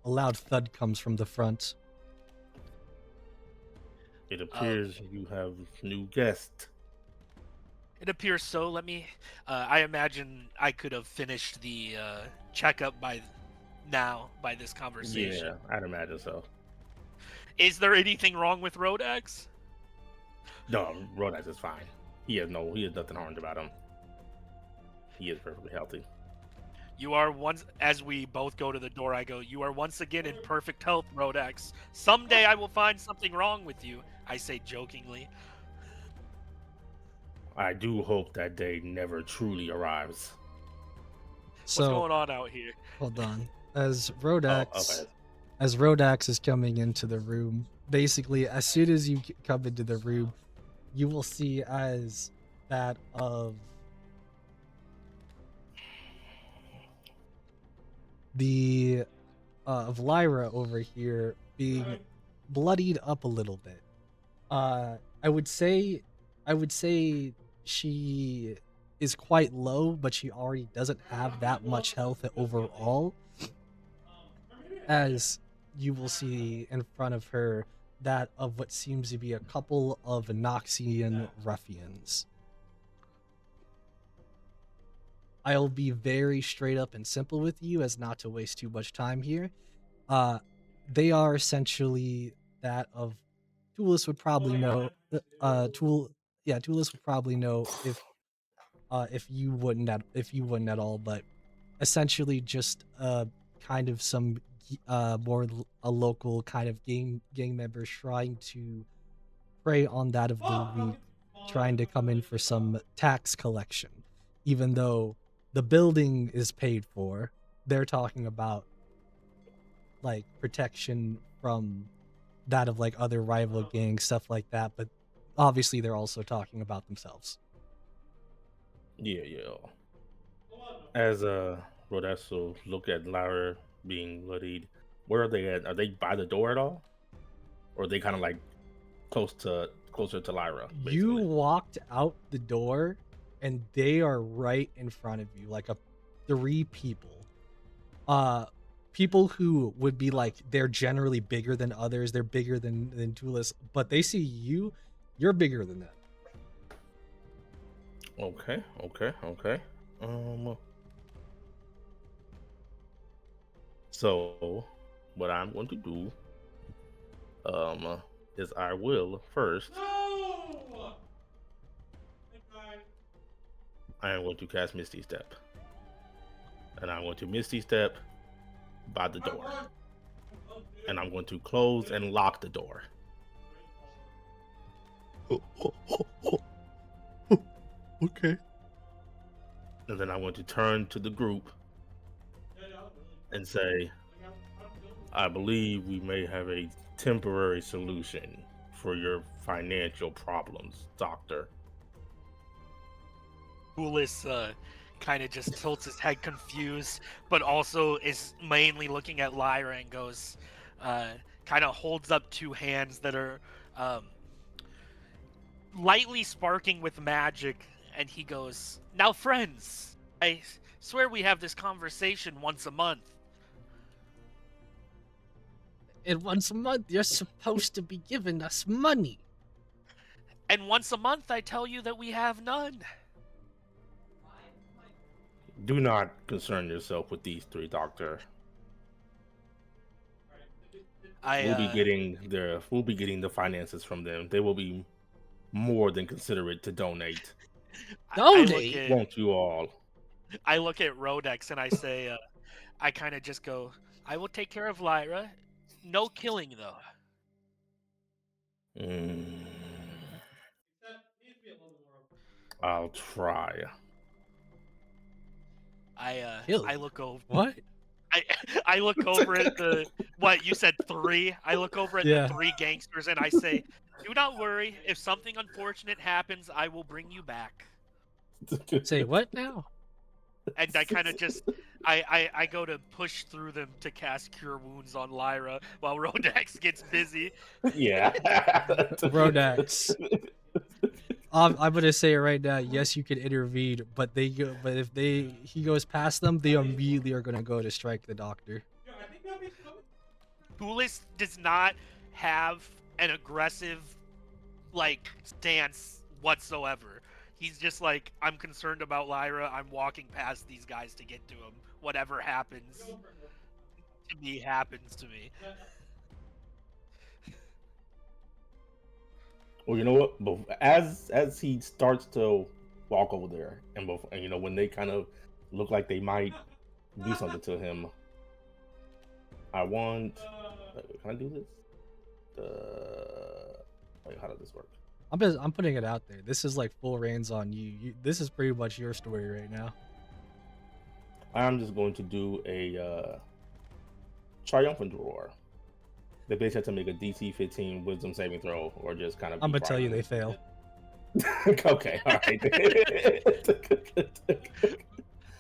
A loud thud comes from the front. It appears you have new guests. It appears so. Let me. I imagine I could have finished the checkup by this conversation. Yeah, I'd imagine so. Is there anything wrong with Rodex? No, Rodax is fine. He has nothing harmed about him. He is perfectly healthy. You are as we both go to the door, I go, you are once again in perfect health, Rodex. Someday I will find something wrong with you, I say jokingly. I do hope that day never truly arrives. So, what's going on out here? Hold on. As Rodax, okay. As Rodax is coming into the room, basically, as soon as you come into the room, you will see as that of Lyra over here being bloodied up a little bit. I would say she is quite low, but she already doesn't have that much health overall. As you will see in front of her that of what seems to be a couple of Noxian ruffians. I'll be very straight up and simple with you as not to waste too much time here. They are essentially that of Tulis would probably know. Tulis would probably know if you wouldn't at all. But essentially, just kind of some more a local kind of gang members trying to prey on that of the weak, trying to come in for some tax collection, even though the building is paid for. They're talking about like protection from that of like other rival gangs, stuff like that, but obviously they're also talking about themselves. Yeah. As Rodesso look at Lyra being bloodied, where are they at? Are they by the door at all? Or are they kind of like closer to Lyra? Basically? You walked out the door and they are right in front of you, like three people. People who would be like, they're generally bigger than others, they're bigger than Tulis, but they see you're bigger than them. Okay. So what I'm going to do is I will first. I am going to cast Misty Step. And I'm going to Misty Step by the door. And I'm going to close and lock the door. Okay. And then I'm going to turn to the group and say, I believe we may have a temporary solution for your financial problems, Doctor. Ulis kind of just tilts his head confused, but also is mainly looking at Lyra and goes, kind of holds up two hands that are lightly sparking with magic, and he goes, now friends, I swear we have this conversation once a month. And once a month, you're supposed to be giving us money. And once a month I tell you that we have none. Do not concern yourself with these three, Doctor. We'll be getting the finances from them. They will be more than considerate to donate. Donate? Won't you all? I look at Rodex and I say, I kind of just go, I will take care of Lyra. No killing, though. I'll try. I look over. What? I look over at the what you said 3. I look over at the 3 gangsters and I say, "Do not worry. If something unfortunate happens, I will bring you back." Say what now? And I kind of just I go to push through them to cast Cure Wounds on Lyra while Rodex gets busy. Yeah. Rodex. I'm gonna say it right now. Yes, you can intervene, but if he goes past them, they immediately are gonna go to strike the doctor. Guile does not have an aggressive stance whatsoever. He's just like, I'm concerned about Lyra. I'm walking past these guys to get to him. Whatever happens to me happens to me. Well, you know what? As he starts to walk over there, and when they kind of look like they might do something to him, I want. Can I do this? Wait, how does this work? I'm putting it out there. This is like full reins on you. This is pretty much your story right now. I'm just going to do a triumphant roar. They basically have to make a DC 15 wisdom saving throw, or just kind of. I'm gonna tell you they fail. Okay, all right.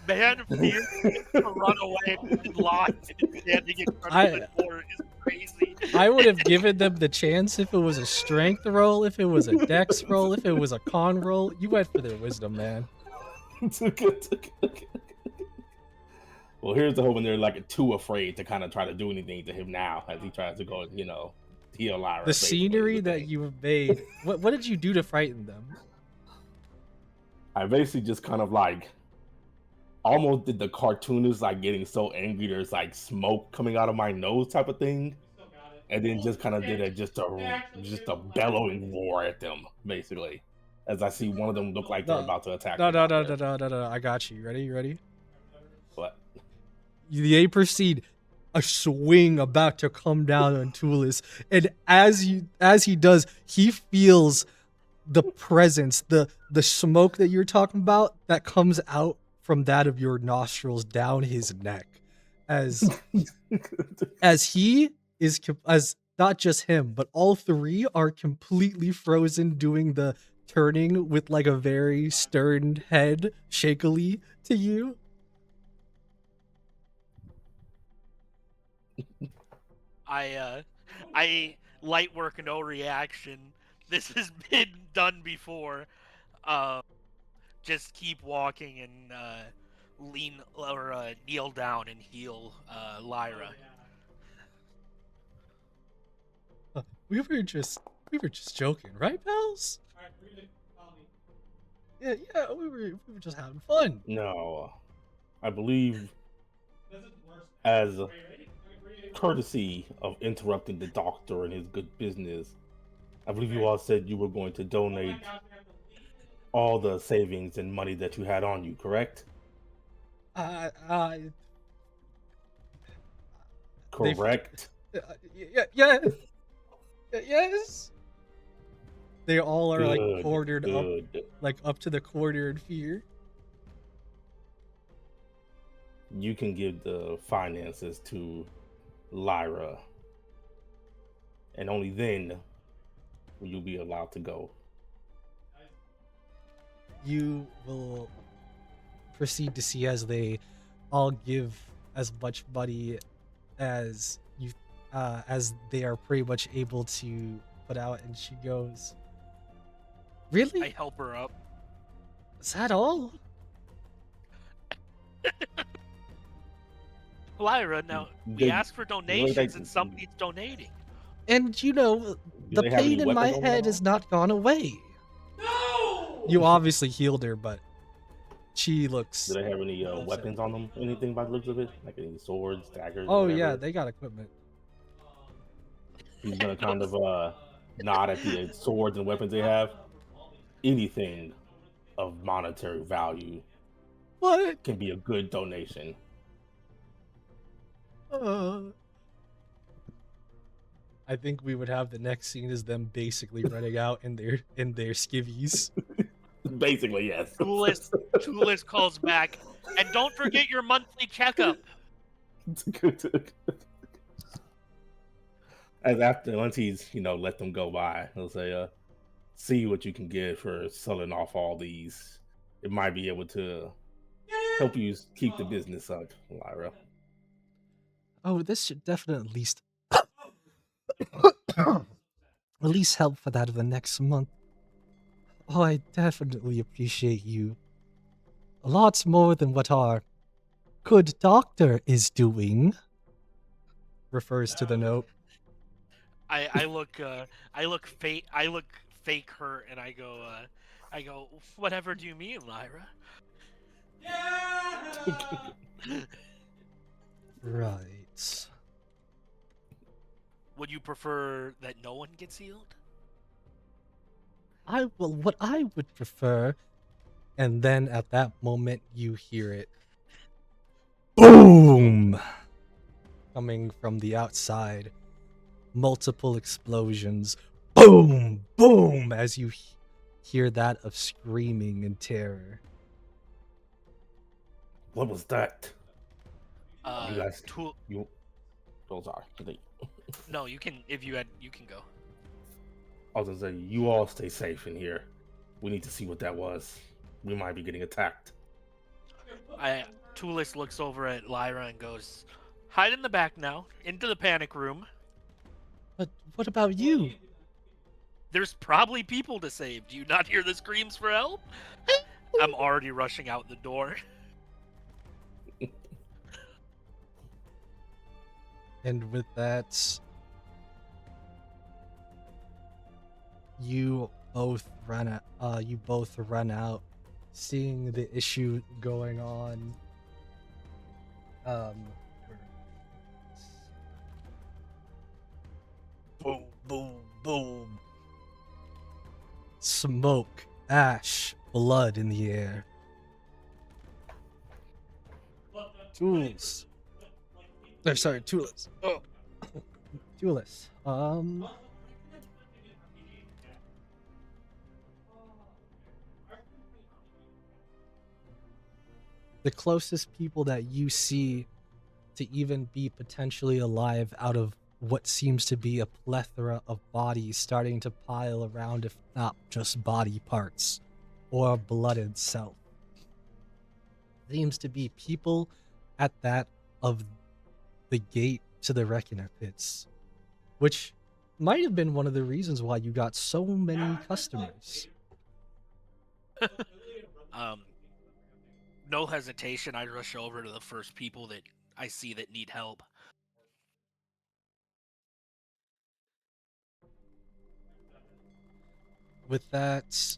Man fears to run away and locked and standing in front of the door is crazy. I would have given them the chance if it was a strength roll, if it was a dex roll, if it was a con roll. You went for their wisdom, man. Well, here's the hope when they're too afraid to kind of try to do anything to him now as he tries to go, heal Lyra. The scenery that you made. What did you do to frighten them? I basically just kind of almost did the cartoonist getting so angry there's smoke coming out of my nose type of thing, and then just kind of did just a bellowing roar at them basically, as I see one of them look like they're about to attack. No. I got you. You ready? What? They proceed a swing about to come down on Tulis, and as he does, he feels the presence, the smoke that you're talking about that comes out from that of your nostrils down his neck, as he is, as not just him, but all three are completely frozen, doing the turning with a very stern head shakily to you. I light work, no reaction. This has been done before. Just keep walking and lean or kneel down and heal Lyra. We were just joking, right, pals? Yeah, we were just having fun. No, I believe as courtesy of interrupting the doctor and his good business, I believe you all said you were going to donate all the savings and money that you had on you, correct? They Correct. yeah, yes. They all are like Good, cornered up, good. like up to the corner in fear. You can give the finances to Lyra, and only then will you be allowed to go. You will proceed to see as they all give as much money as you, as they are pretty much able to put out, and she goes, "Really? I help her up. Is that all?" Lyra, now we They- asked for donations and somebody's donating. And you know, Do the they have any pain in my weapons on them head at has all? not gone away. No! You obviously healed her, but she looks. Do they have any upset. weapons on them? Anything by the looks of it? Like any swords, daggers? Oh whatever? yeah, they got equipment. He's gonna kind of nod at the swords and weapons they have. Anything of monetary value What? can be a good donation. I think we would have the next scene is them basically running out in their skivvies. Basically, yes. Tulis calls back, and don't forget your monthly checkup. As after once he's let them go by, he'll say, "See what you can get for selling off all these. It might be able to help you keep the business up, Lyra." Oh, this should definitely at least help for that of the next month. Oh, I definitely appreciate you. A lot more than what our good doctor is doing. Refers to the note. I look fake hurt, and I go, whatever do you mean, Lyra? Right. Would you prefer that no one gets healed? What I would prefer, and then at that moment you hear it. Boom! Coming from the outside. Multiple explosions. Boom! Boom! As you hear that of screaming and terror. What was that? You guys, Tul- you. Those are. No, you can you can go. I was gonna say, you all stay safe in here. We need to see what that was. We might be getting attacked. Tulis looks over at Lyra and goes, hide in the back now, into the panic room. But what about you? There's probably people to save. Do you not hear the screams for help? I'm already rushing out the door. And with that, you both run out, seeing the issue going on. Boom, boom, boom. Smoke, ash, blood in the air. Tools. No, sorry, Tulis. Oh. Tulis. The closest people that you see to even be potentially alive out of what seems to be a plethora of bodies starting to pile around, if not just body parts or blood itself, seems to be people at that of the gate to the Reckoner Pits, which might have been one of the reasons why you got so many customers. No hesitation, I rush over to the first people that I see that need help. With that,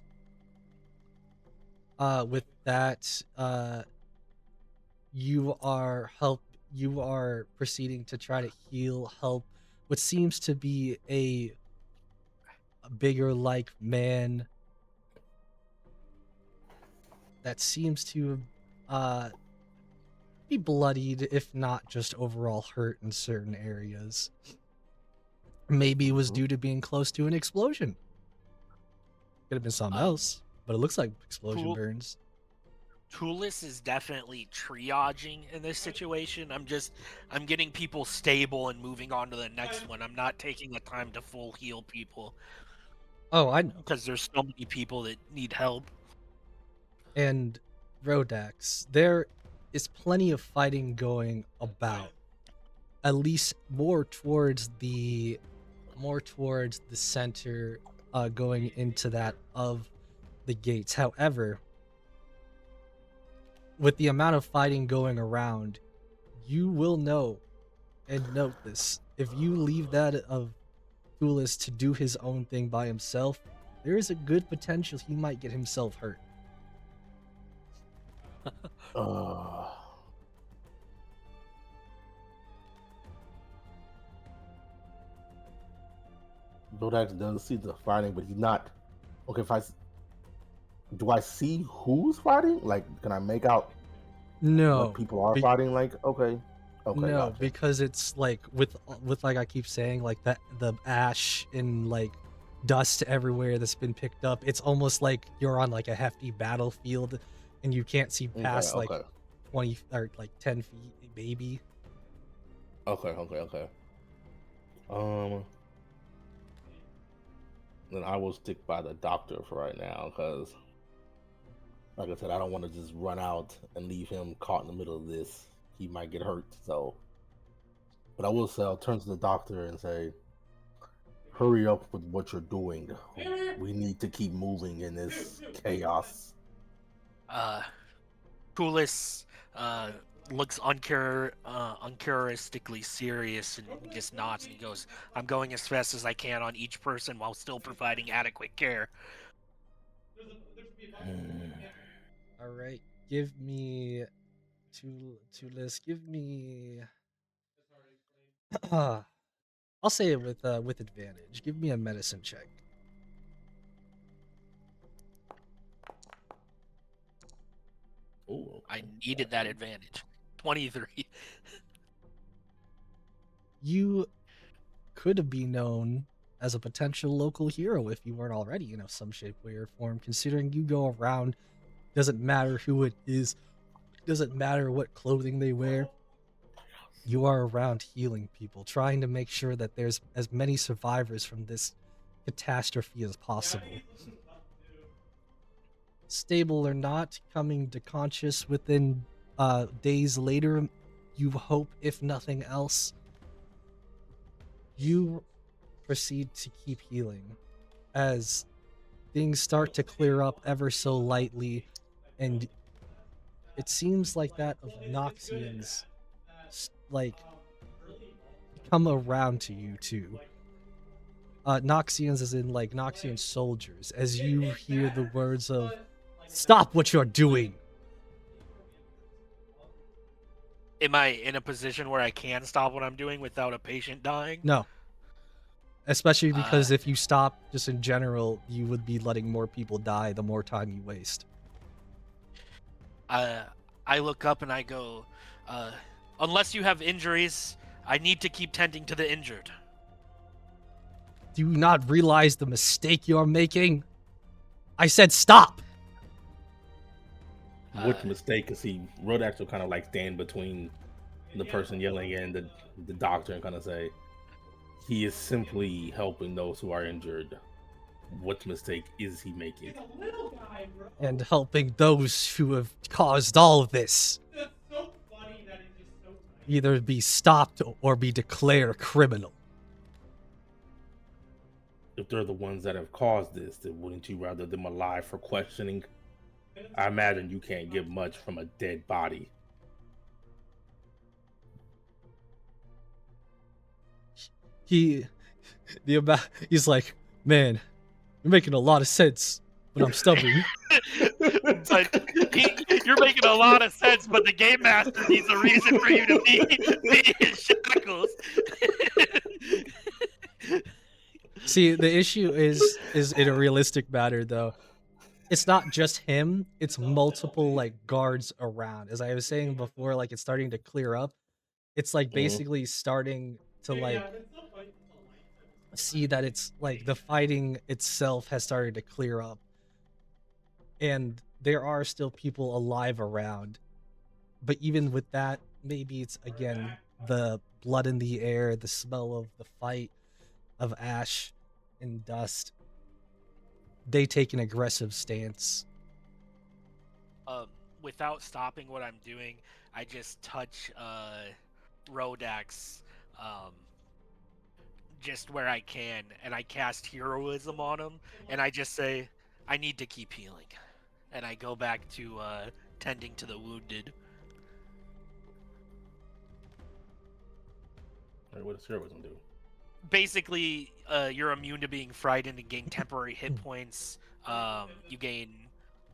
you are proceeding to try to help what seems to be a bigger like man that seems to be bloodied, if not just overall hurt in certain areas. Maybe it was due to being close to an explosion. Could have been something else, but it looks like explosion burns. Tulis is definitely triaging in this situation. I'm getting people stable and moving on to the next one. I'm not taking the time to full heal people. Oh, I know. Because there's so many people that need help. And Rodax, there is plenty of fighting going about. At least more towards the center, going into that of the gates. However, with the amount of fighting going around, you will know and note this. If you leave that of Tulis to do his own thing by himself, there is a good potential he might get himself hurt. Bodax does see the fighting, but he's not. Okay, do I see who's fighting? Like, can I make out? No, what people are fighting. Like, okay, no, gotcha. Because it's like with like I keep saying, like that the ash and like dust everywhere that's been picked up. It's almost like you're on like a hefty battlefield, and you can't see past like 20 or like 10 feet, maybe. Okay. Then I will stick by the doctor for right now, because, like I said, I don't want to just run out and leave him caught in the middle of this. He might get hurt. So, but I will say, I'll turn to the doctor and say, hurry up with what you're doing. We need to keep moving in this chaos. Tulis looks uncharacteristically serious and just nods and he goes, I'm going as fast as I can on each person while still providing adequate care. All right, give me Tulis. Give me. I'll say it with advantage. Give me a medicine check. Ooh, I needed that advantage. 23. You could be known as a potential local hero if you weren't already, some shape, way, or form, considering you go around, doesn't matter who it is, doesn't matter what clothing they wear, you are around healing people, trying to make sure that there's as many survivors from this catastrophe as possible. Stable or not, coming to conscious within days later, you hope, if nothing else. You proceed to keep healing as things start to clear up ever so lightly, and it seems like that of Noxians like come around to you too. Noxians as in like Noxian soldiers, as you hear the words of "Stop what you're doing." Am I in a position where I can stop what I'm doing without a patient dying? No. Especially because if you stop, just in general, you would be letting more people die the more time you waste. I look up and I go, unless you have injuries, I need to keep tending to the injured. Do you not realize the mistake you're making? I said stop! Which mistake? Because Rodax will kind of like stand between the person yelling and the doctor and kind of say, he is simply helping those who are injured. What mistake is he making? And helping those who have caused all of this. Either be stopped or be declared criminal. If they're the ones that have caused this, then wouldn't you rather them alive for questioning? I imagine you can't get much from a dead body. He's like, man, you're making a lot of sense, but I'm stubborn. But You're making a lot of sense, but the game master needs a reason for you to be in shackles. See, the issue is in a realistic matter though. It's not just him, it's multiple like guards around. As I was saying before, like it's starting to clear up. It's like basically starting to like see that it's like the fighting itself has started to clear up. And there are still people alive around. But even with that, maybe it's again the blood in the air, the smell of the fight, of ash and dust. They take an aggressive stance. Without stopping what I'm doing, I just touch Rodax just where I can, and I cast heroism on him, and I just say, I need to keep healing. And I go back to tending to the wounded. What does heroism do? Basically, you're immune to being frightened and gain temporary hit points. You gain,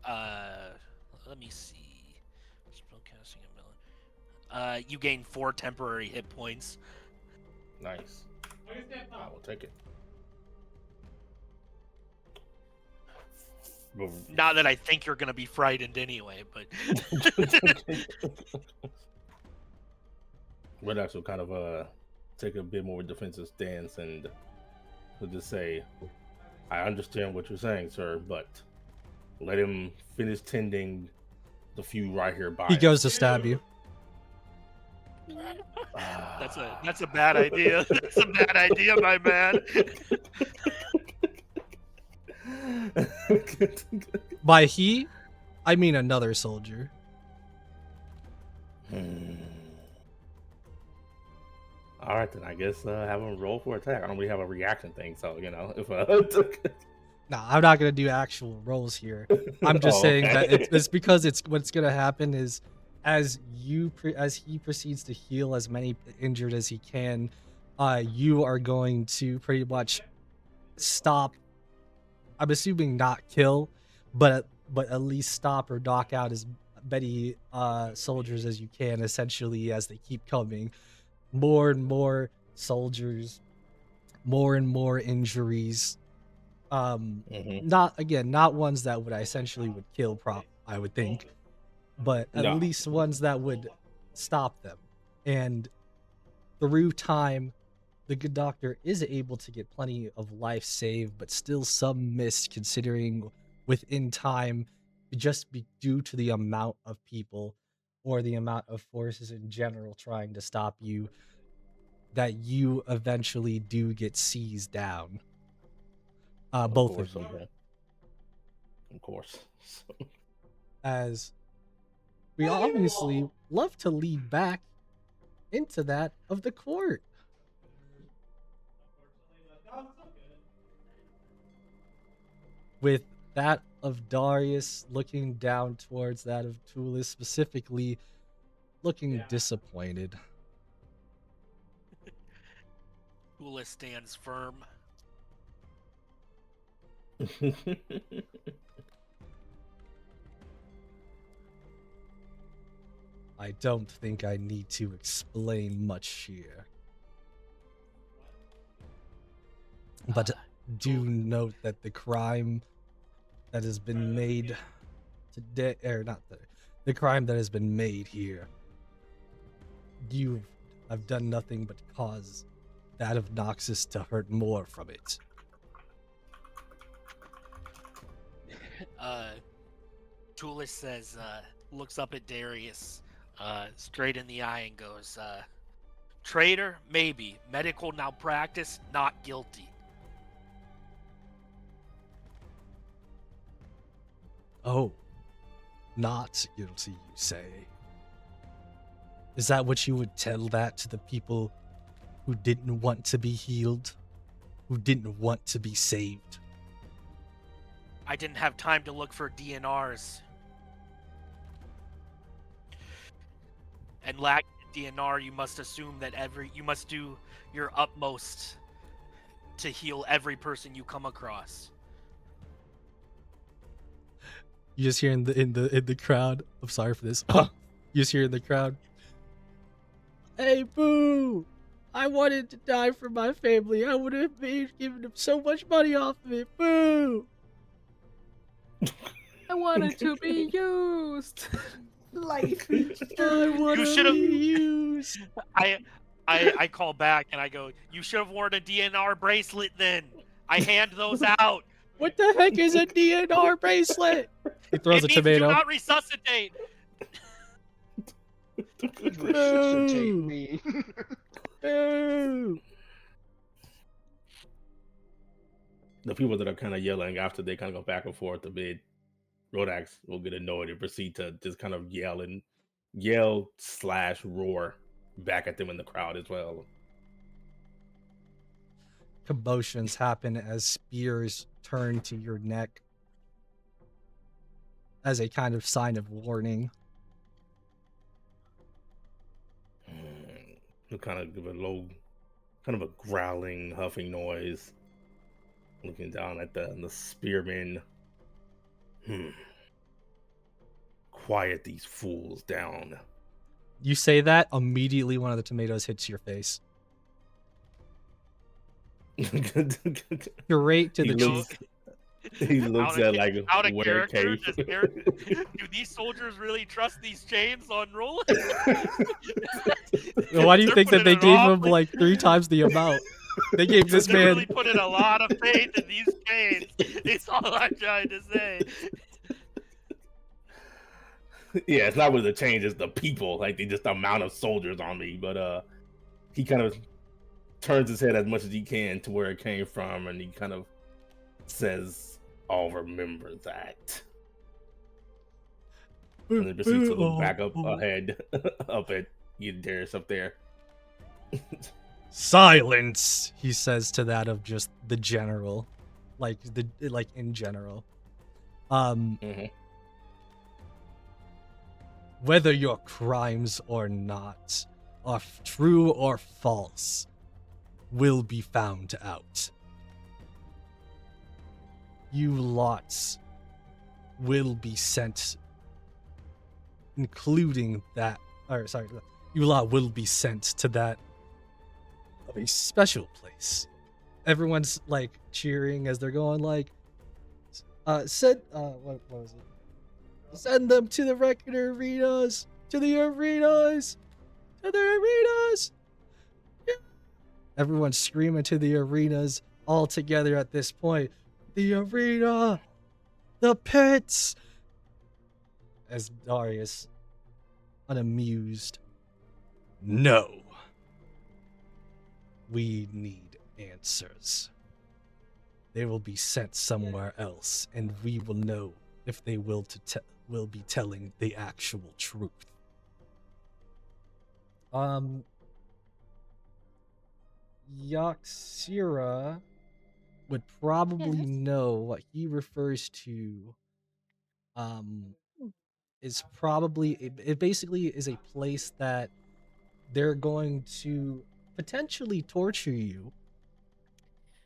let me see. Spellcasting ability. You gain 4 temporary hit points. Nice. I will take it. Not that I think you're gonna be frightened anyway, but. We'd actually kind of take a bit more defensive stance and we'll just say, I understand what you're saying, sir, but let him finish tending the few right here by He us. goes to stab you. That's a bad idea. That's a bad idea, my man. By he, I mean another soldier. All right, then I guess have him roll for attack. I don't really have a reaction thing, so you know if. Nah, I'm not gonna do actual rolls here. I'm just saying that it's because it's what's gonna happen is as he proceeds to heal as many injured as he can, you are going to pretty much stop. I'm assuming not kill, but at least stop or knock out as many soldiers as you can. Essentially, as they keep coming, more and more soldiers, more and more injuries. Not ones that would essentially would kill I would think, but at least ones that would stop them. And through time, the good doctor is able to get plenty of life saved, but still some missed considering within time, just due to the amount of people or the amount of forces in general trying to stop you, that you eventually do get seized down. Both of you. Okay. Of course. As we obviously love to lead back into that of the court. With that of Darius looking down towards that of Tulis, specifically looking disappointed. Tulis stands firm. I don't think I need to explain much here. But do note that the crime that has been made today, or not the crime that has been made here, you have done nothing but cause that of Noxus to hurt more from it. Tulis says, looks up at Darius straight in the eye and goes, traitor, maybe. Medical malpractice, not guilty. Oh, not guilty, you say? Is that what you would tell that to the people who didn't want to be healed? Who didn't want to be saved? I didn't have time to look for DNRs. And lacking DNR, you must assume that you must do your utmost to heal every person you come across. You just hear in the crowd. I'm sorry for this. You just hear in the crowd. Hey, boo! I wanted to die for my family. I would have given them so much money off of it. Boo! I wanted to be used. Life. I want to should've- be used. I call back and I go, you should have worn a DNR bracelet then. I hand those out. What the heck is a DNR bracelet? He throws It a means tomato. do not resuscitate. Resuscitate me. Boo! The people that are kind of yelling after they kind of go back and forth a bit, Rodax will get annoyed and proceed to just kind of yell/roar back at them in the crowd as well. Commotions happen as spears turn to your neck as a kind of sign of warning. He'll kind of give a low, kind of a growling, huffing noise, looking down at the spearmen. Quiet these fools down. You say that, immediately one of the tomatoes hits your face. Straight to the cheek. He looks at like out of wear character. cape. Do these soldiers really trust these chains on roll? Why do you They're think that putting they it gave off him with- like 3 times the amount? They gave this They're man. really putting a lot of faith in these chains. It's all I'm trying to say. Yeah, it's not with the change, it's the people, like just the amount of soldiers on me. But he kind of turns his head as much as he can to where it came from, and he kind of says, "I'll remember that." And then proceeds to look back up ahead, up at you, Darius, up there. Silence, he says to that of just the general, like in general. Whether your crimes or not are true or false will be found out. You lots will be sent, including that, you lot will be sent to that of a special place. Everyone's like cheering as they're going like, what was it? Send them to the record arenas, to the arenas, to the arenas. Yeah. Everyone's screaming to the arenas all together at this point. The arena, the pits. As Darius, unamused, no. We need answers. They will be sent somewhere else, and we will know if they will be telling the actual truth. Yaxira would probably know what he refers to. Is probably it basically is a place that they're going to potentially torture you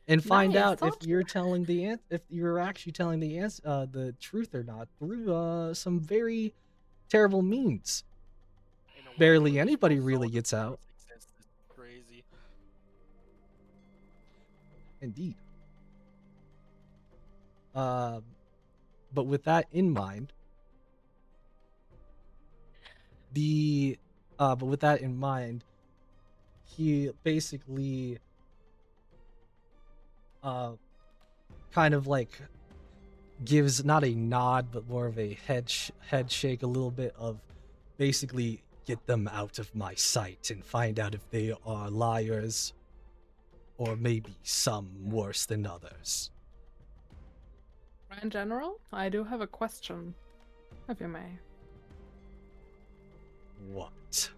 and find out if you're telling if you're actually telling the truth or not through some very terrible means. Barely anybody really gets out. Crazy. Indeed. But with that in mind, he basically kind of like gives not a nod but more of a head shake, a little bit of basically get them out of my sight and find out if they are liars or maybe some worse than others. In general, I do have a question, if you may. What?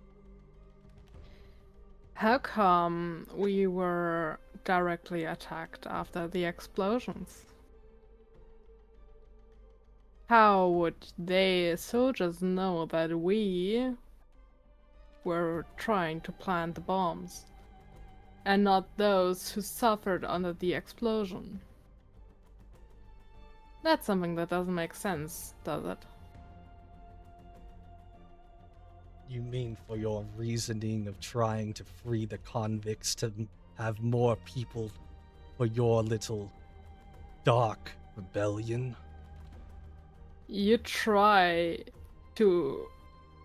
How come we were directly attacked after the explosions? How would they soldiers know that we were trying to plant the bombs and not those who suffered under the explosion? That's something that doesn't make sense, does it? You mean for your reasoning of trying to free the convicts to have more people for your little dark rebellion? You try to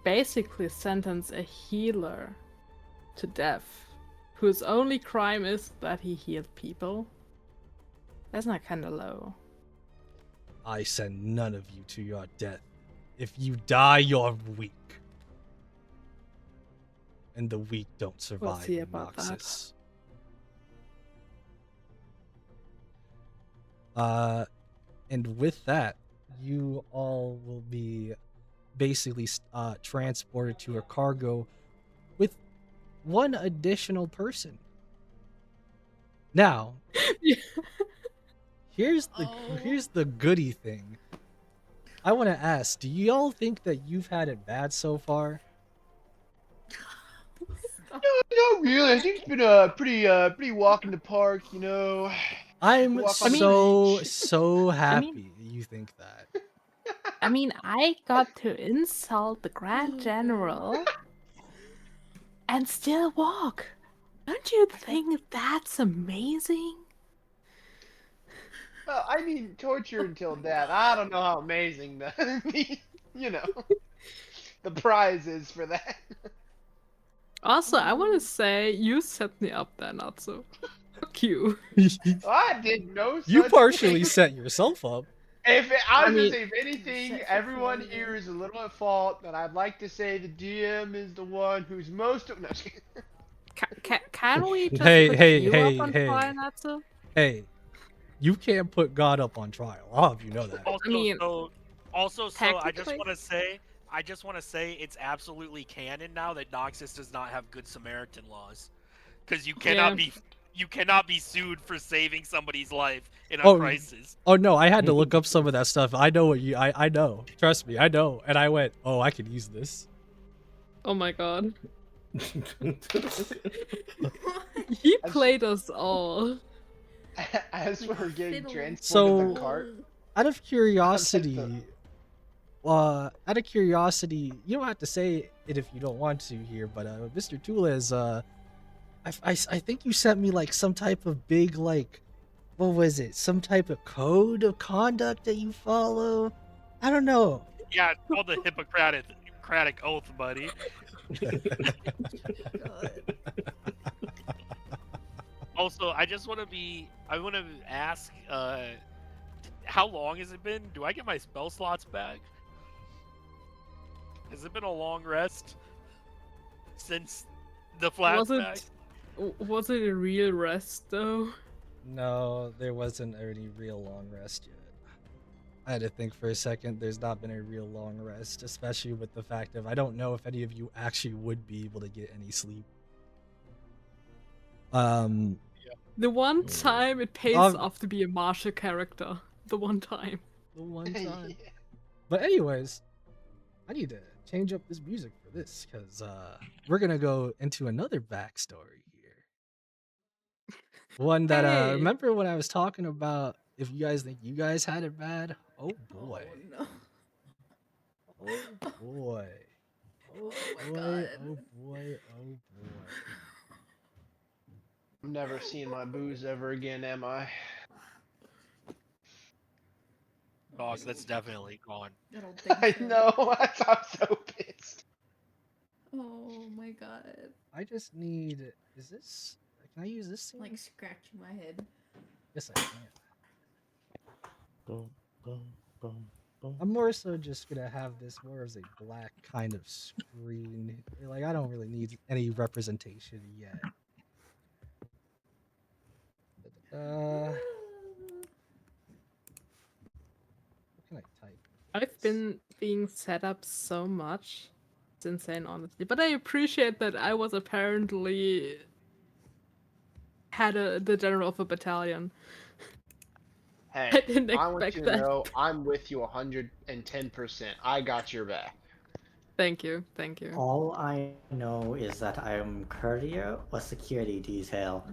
basically sentence a healer to death, whose only crime is that he healed people. That's not kind of low. I send none of you to your death. If you die, you're weak. And the weak don't survive see in about that. Noxus. And with that, you all will be basically transported to a cargo with one additional person. Now, here's the goody thing. I want to ask, do y'all think that you've had it bad so far? No, really. I think it's been a pretty walk in the park. You know. I'm Walk on the beach. so happy you think that. I mean, I got to insult the Grand General and still walk. Don't you think that's amazing? I mean, torture until death. I don't know how amazing the the prize is for that. Also, I want to say you set me up there, Natsu. Fuck you. I did no such You partially thing. set yourself up. I was mean- gonna say, if anything, everyone here is a little at fault, but I'd like to say the DM is the one who's most. No, just kidding. Can we just Hey, put hey, you hey, up on hey. trial, Natsu? Hey, you can't put God up on trial. I'll have you know that. Also, mean, I just technically- want to say it's absolutely canon now that Noxus does not have Good Samaritan laws, because you cannot be sued for saving somebody's life in a Oh, crisis. Oh no, I had to look up some of that stuff. I know what you. I know. Trust me, I know. And I went, oh, I could use this. Oh my god. He played us all. As we're getting fiddle. transported So- in the cart. Out of curiosity, you don't have to say it if you don't want to here, but Mr. Tules, I think you sent me like some type of big like, what was it? Some type of code of conduct that you follow. I don't know. Yeah, it's called the Hippocratic Oath, buddy. Also, I want to ask, how long has it been? Do I get my spell slots back? Has it been a long rest since the flashback? Was it a real rest though? No, there wasn't any real long rest yet. I had to think for a second. There's not been a real long rest, especially with the fact of I don't know if any of you actually would be able to get any sleep. The one time it pays Um, off to be a martial character. The one time. The one time. But anyways, I need to change up this music for this because we're gonna go into another backstory here. One that Hey. remember when I was talking about if you guys think you guys had it bad? Oh boy. Oh, no. Oh boy. Oh my Boy, god. oh boy, oh boy. I'm never seeing my booze ever again, am I? Dog, that's definitely gone. I don't think I so. know. I'm so pissed. Oh my god. I just need. Is this? Can I use this thing? Like scratching my head. Yes, I can. Boom, boom, boom, boom. I'm more so just gonna have this more as a black kind of screen. Like I don't really need any representation yet. What can I type? I've been being set up so much. It's insane, honestly. But I appreciate that I was apparently the general of a battalion. Hey, I didn't I want expect you to that. know I'm with you 110%. I got your back. Thank you, thank you. All I know is that I am courier or security detail.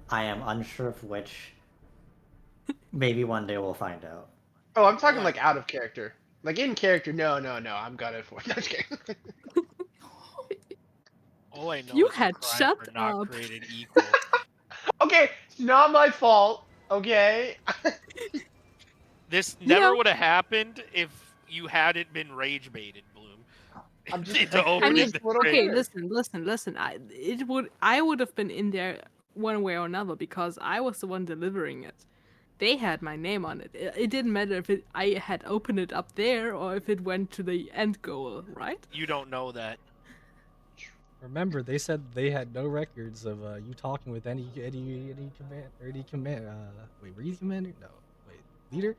I am unsure of which. Maybe one day we'll find out. Oh, I'm talking Oh, like out of character. Like in character, no. I'm gutted for. No, just kidding. All I know You is a had crime shut for not up. created equal. Okay, it's not my fault. Okay. This Yeah. never would have happened if you hadn't been rage baited, Bloom. I'm just. Into I opening mean, the what I'm okay, trigger. listen. I would have been in there one way or another because I was the one delivering it. They had my name on it. It didn't matter if I had opened it up there or if it went to the end goal, right? You don't know that. Remember, they said they had no records of you talking with any command. Wait, were you commander? No, wait, leader.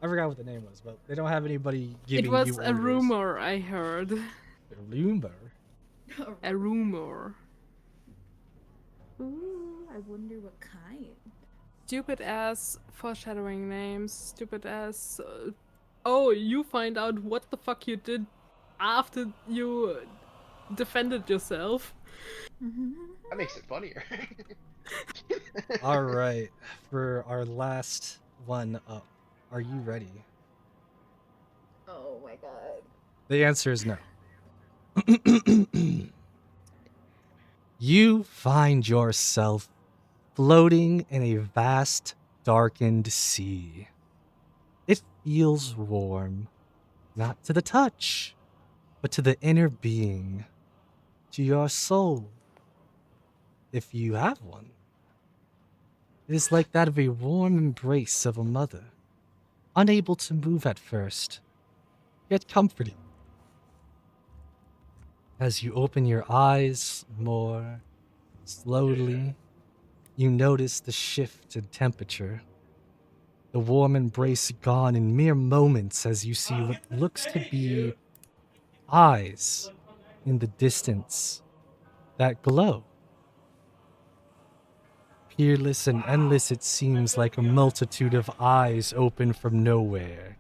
I forgot what the name was, but they don't have anybody giving It was you a orders. rumor I heard. A rumor. A rumor. Ooh, I wonder what kind. Stupid ass foreshadowing names. Stupid ass. Oh, you find out what the fuck you did after you defended yourself. That makes it funnier. All right, for our last one up, are you ready? Oh my god. The answer is no. You find yourself floating in a vast, darkened sea. It feels warm, not to the touch, but to the inner being, to your soul, if you have one. It is like that of a warm embrace of a mother, unable to move at first, yet comforting. As you open your eyes more slowly, you notice the shift in temperature. The warm embrace gone in mere moments as you see what looks to be eyes in the distance that glow. Peerless and endless, it seems like a multitude of eyes open from nowhere,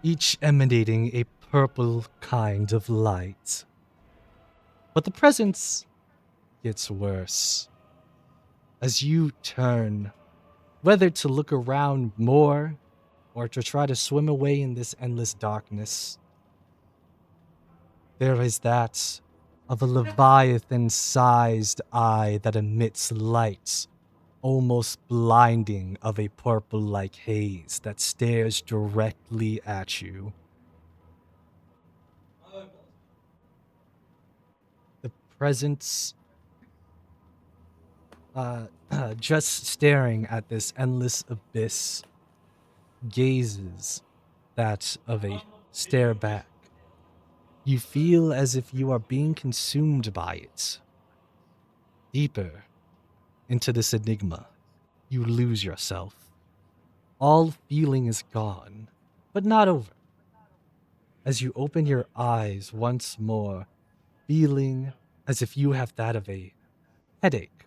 each emanating a purple kind of light. But the presence gets worse. As you turn, whether to look around more or to try to swim away in this endless darkness, there is that of a leviathan-sized eye that emits light, almost blinding, of a purple-like haze that stares directly at you. The presence, just staring at this endless abyss, gazes that of a stare back. You feel as if you are being consumed by it. Deeper into this enigma, you lose yourself. All feeling is gone, but not over. As you open your eyes once more, feeling as if you have that of a headache,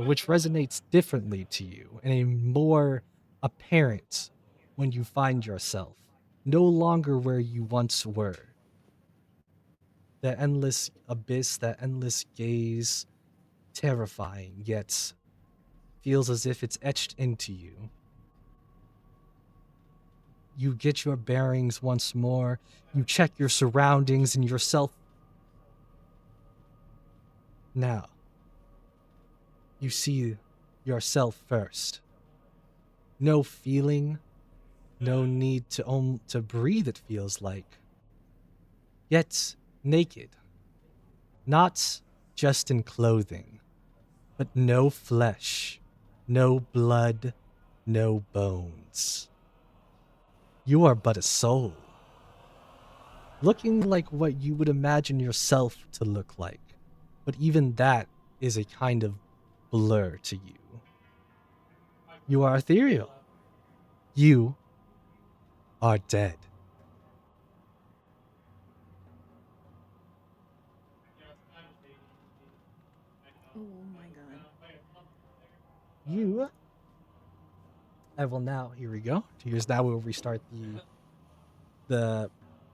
which resonates differently to you and a more apparent when you find yourself no longer where you once were. The endless abyss, that endless gaze, terrifying, yet feels as if it's etched into you. You get your bearings once more. You check your surroundings and yourself. Now, you see yourself first. No feeling, no need to breathe, it feels like. Yet naked. Not just in clothing, but no flesh, no blood, no bones. You are but a soul, looking like what you would imagine yourself to look like, but even that is a kind of blur to you. You are ethereal. You are dead. Oh my god. I will now, here we go. Here's now we'll restart the Oh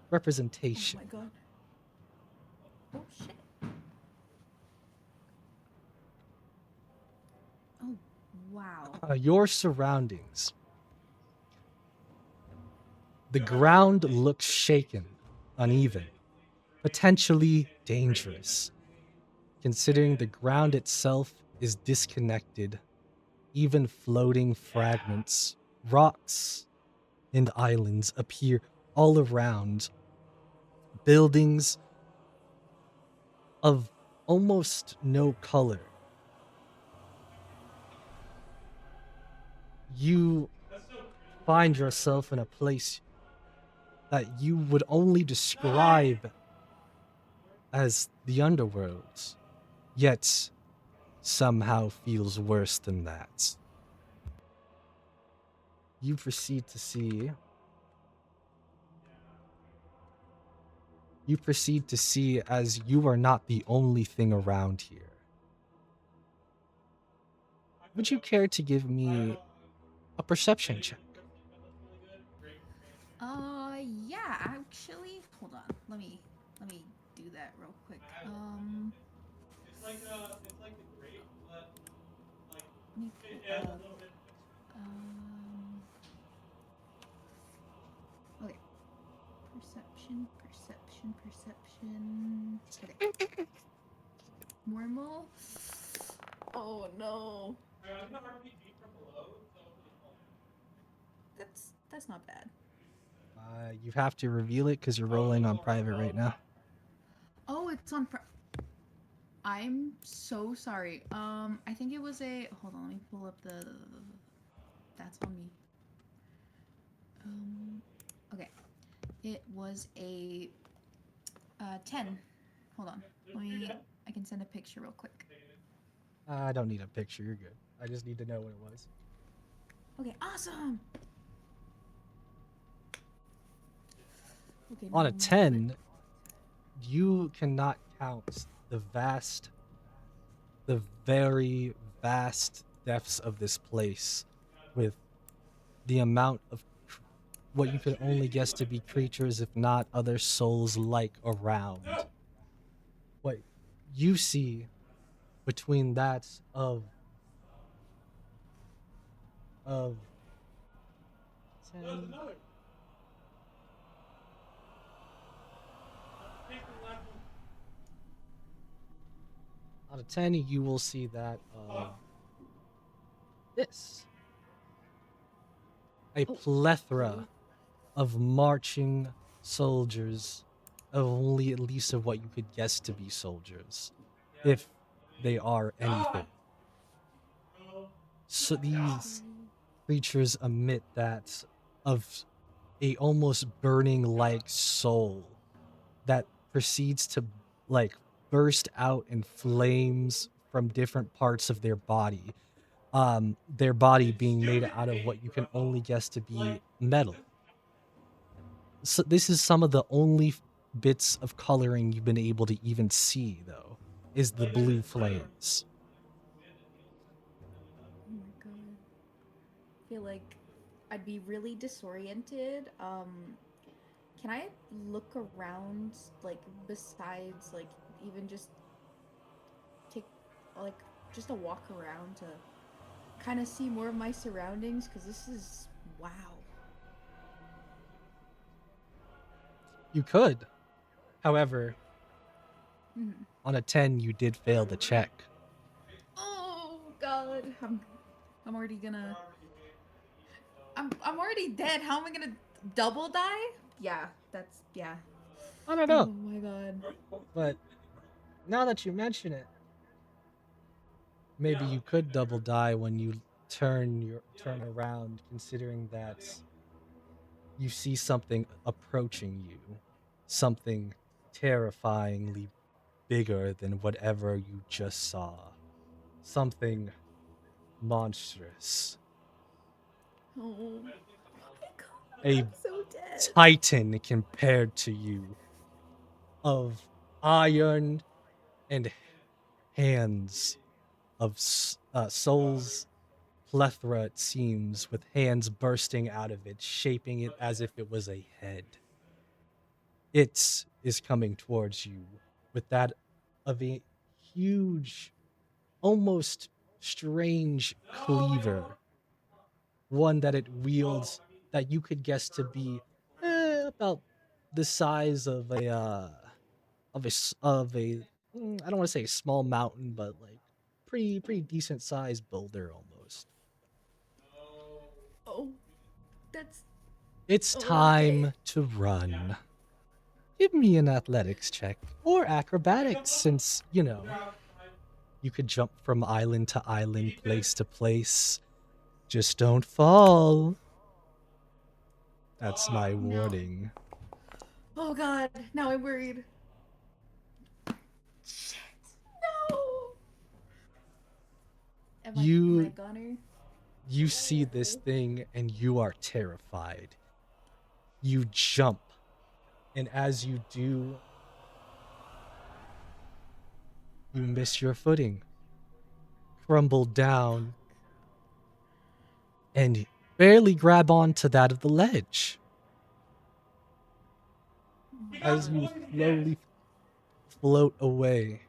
representation. my god. Oh shit. Oh Wow. Your surroundings. The ground looks shaken, uneven, potentially dangerous, considering the ground itself is disconnected, even floating fragments, rocks, and islands appear all around, buildings of almost no color. You find yourself in a place that you would only describe as the underworld, yet somehow feels worse than that. You proceed to see. You proceed to see as you are not the only thing around here. Would you care to give me a perception check? Yeah, actually, hold on. Let me do that real quick. Let me pull up. Okay. Perception. Okay. Normal. Oh no. That's not bad. You have to reveal it because you're rolling on private right now. Oh, it's on. I'm so sorry. I think it was a. Hold on, let me pull up the. That's on me. Okay. It was a 10. Hold on. I can send a picture real quick. I don't need a picture. You're good. I just need to know what it was. Okay, awesome. Okay, On a now 10, you cannot count the very vast depths of this place with the amount of what you could only guess to be creatures, if not other souls like around. What you see between that of 10, out of 10, you will see that of this. A plethora of marching soldiers of only at least of what you could guess to be soldiers, if they are anything. So these creatures emit that of a almost burning like soul that proceeds to like burst out in flames from different parts of their body. Their body being made out of what you can only guess to be metal. So this is some of the only bits of coloring you've been able to even see, though, is the blue flames. Oh my god. I feel like I'd be really disoriented. Can I look around, like, besides, like, even just take, like, just a walk around to kind of see more of my surroundings? Because this is, wow. You could. However, on a 10, you did fail the check. Oh god, I'm already gonna. I'm already dead. How am I gonna double die? Yeah, yeah. I don't Oh know. my god. But now that you mention it, maybe you could double die when you turn around, considering that you see something approaching you, something terrifyingly bigger than whatever you just saw, something monstrous, Oh my god, a I'm so dead. titan compared to you, of iron and hands, of souls plethora, it seems, with hands bursting out of it, shaping it as if it was a head. It is coming towards you with that of a huge, almost strange cleaver, one that it wields that you could guess to be about the size of I don't want to say a small mountain, but like pretty decent sized boulder almost. Oh, that's It's okay. time to run. Give me an athletics check or acrobatics, since you could jump from island to island, place to place. Just don't fall. That's my No. warning. Oh god, now I'm worried. Shit. No. Am I a goner? You see this thing and you are terrified. You jump, and as you do, you miss your footing, crumble down, and barely grab onto that of the ledge. As you slowly float away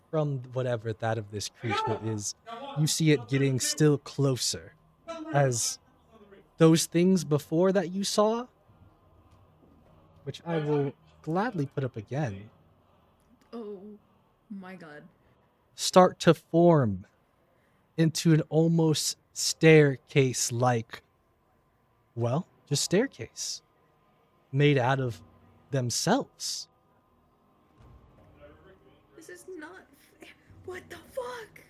from whatever that of this creature is, you see it getting still closer. As those things before that you saw, which I will gladly put up again, Oh my god. start to form into an almost staircase-like, well, just staircase, made out of themselves. This is not fair. What the fuck?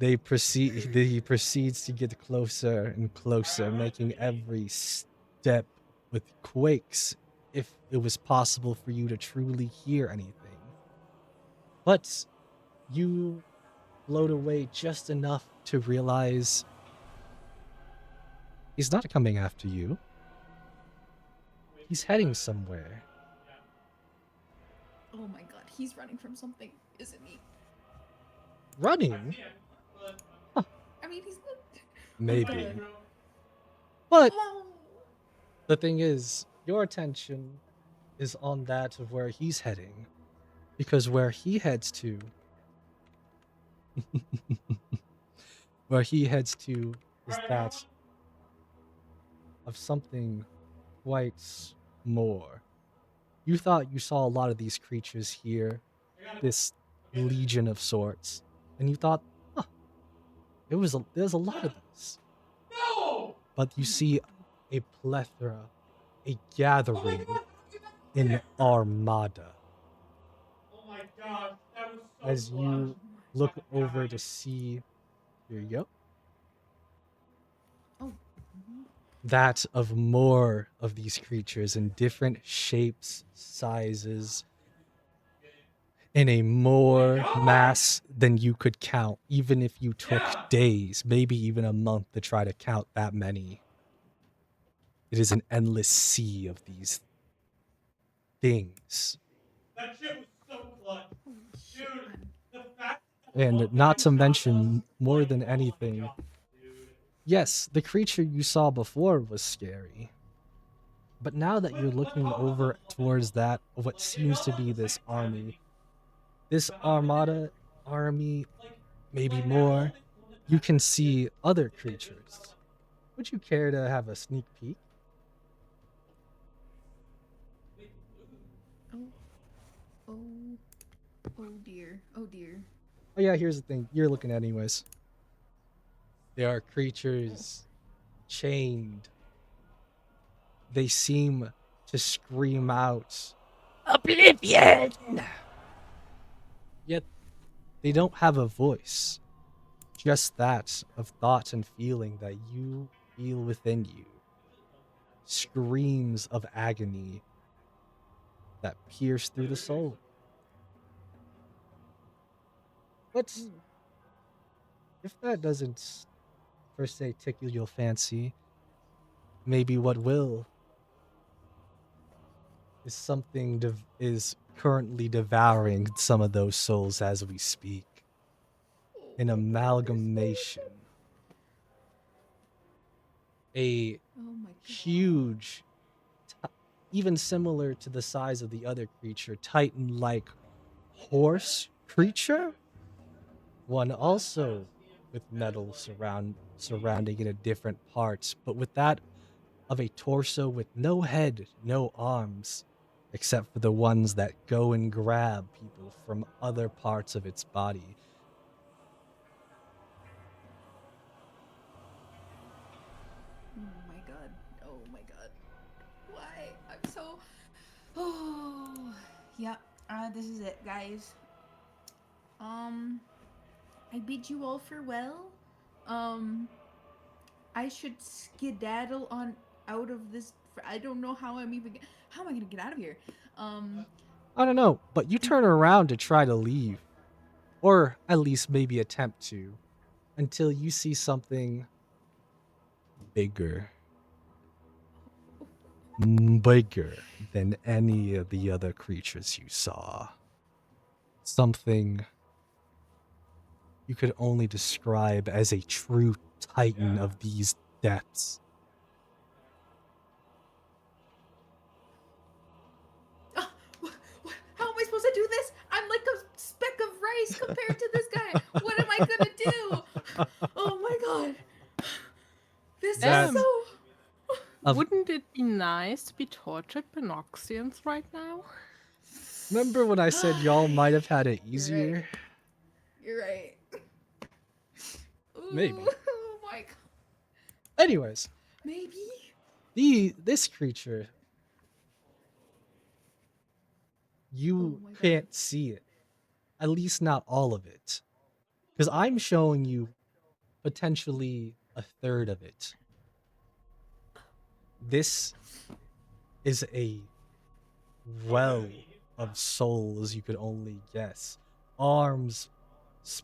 He proceeds to get closer and closer, making every step with quakes if it was possible for you to truly hear anything. But you float away just enough to realize he's not coming after you. He's heading somewhere. Oh my god, he's running from something, isn't he? Running? I mean, he's not... Maybe. God. But Oh. the thing is, your attention is on that of where he's heading. Because where he heads to... where he heads to is that of something quite more. You thought you saw a lot of these creatures here, this legion of sorts, and you thought, there's a lot of these. But you see a plethora, a gathering, an armada. As you look over to see, here you go, Oh. that of more of these creatures in different shapes, sizes, in a more mass than you could count, even if you took days, maybe even a month to try to count that many. It is an endless sea of these things. And not to mention, more than anything, yes, the creature you saw before was scary. But now that you're looking over towards that, what seems to be this army, this army, maybe more, you can see other creatures. Would you care to have a sneak peek? Oh. Oh dear. Oh dear. Oh yeah, here's the thing. You're looking at anyways. There are creatures chained. They seem to scream out, "Oblivion!" Yet they don't have a voice. Just that of thought and feeling that you feel within you. Screams of agony that pierce through the soul. But if that doesn't per se tickle your fancy, maybe what will is something is currently devouring some of those souls as we speak. An amalgamation. A Oh my god. huge, even similar to the size of the other creature, Titan-like horse creature One also with metal surrounding it in different parts, but with that of a torso with no head, no arms, except for the ones that go and grab people from other parts of its body. Oh my god. Oh my god. Why? I'm so. Oh. Yeah. This is it, guys. I bid you all farewell. I should skedaddle on out of this. I don't know how I'm even. How am I gonna get out of here? I don't know, but you turn around to try to leave, or at least maybe attempt to, until you see something bigger. Bigger than any of the other creatures you saw. Something you could only describe as a true titan of these depths. How am I supposed to do this? I'm like a speck of rice compared to this guy. What am I gonna do? Oh my god. This That- is so. Wouldn't it be nice to be tortured by Noxians right now? Remember when I said y'all might have had it easier? You're right. Maybe. Oh my god. Anyways, Maybe. this creature, you Oh my God. can't see it. At least not all of it. Because I'm showing you potentially a third of it. This is a well of souls you could only guess. Arms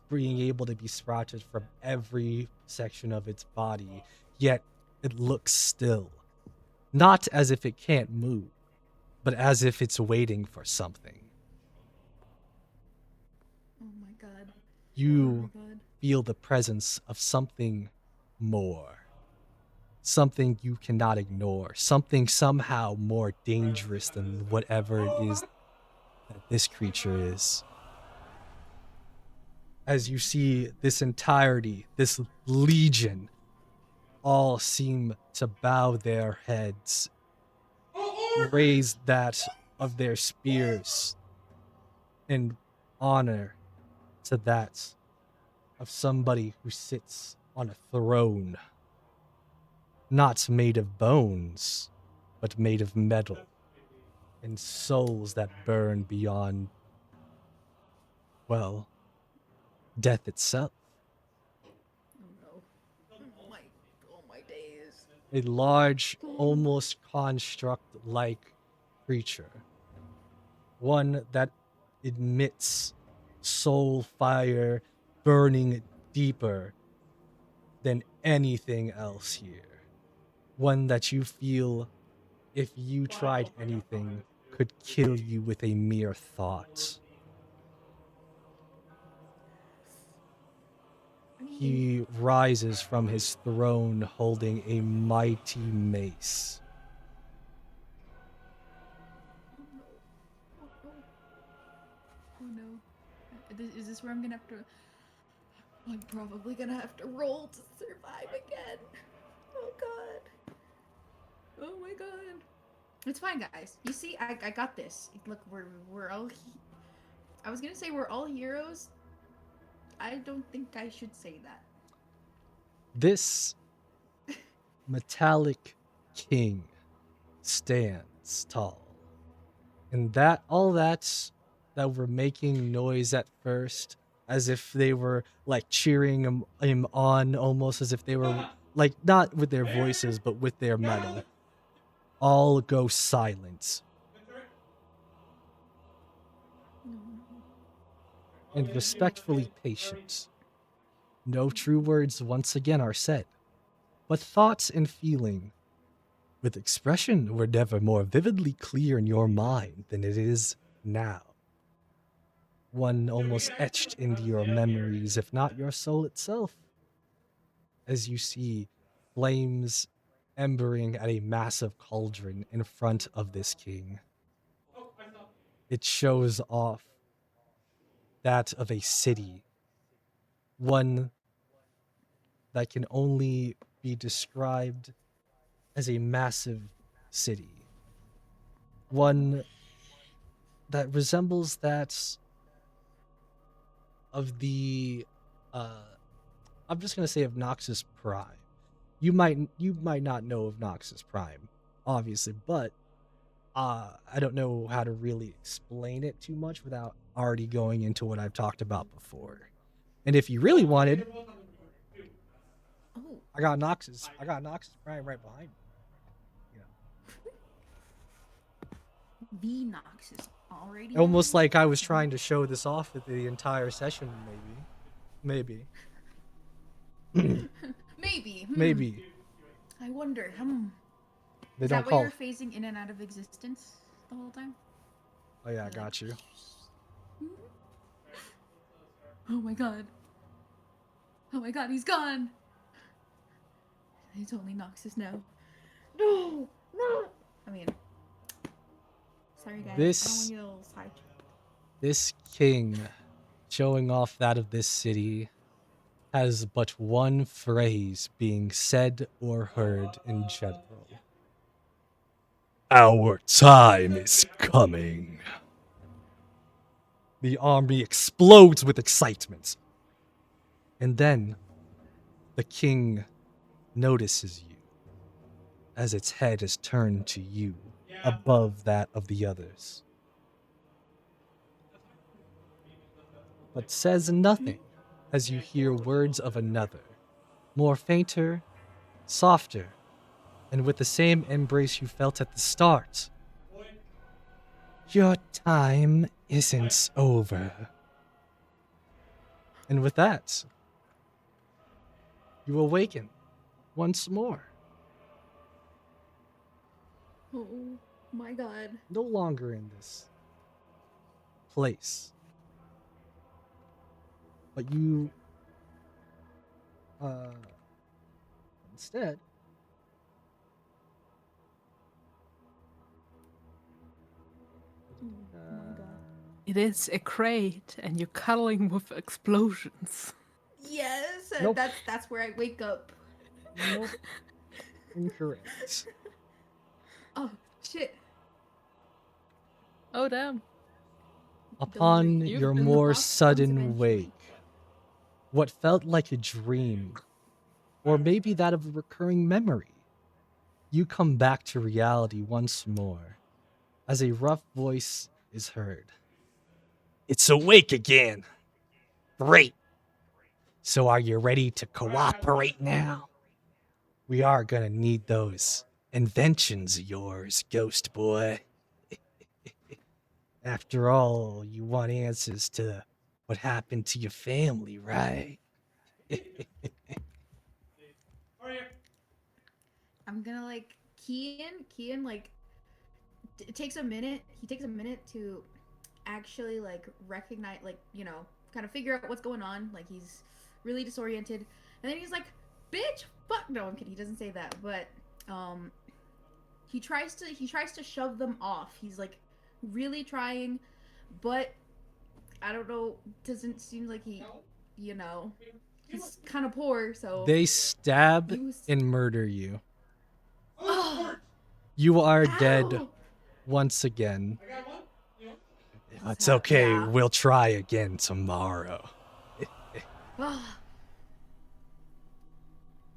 being able to be sprouted from every section of its body, yet it looks still. Not as if it can't move, but as if it's waiting for something. Oh my god. You Oh my god. feel the presence of something more. Something you cannot ignore. Something somehow more dangerous than whatever it is that this creature is. As you see this entirety, this legion, all seem to bow their heads, raise that of their spears in honor to that of somebody who sits on a throne, not made of bones, but made of metal, and souls that burn beyond, well, death itself. Oh no. Oh my days. A large, almost construct-like creature. One that emits soul fire burning deeper than anything else here. One that you feel, if you tried anything, could kill you with a mere thought. He rises from his throne holding a mighty mace. Oh no. Is this where I'm gonna have to. I'm probably gonna have to roll to survive again. Oh god. Oh my god. It's fine, guys. You see, I got this. Look, we're all. I was gonna say we're all heroes. I don't think I should say that. This metallic king stands tall. And that were making noise at first, as if they were like cheering him on, almost as if they were like not with their voices but with their metal, all go silent. And respectfully patient. No true words once again are said, but thoughts and feeling with expression were never more vividly clear in your mind than it is now. One almost etched into your memories, if not your soul itself, as you see flames embering at a massive cauldron in front of this king. It shows off that of a city one that can only be described as a massive city. One that resembles that of the I'm just gonna say of Noxus Prime. You might not know of Noxus Prime, obviously, but I don't know how to really explain it too much without already going into what I've talked about before. And if you really wanted, Oh, I got Noxus Prime right behind me. You know, the Noxus already. almost like I was trying to show this off at the entire session, maybe. Maybe. Maybe. I wonder. They Is don't that why call. you're phasing in and out of existence the whole time? Oh yeah, I got you. Oh my god. Oh my god, he's gone. It's only Noxus now. No, no. I mean, sorry guys. I don't want This you to get a little sidetracked. this king showing off that of this city has but one phrase being said or heard in general. Our time is coming. The army explodes with excitement. And then the king notices you as its head is turned to you above that of the others, but says nothing as you hear words of another, more fainter, softer, and with the same embrace you felt at the start. Your time isn't over. And with that, you awaken once more. Oh my god. No longer in this place, but you instead Oh my god. It is a crate, and you're cuddling with explosions. Yes, Nope. that's where I wake up. nope, incorrect. Oh shit. Oh damn! Upon You've your been more lost once sudden eventually. wake, what felt like a dream, or maybe that of a recurring memory, you come back to reality once more as a rough voice is heard. It's awake again. Great. So are you ready to cooperate now? We are gonna need those inventions of yours, ghost boy. After all, you want answers to what happened to your family, right? I'm gonna like Kian like it takes a minute. He takes a minute to actually like recognize, like, you know, kind of figure out what's going on. Like he's really disoriented, and then he's like, "Bitch, fuck." No, I'm kidding. He doesn't say that, but he tries to shove them off. He's like really trying, but I don't know. Doesn't seem like he, you know, he's kind of poor. So They stab he was- and murder you. Oh, You are dead ow! once again. It's Yeah. okay, we'll try again tomorrow. Ah.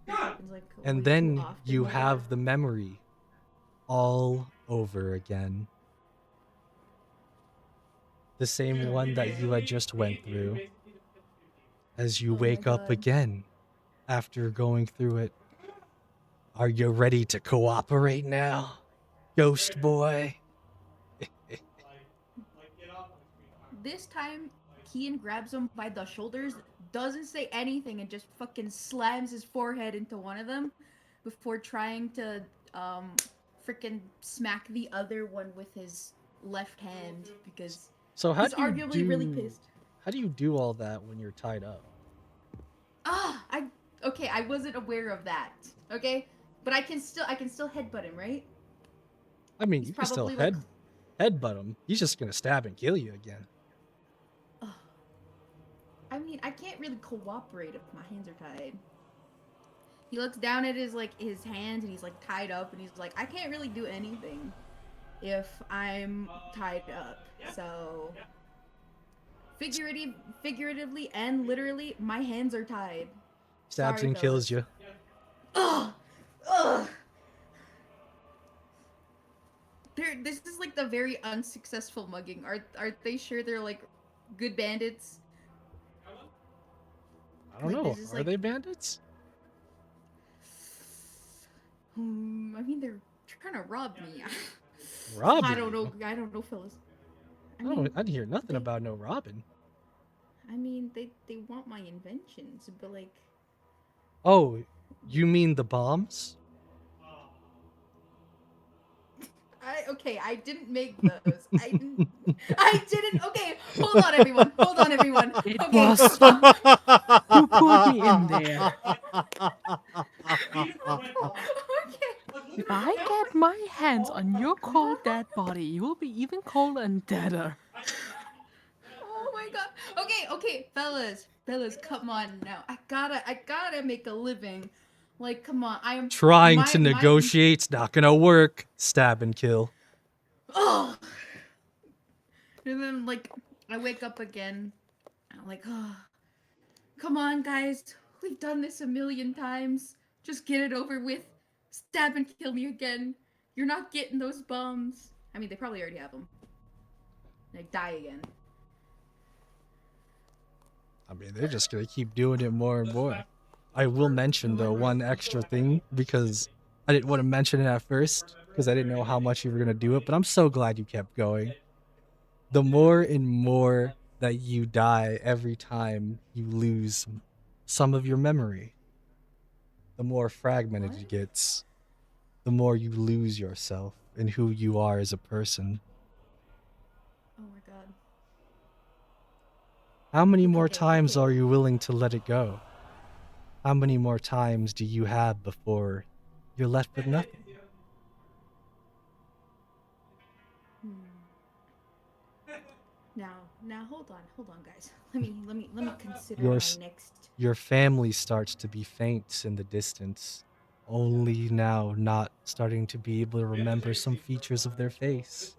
It's like way And too then often. you have the memory all over again. The same one that you had just went through. As you Oh my wake up God. again after going through it. Are you ready to cooperate now, ghost boy? This time, Kian grabs him by the shoulders, doesn't say anything, and just fucking slams his forehead into one of them before trying to freaking smack the other one with his left hand because So how he's do you arguably really pissed. How do you do all that when you're tied up? I wasn't aware of that. Okay, but I can still headbutt him, right? I mean, He's you can still probably, like- headbutt him. He's just gonna stab and kill you again. I I mean, I can't really cooperate if my hands are tied. He looks down at his hands and he's like tied up and he's like, I can't really do anything if I'm tied up. So figuratively and literally, my hands are tied. Stabs Sorry, and kills fellas. you. Ugh! Ugh! This is like the very unsuccessful mugging. Are they sure they're like good bandits? I don't Like, know. this is Are like- they bandits? I mean, they're trying to rob me. Rob I don't you? know. I don't know, fellas. I I mean, didn't hear nothing they- about no robbing. I mean, they want my inventions, but like, Oh, you mean the bombs? I didn't make those. I didn't. Okay, hold on, everyone. Hold on, everyone. It Okay. was you put me in there. Okay. If I get my hands on your cold dead body, you will be even colder and deader. Oh my god. Okay, fellas, come on now. I gotta make a living. Like, come on. I am Trying to negotiate's not gonna work. Stab and kill. Oh. And then like I wake up again. I'm like, oh, come on, guys. We've done this a million times. Just get it over with. Stab and kill me again. You're not getting those bombs. I mean, they probably already have them. Like, die again. I mean, they're just gonna keep doing it more and more. I will mention though one extra thing because I didn't want to mention it at first because I didn't know how much you were gonna do it, but I'm so glad you kept going. The more and more that you die every time you lose some of your memory, the more fragmented it gets, the more you lose yourself and who you are as a person. Oh my god. How many more Okay, times okay. are you willing to let it go? How many more times do you have before you're left with nothing? Now hold on, guys. Let me consider Your my s- next. Your family starts to be faint in the distance, only now not starting to be able to remember some features of their face.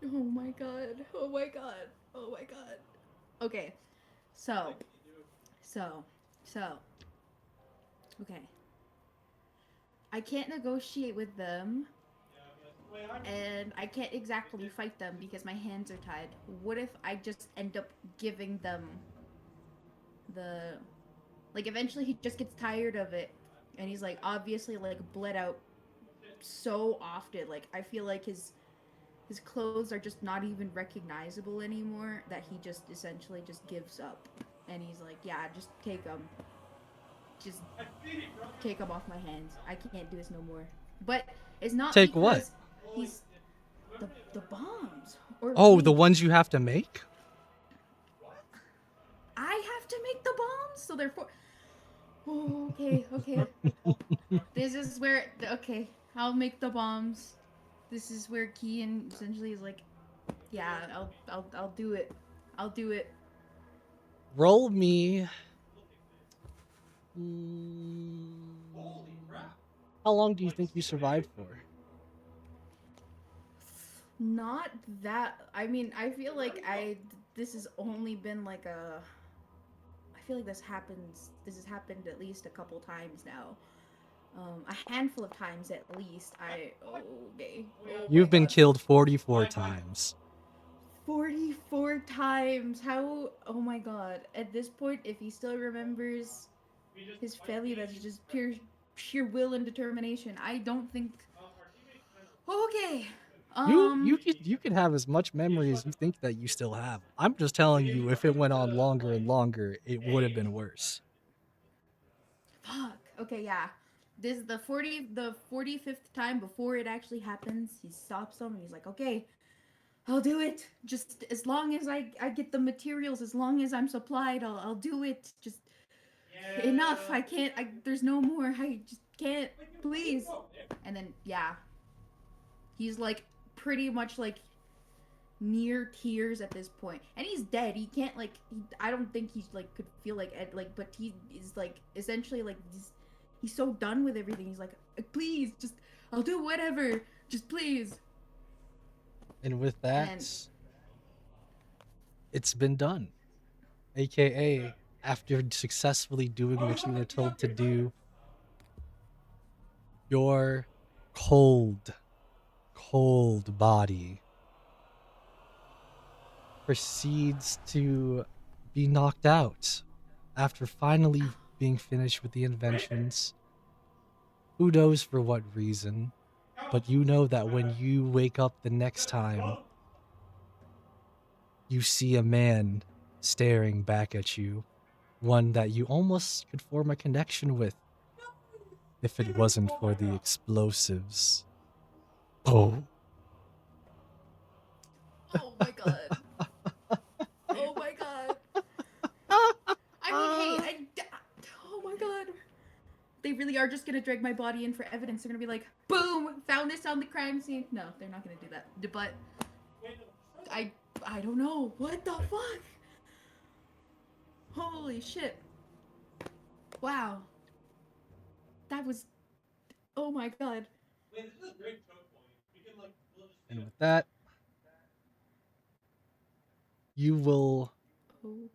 Oh my god. Oh my god. Oh my god. Okay. So. Okay. I can't negotiate with them. And I can't exactly fight them because my hands are tied. What if I just end up giving them the... Like, eventually he just gets tired of it. And he's, like, obviously, like, bled out so often. Like, I feel like his clothes are just not even recognizable anymore, that he just essentially just gives up. And he's like, yeah, just take them. Just take them off my hands. I can't do this no more. But it's not Take what? because he's the bombs. Or Oh, the ones you have to make? I have to make the bombs, so therefore. Oh, okay. This is where I'll make the bombs. This is where Kian essentially is like, yeah, I'll do it. I'll do it. Roll me. How long do you think you survived for? Not that. I mean, I feel like this has only been like a. I feel like this has happened at least a couple times now. A handful of times at least. Okay. Oh You've my been God. killed 44 times. 44 times. How? Oh my god. At this point, if he still remembers his family, that's just sheer will and determination. I don't think. Okay. You could have as much memory as you think that you still have. I'm just telling you, if it went on longer and longer, it would have been worse. Fuck. Okay, yeah. This is the 45th time before it actually happens. He stops him and he's like, okay, I'll do it. Just as long as I get the materials, as long as I'm supplied, I'll do it. Just enough. I can't. There's no more. I just can't. Please. And then, yeah. He's like, pretty much like, near tears at this point, and he's dead. He can't like. I don't think he's like could feel like but he is like essentially like he's so done with everything. He's like, please, just I'll do whatever, just please. And with that, And it's been done. AKA, after successfully doing what you were told to do, your cold body proceeds to be knocked out after finally being finished with the inventions. Who knows for what reason, but you know that when you wake up the next time, you see a man staring back at you, one that you almost could form a connection with if it wasn't for the explosives. Oh. oh my god. Oh my god. I mean, hey, oh my god. They really are just gonna drag my body in for evidence. They're gonna be like, boom, found this on the crime scene. No, they're not gonna do that. But I don't know. What the fuck? Holy shit. Wow. That was, oh my god. And with that, you will Oh.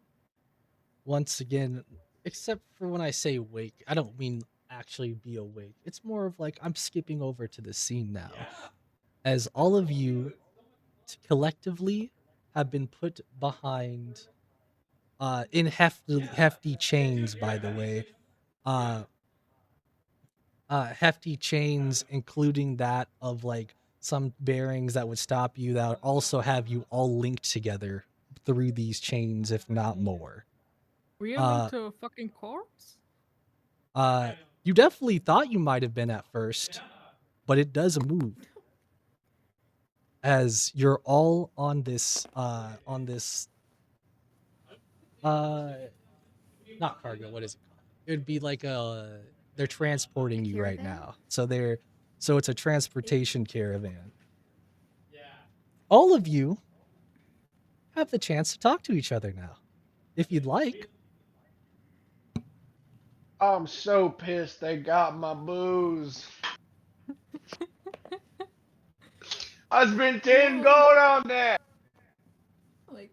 once again, except for when I say wake, I don't mean actually be awake. It's more of like I'm skipping over to the scene now. As all of you collectively have been put behind in hefty chains, by the way. Hefty chains, including that of like some bearings that would stop you, that would also have you all linked together through these chains, if not more. We are linked to a fucking corpse? You definitely thought you might have been at first, but it does move. As you're all on this not cargo, what is it called? It would be like they're transporting you right caravan? now. So it's a transportation caravan. All of you have the chance to talk to each other now, if you'd like. I'm so pissed they got my booze. I spent 10 gold on that. Like,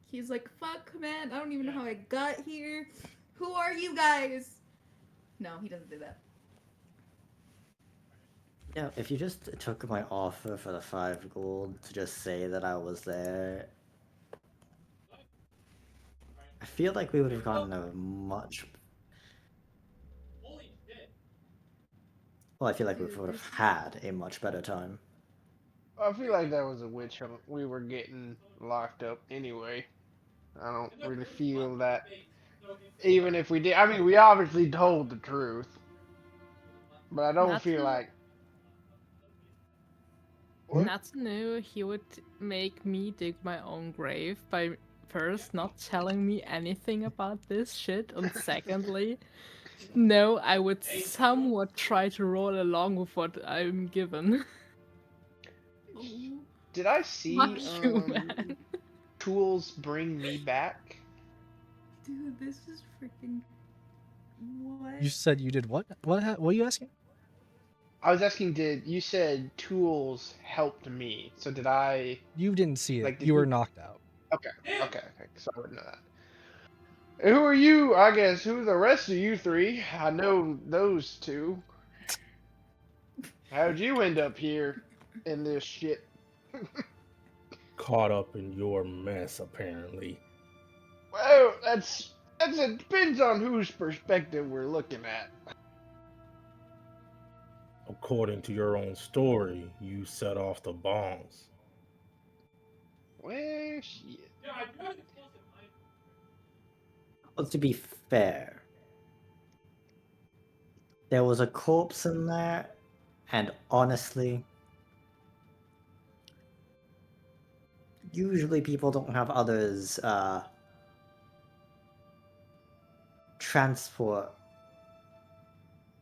he's like, fuck, man, I don't even know how I got here. Who are you guys? No, he doesn't do that. Yeah, if you just took my offer for the 5 gold to just say that I was there, I feel like we would have gotten a much. Well, I feel like we would have had a much better time. I feel like that was a witch hunt. We were getting locked up anyway. I don't really feel that. Even if we did, I mean, we obviously told the truth, but I don't feel like. What? Natsu knew he would make me dig my own grave by first not telling me anything about this shit, and secondly, no, I would somewhat try to roll along with what I'm given. Did I see Fuck you, man. Tools bring me back? Dude, this is freaking. What? You said you did what? What are you asking? I was asking, you said Tools helped me, so did I? You didn't see it. Like, you were knocked out. Okay, so I wouldn't know that. And who are you? I guess who are the rest of you three? I know those two. How'd you end up here in this shit? Caught up in your mess, apparently. Well, it depends on whose perspective we're looking at. According to your own story, you set off the bombs. Well, shit. Well, to be fair, there was a corpse in there, and honestly, usually people don't have others transport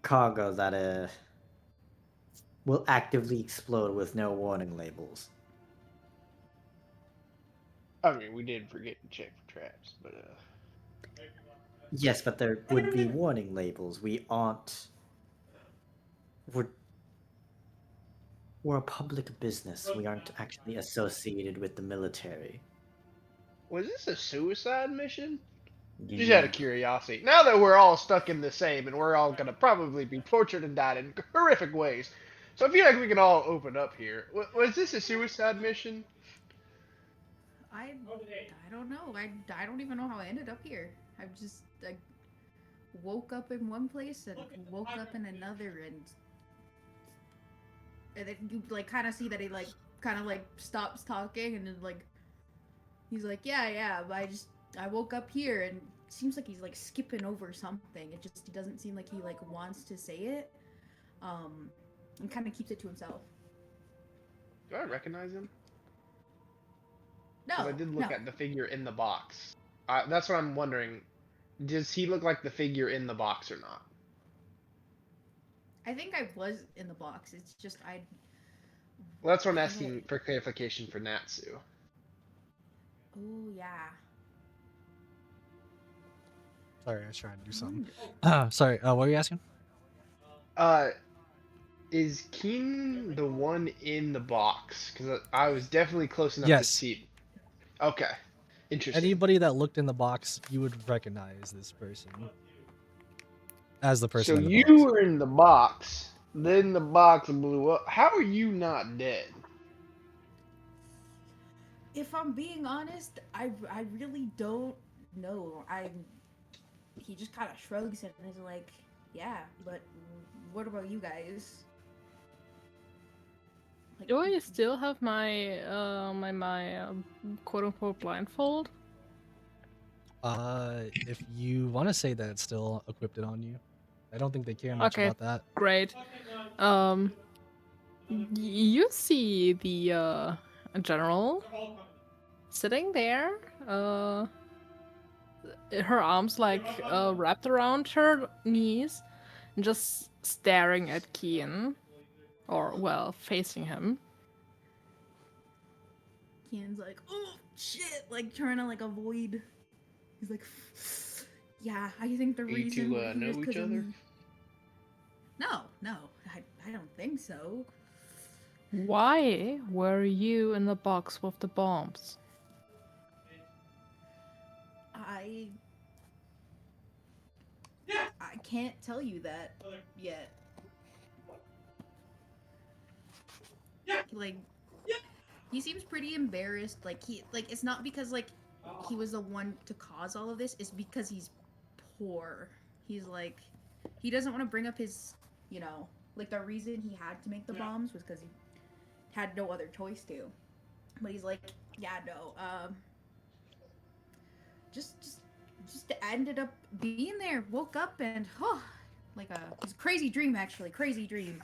cargo that will actively explode with no warning labels. I mean, we did forget to check for traps, but Yes, but there would be warning labels. We aren't. We're a public business. We aren't actually associated with the military. was this a suicide mission? Just You- out of curiosity. Now that we're all stuck in the same, and we're all gonna probably be tortured and died in horrific ways, so I feel like we can all open up here. Was this a suicide mission? I don't know. I don't even know how I ended up here. I woke up in one place and woke up in another, and then you like kind of see that he like kind of like stops talking, and then like he's like, yeah, but I woke up here, and it seems like he's like skipping over something. It doesn't seem like he like wants to say it, and kind of keeps it to himself. Do I recognize him? No, 'Cause I did look no. at the figure in the box. That's what I'm wondering. Does he look like the figure in the box or not? I think I was in the box. It's just Well, that's what I'm asking for clarification for Natsu. Oh yeah. Sorry, I was trying to do something. Sorry, what were you asking? Is Keen the one in the box? Because I was definitely close enough to Yes. see. Okay. Interesting. Anybody that looked in the box, you would recognize this person as the person So in the you box. were in the box, then the box blew up. How are you not dead? If I'm being honest, I really don't know. He just kind of shrugs and is like, yeah, but what about you guys? Like, Do I still have my my quote unquote blindfold? If you want to say that it's still equipped on you, I don't think they care much Okay. about that. Great. You see the general sitting there, her arms like wrapped around her knees, and just staring at Kian, or well, facing him. Kian's like, oh shit, like trying to like avoid. He's like, yeah, I think the You reason two we're here is know each 'cause of other? me. No, I don't think so. Why were you in the box with the bombs? I can't tell you that yet. Like, he seems pretty embarrassed. Like it's not because like he was the one to cause all of this. It's because he's poor. He's like, he doesn't want to bring up his, like the reason he had to make the bombs was because he had no other choice to. But he's like, yeah, no, just ended up being there. Woke up and like it's a crazy dream, actually, crazy dream.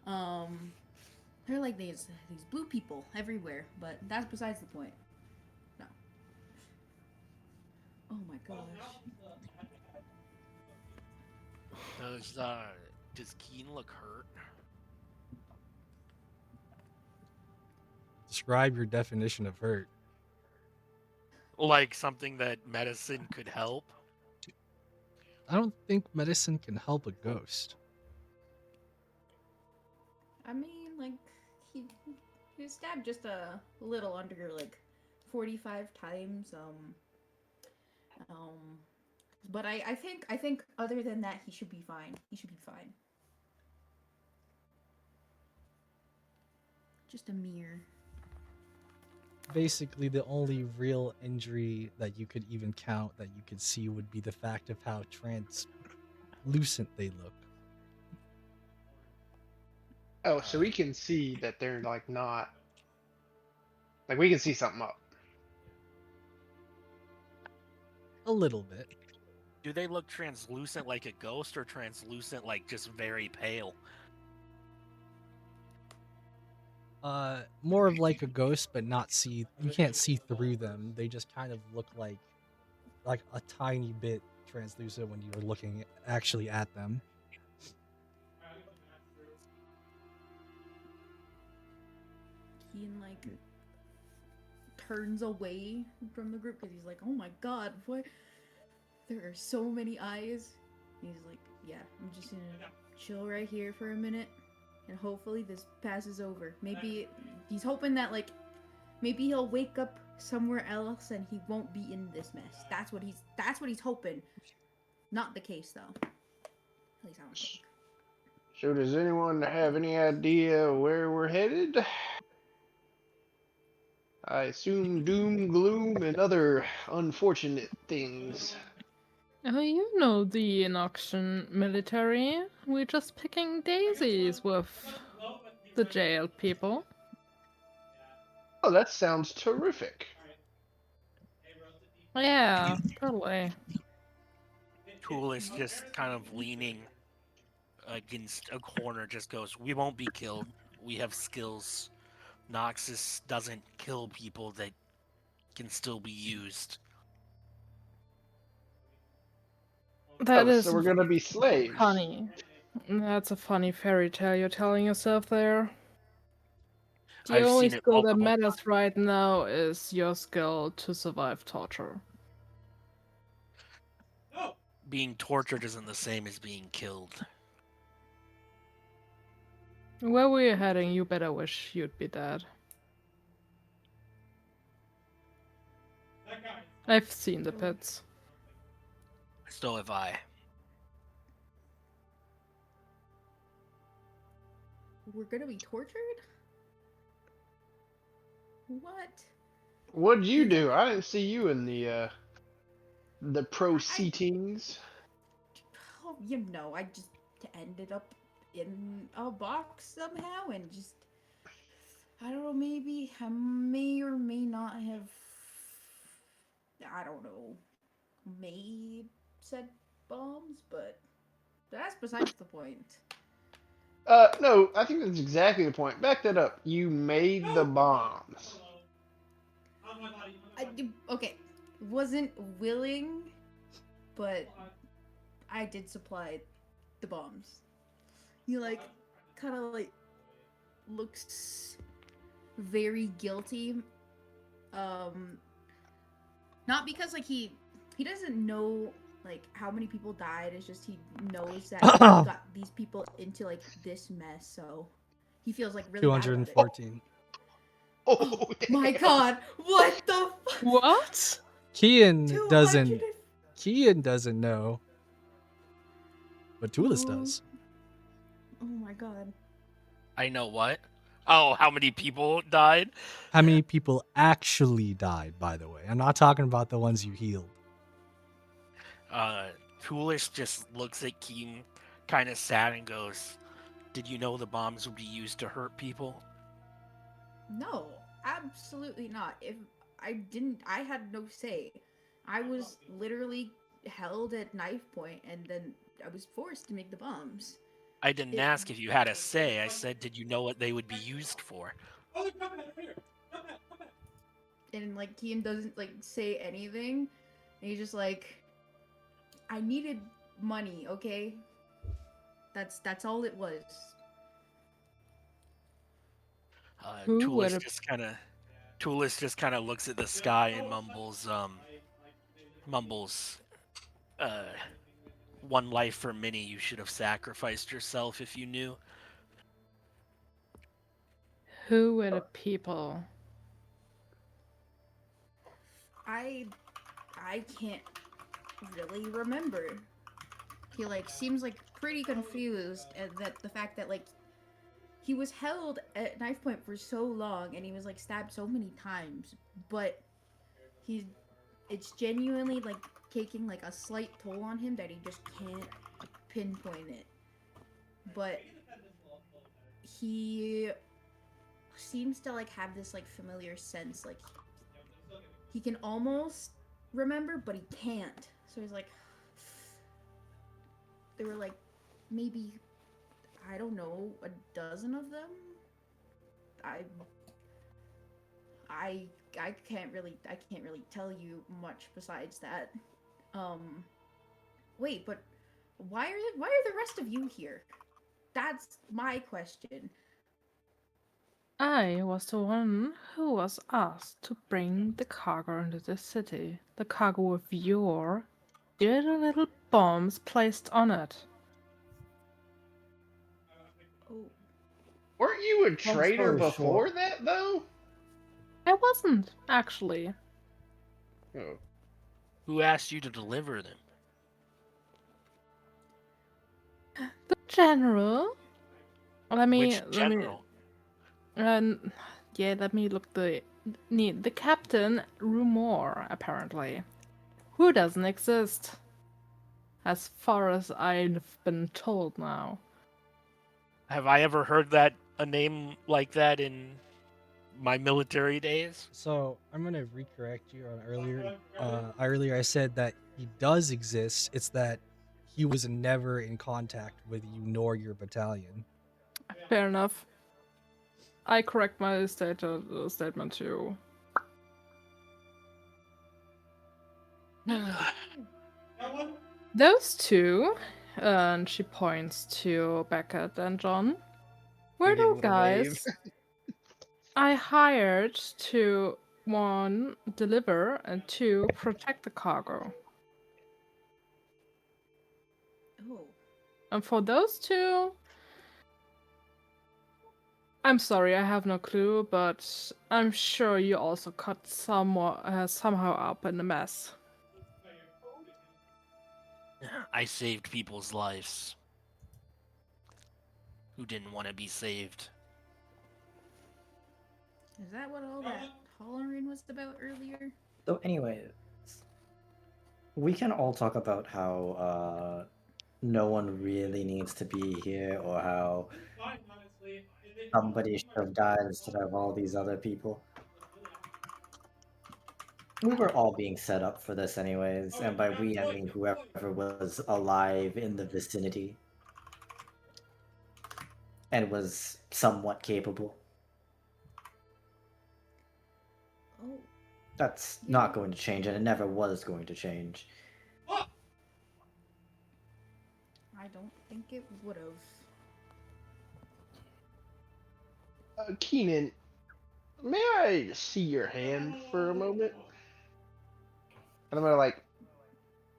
There are like these blue people everywhere, but that's besides the point. No. Oh my gosh. Does Keen look hurt? Describe your definition of hurt. Like something that medicine could help? I don't think medicine can help a ghost. I mean, like he was stabbed just a little under like 45 times. But I think other than that, he should be fine. He should be fine. Just a mere. Basically, the only real injury that you could even count that you could see would be the fact of how translucent they look. Oh, so we can see that they're like not. Like we can see something up. A little bit. Do they look translucent like a ghost or translucent like just very pale? More of like a ghost, but not see. You can't see through them. They just kind of look like a tiny bit translucent when you were looking actually at them. Keen like turns away from the group because he's like, oh my god, what? There are so many eyes. He's like, yeah, I'm just gonna chill right here for a minute, and hopefully this passes over. Maybe he's hoping that like, maybe he'll wake up somewhere else and he won't be in this mess. That's what he's hoping. Not the case though. At least I don't think. So does anyone have any idea where we're headed? I assume doom, gloom, and other unfortunate things. Oh, you know the Noxian military. We're just picking daisies with the jail people. Oh, that sounds terrific. Yeah, totally. Tool is just kind of leaning against a corner, just goes, we won't be killed. We have skills. Noxus doesn't kill people that can still be used. That is So we're gonna be slaves. funny. That's a funny fairy tale you're telling yourself there. The I've only seen it skill that multiple matters right now is your skill to survive torture. Being tortured isn't the same as being killed. Where were you heading? You better wish you'd be dead. I've seen the pits. So have I. We're gonna be tortured? What? What'd you do? I didn't see you in the proceedings. Oh, you know, I just ended up in a box somehow and just, I don't know, maybe I may or may not have, I don't know, made said bombs, but that's besides the point. No, I think that's exactly the point. Back that up. You made the bombs. Okay, wasn't willing, but I did supply the bombs. He like kind of like looks very guilty. Not because like he doesn't know like how many people died. It's just he knows that he got these people into like this mess, so he feels like really bad about it. 214. Oh, My God, what the fuck? What? Kian doesn't 200 know, but Tulis Oh. does. Oh my God. I know what? Oh, how many people died? How many people actually died, by the way? I'm not talking about the ones you healed. Toolish just looks at Keen kind of sad and goes, did you know the bombs would be used to hurt people? No, absolutely not. If I didn't, I had no say. I was literally held at knife point, and then I was forced to make the bombs. I didn't ask if you had a say. I said, did you know what they would be used for? And like Kian doesn't like say anything. And he's just like, I needed money, okay? That's all it was. Who would Tulis have- just kind of looks at the sky and mumbles, one life for many. You should have sacrificed yourself if you knew. Who were the people? I can't really remember. He like seems like pretty confused at that the fact that like he was held at knife point for so long and he was like stabbed so many times, but it's genuinely like taking like a slight toll on him that he just can't pinpoint it. But he seems to like have this like familiar sense, like he can almost remember but he can't. So he's like, there were like maybe, I don't know, a dozen of them. I can't really tell you much besides that. Wait, but why are the rest of you here? That's my question. I was the one who was asked to bring the cargo into the city. The cargo with your dirty little bombs placed on it. Oh, Weren't you a Long traitor story before short, that, though? I wasn't, actually. Oh. Who asked you to deliver them? The general. Which general? Let me look the captain Rumor, apparently. Who doesn't exist? As far as I've been told now. Have I ever heard that a name like that in my military days? So I'm gonna recorrect you on earlier. Earlier I said that he does exist. It's that he was never in contact with you nor your battalion. Fair enough. I correct my statement too. Those two, and she points to Beckett and John, were Give a the little wave. guys I hired to, one, deliver, and two, protect the cargo. oh. And for those two, I'm sorry, I have no clue, but I'm sure you also cut somehow up in the mess. I saved people's lives who didn't want to be saved. Is that what all that hollering was about earlier? So anyway, we can all talk about how no one really needs to be here, or how somebody should have died instead of all these other people. We were all being set up for this anyways, and by we I mean whoever was alive in the vicinity and was somewhat capable. Oh, That's not going to change, and it never was going to change. I don't think it would have. Keenan, may I see your hand for a moment? And I'm gonna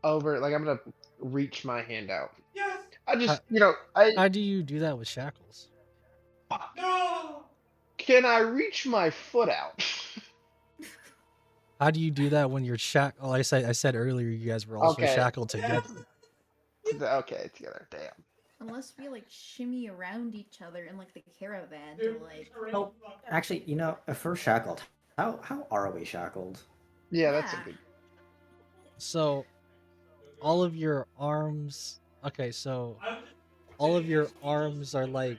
I'm gonna reach my hand out. Yes. I just, How do you do that with shackles? Can I reach my foot out? How do you do that when you're shackled? I said earlier you guys were also Okay. shackled together. Okay, together. Damn. Unless we like shimmy around each other in like the caravan to like. Oh, actually, if we're shackled, how are we shackled? Yeah, that's a Yeah. good. So, all of your arms. Okay, so all of your arms are like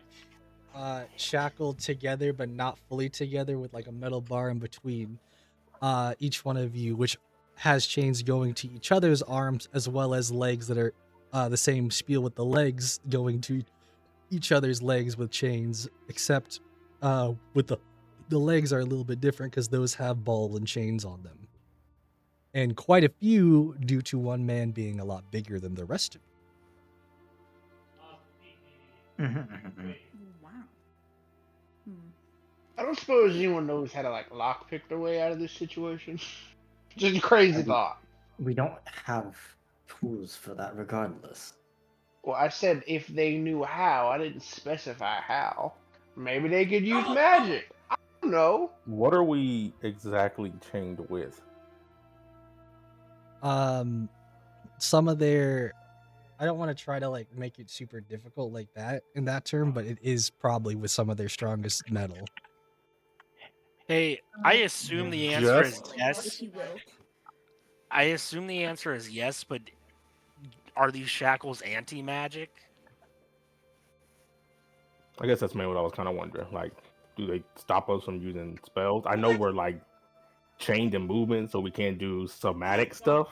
shackled together, but not fully together, with like a metal bar in between each one of you, which has chains going to each other's arms, as well as legs that are the same spiel with the legs going to each other's legs with chains, except with the legs are a little bit different because those have ball and chains on them. And quite a few due to one man being a lot bigger than the rest of you. Wow. Hmm. I don't suppose anyone knows how to lockpick their way out of this situation. Just a crazy thought. We don't have tools for that regardless. Well, I said if they knew how. I didn't specify how. Maybe they could use magic. I don't know. What are we exactly chained with? Some of their, I don't want to try to make it super difficult like that in that term, but it is probably with some of their strongest metal. Hey, I assume the answer is Just- yes. If you will. I assume the answer is yes, but are these shackles anti-magic? I guess that's maybe what I was kind of wondering. Do they stop us from using spells? I know we're chained in movement, so we can't do somatic stuff.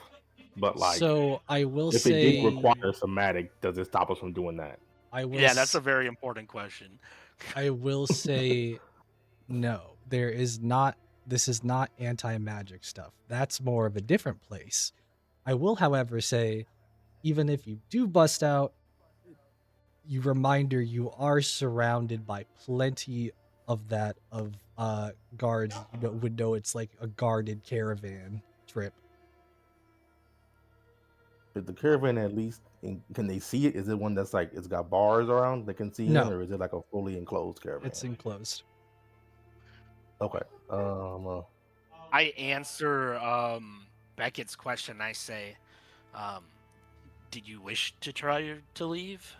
But So I will if say, it did require somatic, does it stop us from doing that? I will. Yeah, that's a very important question. I will say, no. There is not. This is not anti-magic stuff. That's more of a different place. I will, however, say, even if you do bust out, you are surrounded by plenty of that of guards would know it's like a guarded caravan trip. Is the caravan at least? Can they see it? Is it one that's like it's got bars around they can see in, No. or is it like a fully enclosed caravan? It's enclosed. Okay. I answer Beckett's question. I say, did you wish to try to leave?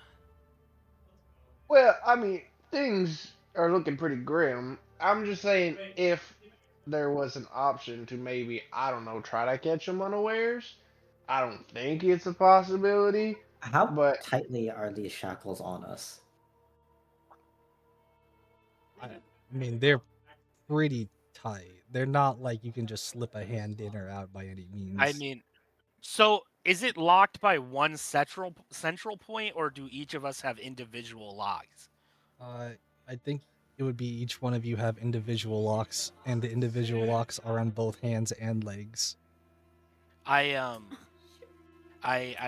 Well, I mean, things are looking pretty grim. I'm just saying, if there was an option to maybe, I don't know, try to catch them unawares, I don't think it's a possibility. How But tightly are these shackles on us? I mean, they're pretty tight. They're not like you can just slip a hand in or out by any means. I mean, so is it locked by one central point, or do each of us have individual locks? I think it would be each one of you have individual locks, and the individual locks are on both hands and legs. I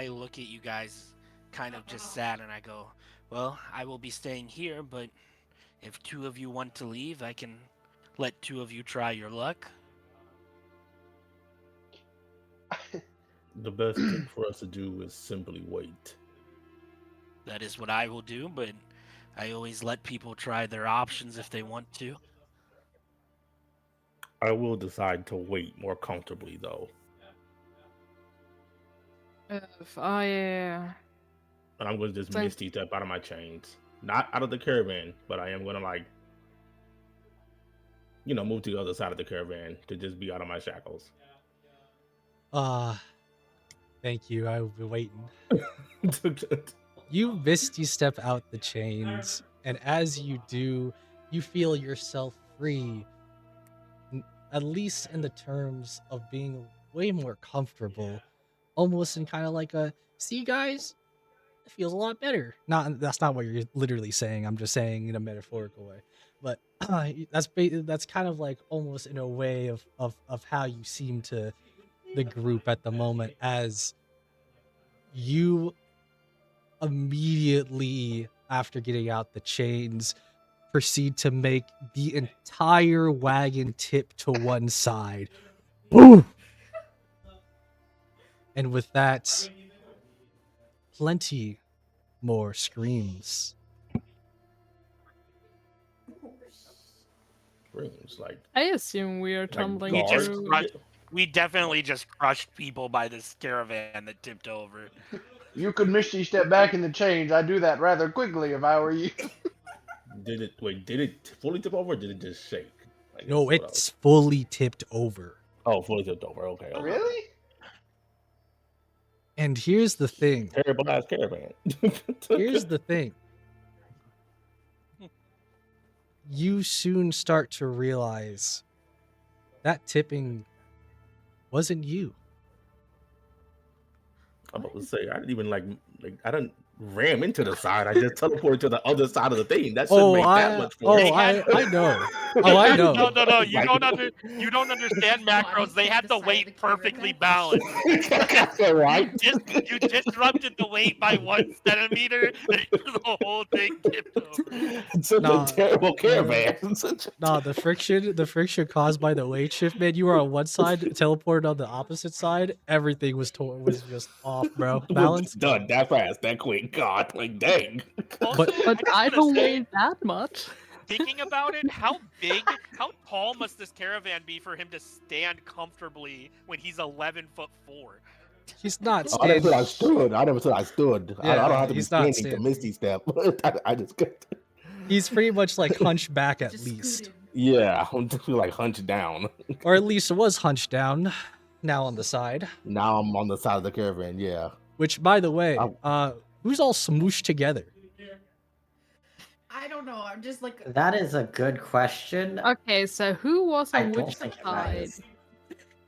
look at you guys kind of just sad, and I go, well, I will be staying here, but if two of you want to leave, I can let two of you try your luck. The best thing for us to do is simply wait. That is what I will do, but I always let people try their options if they want to. I will decide to wait more comfortably, though. If I And I'm going to just misty step out of my chains. Not out of the caravan, but I am going to, like, move to the other side of the caravan to just be out of my shackles. Thank you. I will be waiting. You misty step out the chains, and as you do, you feel yourself free, at least in the terms of being way more comfortable, almost in kind of like a, see guys, it feels a lot better. That's not what you're literally saying. I'm just saying in a metaphorical way. But that's kind of like almost in a way of how you seem to the group at the moment, as you immediately after getting out the chains proceed to make the entire wagon tip to one side. Boom! And with that, plenty more screams. Screams like I assume we are tumbling We just through. we definitely just crushed people by this caravan that tipped over. you could misty step back in the change. I'd do that rather quickly if I were you. Did it fully tip over, or did it just shake? No, it's fully tipped over. Oh, fully tipped over. Okay. Really? And here's the thing. Terrible ass caravan. Here's the thing. You soon start to realize that tipping wasn't you. I'm about to say, I didn't even I didn't ram into the side. I just teleported to the other side of the thing. That shouldn't make that much force. I know. Oh, I know. No. You don't understand macros. They had the weight perfectly balanced. Right? You disrupted the weight by 1 centimeter. The whole thing tipped over. It's such a terrible caravan. The friction caused by the weight shift, man. You were on one side, teleported on the opposite side. Everything was just off, bro. Balance done that fast, that quick. God, like dang. But I don't weigh that much. Thinking about it, how tall must this caravan be for him to stand comfortably when he's 11'4"? He's not I never standing. said I stood. I never said I stood. Yeah, I don't have to be he's not standing to misty step. I just He's pretty much like hunched back at least. Yeah, I'm just like hunched down. Or at least it was hunched down. Now on the side. Now I'm on the side of the caravan, yeah. Which, by the way, who's all smooshed together? I don't know. I'm just like. That is a good question. Okay, so who was I on don't which think it side? matters.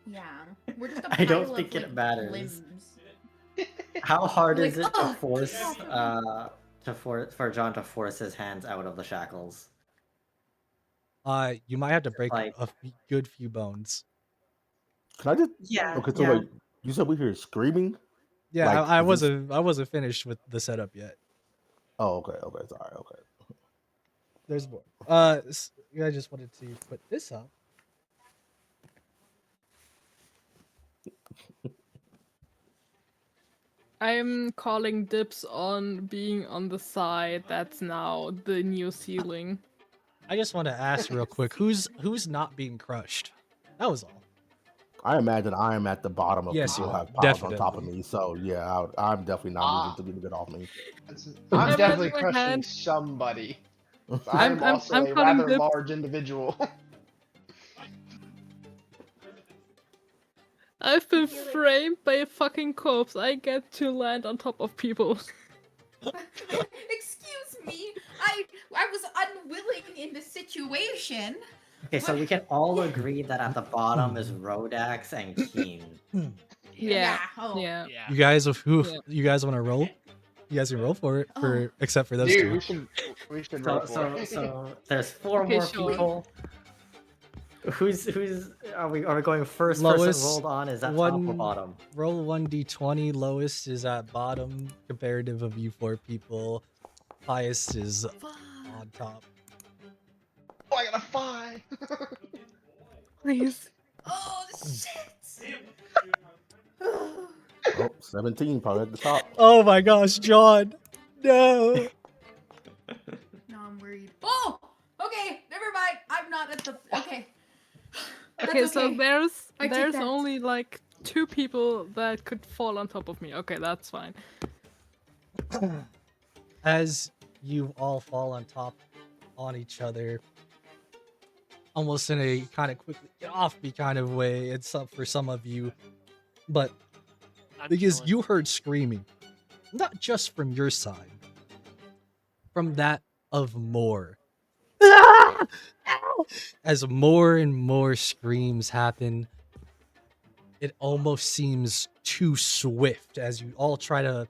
Yeah, we're just a I don't pile think of, it like, matters. limbs. How hard Like, is it "Oh, to force for John to force his hands out of the shackles? You might have to break Like- a good few bones. Can I just Yeah. Okay, so wait, you said we hear screaming? Yeah, Like, I is this- wasn't finished with the setup yet. Oh, okay, sorry, okay. There's more. I just wanted to put this up. I'm calling dibs on being on the side that's now the new ceiling. I just want to ask real quick, who's not being crushed? That was all. I imagine I am at the bottom of Yes, people you who are, have piles on top of definitely. me. So yeah, I'm definitely not moving to get it off me. I'm I'm definitely raising my crushing hand. somebody. I am I'm also a calling rather dibs. large individual. I've been feel like- framed by a fucking corpse. I get to land on top of people. Excuse me. I was unwilling in the situation. Okay, so What? we can all agree that at the bottom is Rodax and Keen. Yeah. Oh. Yeah. Yeah. You guys, Yeah. you guys want to roll? You guys can roll for it, Oh. except for those Dude, two. we should roll So, for so, it. so there's 4 Okay, more sure. people. Who's are we going first Lowest, person rolled on? Is that top or one- bottom? Roll 1d20. Lowest is at bottom, comparative of you 4 people. Highest is Fuck. on top. Oh, I got a 5. Please. Oh shit. Oh, 17 probably at the top. Oh my gosh, John! No. No, I'm worried. Oh. Okay. Never mind. I'm not at the. Okay. That's Okay, so okay. I take there's that. only like 2 people that could fall on top of me. Okay, that's fine. As you all fall on top on each other, almost in a kind of quickly get off me kind of way. It's up for some of you, but I'm because chilling. you heard screaming, not just from your side, from that of more. As more and more screams happen, it almost seems too swift as you all try to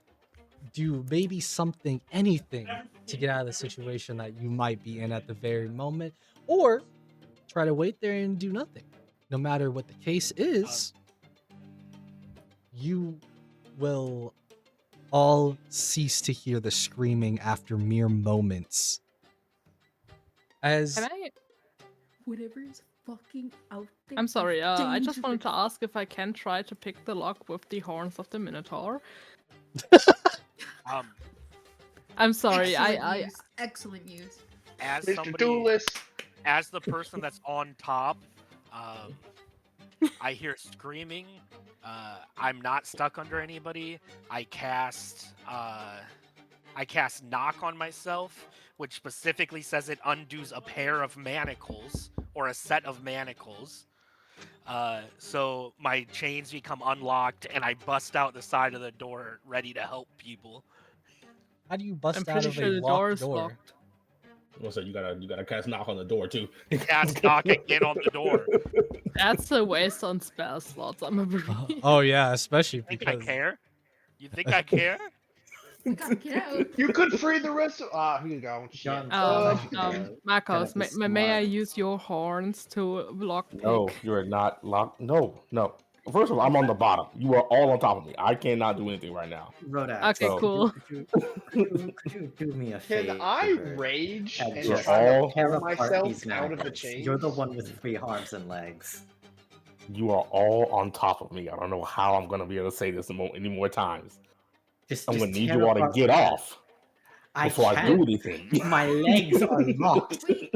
do maybe something, anything to get out of the situation that you might be in at the very moment, or try to wait there and do nothing. No matter what the case is, you will all cease to hear the screaming after mere moments. As Can I? Whatever is fucking out there. I'm sorry. is I just wanted to dangerous. ask if I can try to pick the lock with the horns of the Minotaur. Um, I'm sorry. Excellent use. as Mr. somebody, Duelist. as the person that's on top, I hear screaming. I'm not stuck under anybody. I cast knock on myself, which specifically says it undoes a pair of manacles or a set of manacles. So my chains become unlocked, and I bust out the side of the door, ready to help people. how do you I'm bust out pretty of sure a the door locked is door? locked. So you gotta cast knock on the door too. Cast knock again on the door. That's a waste on spell slots. I'm afraid. Oh yeah, especially You think I because care? You think I care? We gotta get out. You could free the rest of. Here you go. Shit. John, Marcos, be may I smart. use your horns to lockpick? No, you're not locked. No. First of all, I'm on the bottom. You are all on top of me. I cannot do anything right now. Rodax. Okay, So- cool. Could you do me a favor? Can I rage And and just try to tear pull apart myself these out of the maggots? chains? You're the one with 3 arms and legs. You are all on top of me. I don't know how I'm gonna be able to say this any more times. I'm gonna need tear you all to apart get my legs. off before I do can't. anything. My legs are locked. Wait.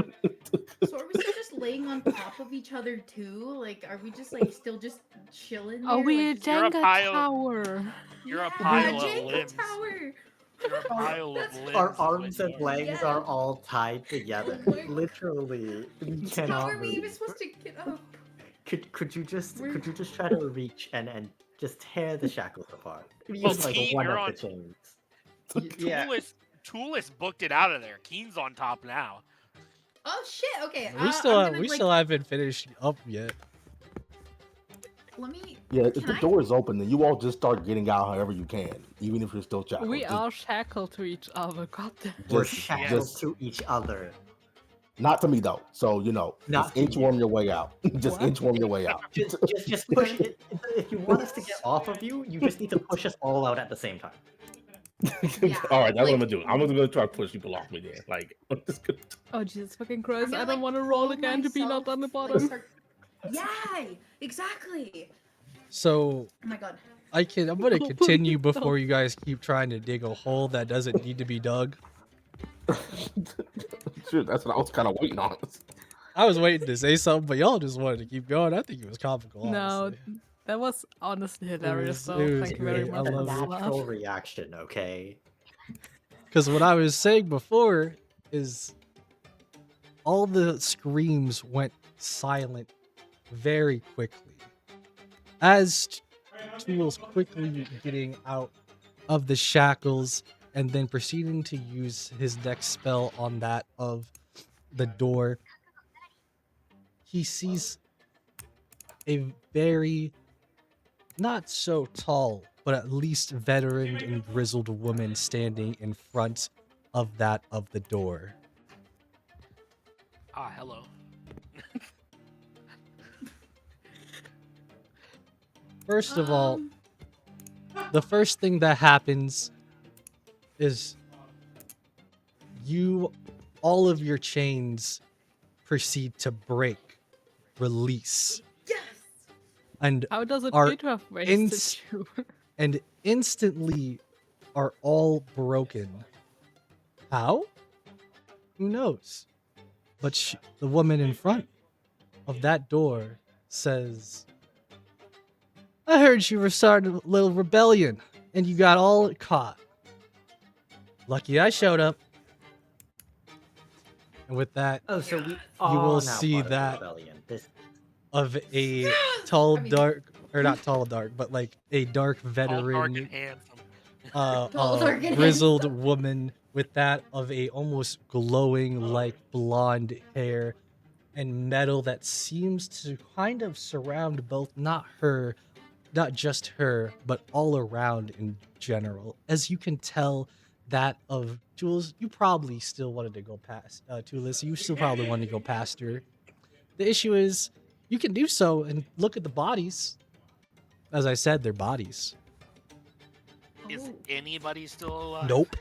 So are we still just laying on top of each other too? Like, are we just like still just chilling? Oh, there? we a like, just- You're a Jenga pile- tower. You're a Yeah, pile of Jenga limbs. Tower. You're a pile of That's- limbs. Our is arms what and you are. legs Yeah. are all tied together. Oh my- Literally, we How cannot are we even move. supposed to get up? Could you just We're- try to reach and just tear the shackles apart? Well, Use like Keen, one you're of on- the chains. Yeah. Toolis booked it out of there. Keen's on top now. Oh shit! Okay. we I'm still gonna, like, still haven't finished up yet. Let me. Yeah, if Can the I- door is open, then you all just start getting out however you can, even if you're still shackled. We Just- are shackled to each other. God damn. We're just- shackled just- to each other. Not to me though. So Not just to you. inchworm your way out. Just What? inchworm your way out. Just push it. If you want us to get off of you, you just need to push us all out at the same time. Yeah, All right, that's what I'm like- gonna do. I'm gonna try to push people off me there. Like, I'm just gonna... Oh Jesus fucking Christ! gonna, I don't like, want to roll pull again to be not myself, on the like, bottom. Yeah, exactly. So Oh my god. I'm gonna continue before you guys keep trying to dig a hole that doesn't need to be dug. Shoot, that's what I was kind of waiting on. I was waiting to say something, but y'all just wanted to keep going. I think it was comical. No, Honestly. that was honestly hilarious. it though. was Thank you very great. I much. A love for it. the laugh. natural reaction, okay? Because what I was saying before is all the screams went silent very quickly. As Tool's quickly getting out of the shackles and then proceeding to use his next spell on that of the door, he sees a very not so tall, but at least veteran and grizzled woman standing in front of that of the door. Ah, hello. First of all, the first thing that happens is all of your chains proceed to break, release, Yes. and How does it are feel to have wasted inst- you? and instantly are all broken. How? Who knows? But the woman in front of that door says, I heard you were starting a little rebellion and you got all caught. Lucky I showed up. And with that, Oh, so we you are will now see part of the that rebellion. This of a tall, I mean- dark, or not tall, dark, but like a dark All dark and veteran, handsome. Tall, dark, and grizzled handsome. woman with that of a almost glowing like blonde hair and metal that seems to kind of surround both not just her, but all around in general. As you can tell, that of Jules, you probably still wanted to go past Tulis. You still probably wanted to go past her. The issue is, you can do so and look at the bodies. As I said, they're bodies. Is anybody still alive? Nope.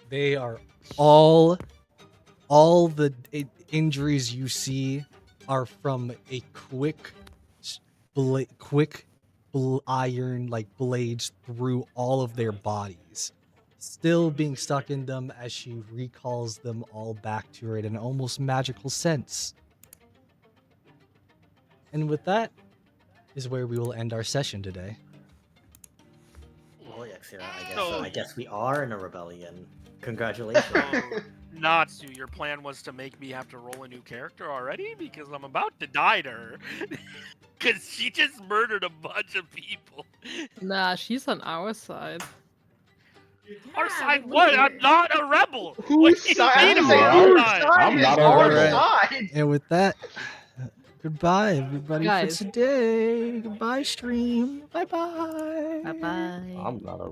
They are all the injuries you see are from a quick iron like blades through all of their bodies, still being stuck in them as she recalls them all back to her in an almost magical sense. And with that is where we will end our session today. well, Yaxira, So- I guess we are in a rebellion. Congratulations. So, Natsu, your plan was to make me have to roll a new character already? Because I'm about to die to her. Because she just murdered a bunch of people. Nah, she's on our side. Our Yeah, side but what? look I'm at not a rebel. What Whose do you side? mean I'm I'm saying, on Alright. whose our side? side I'm is not a our rebel. side? And with that, goodbye everybody Guys. for today. Goodbye stream. Bye bye. Bye bye. I'm not a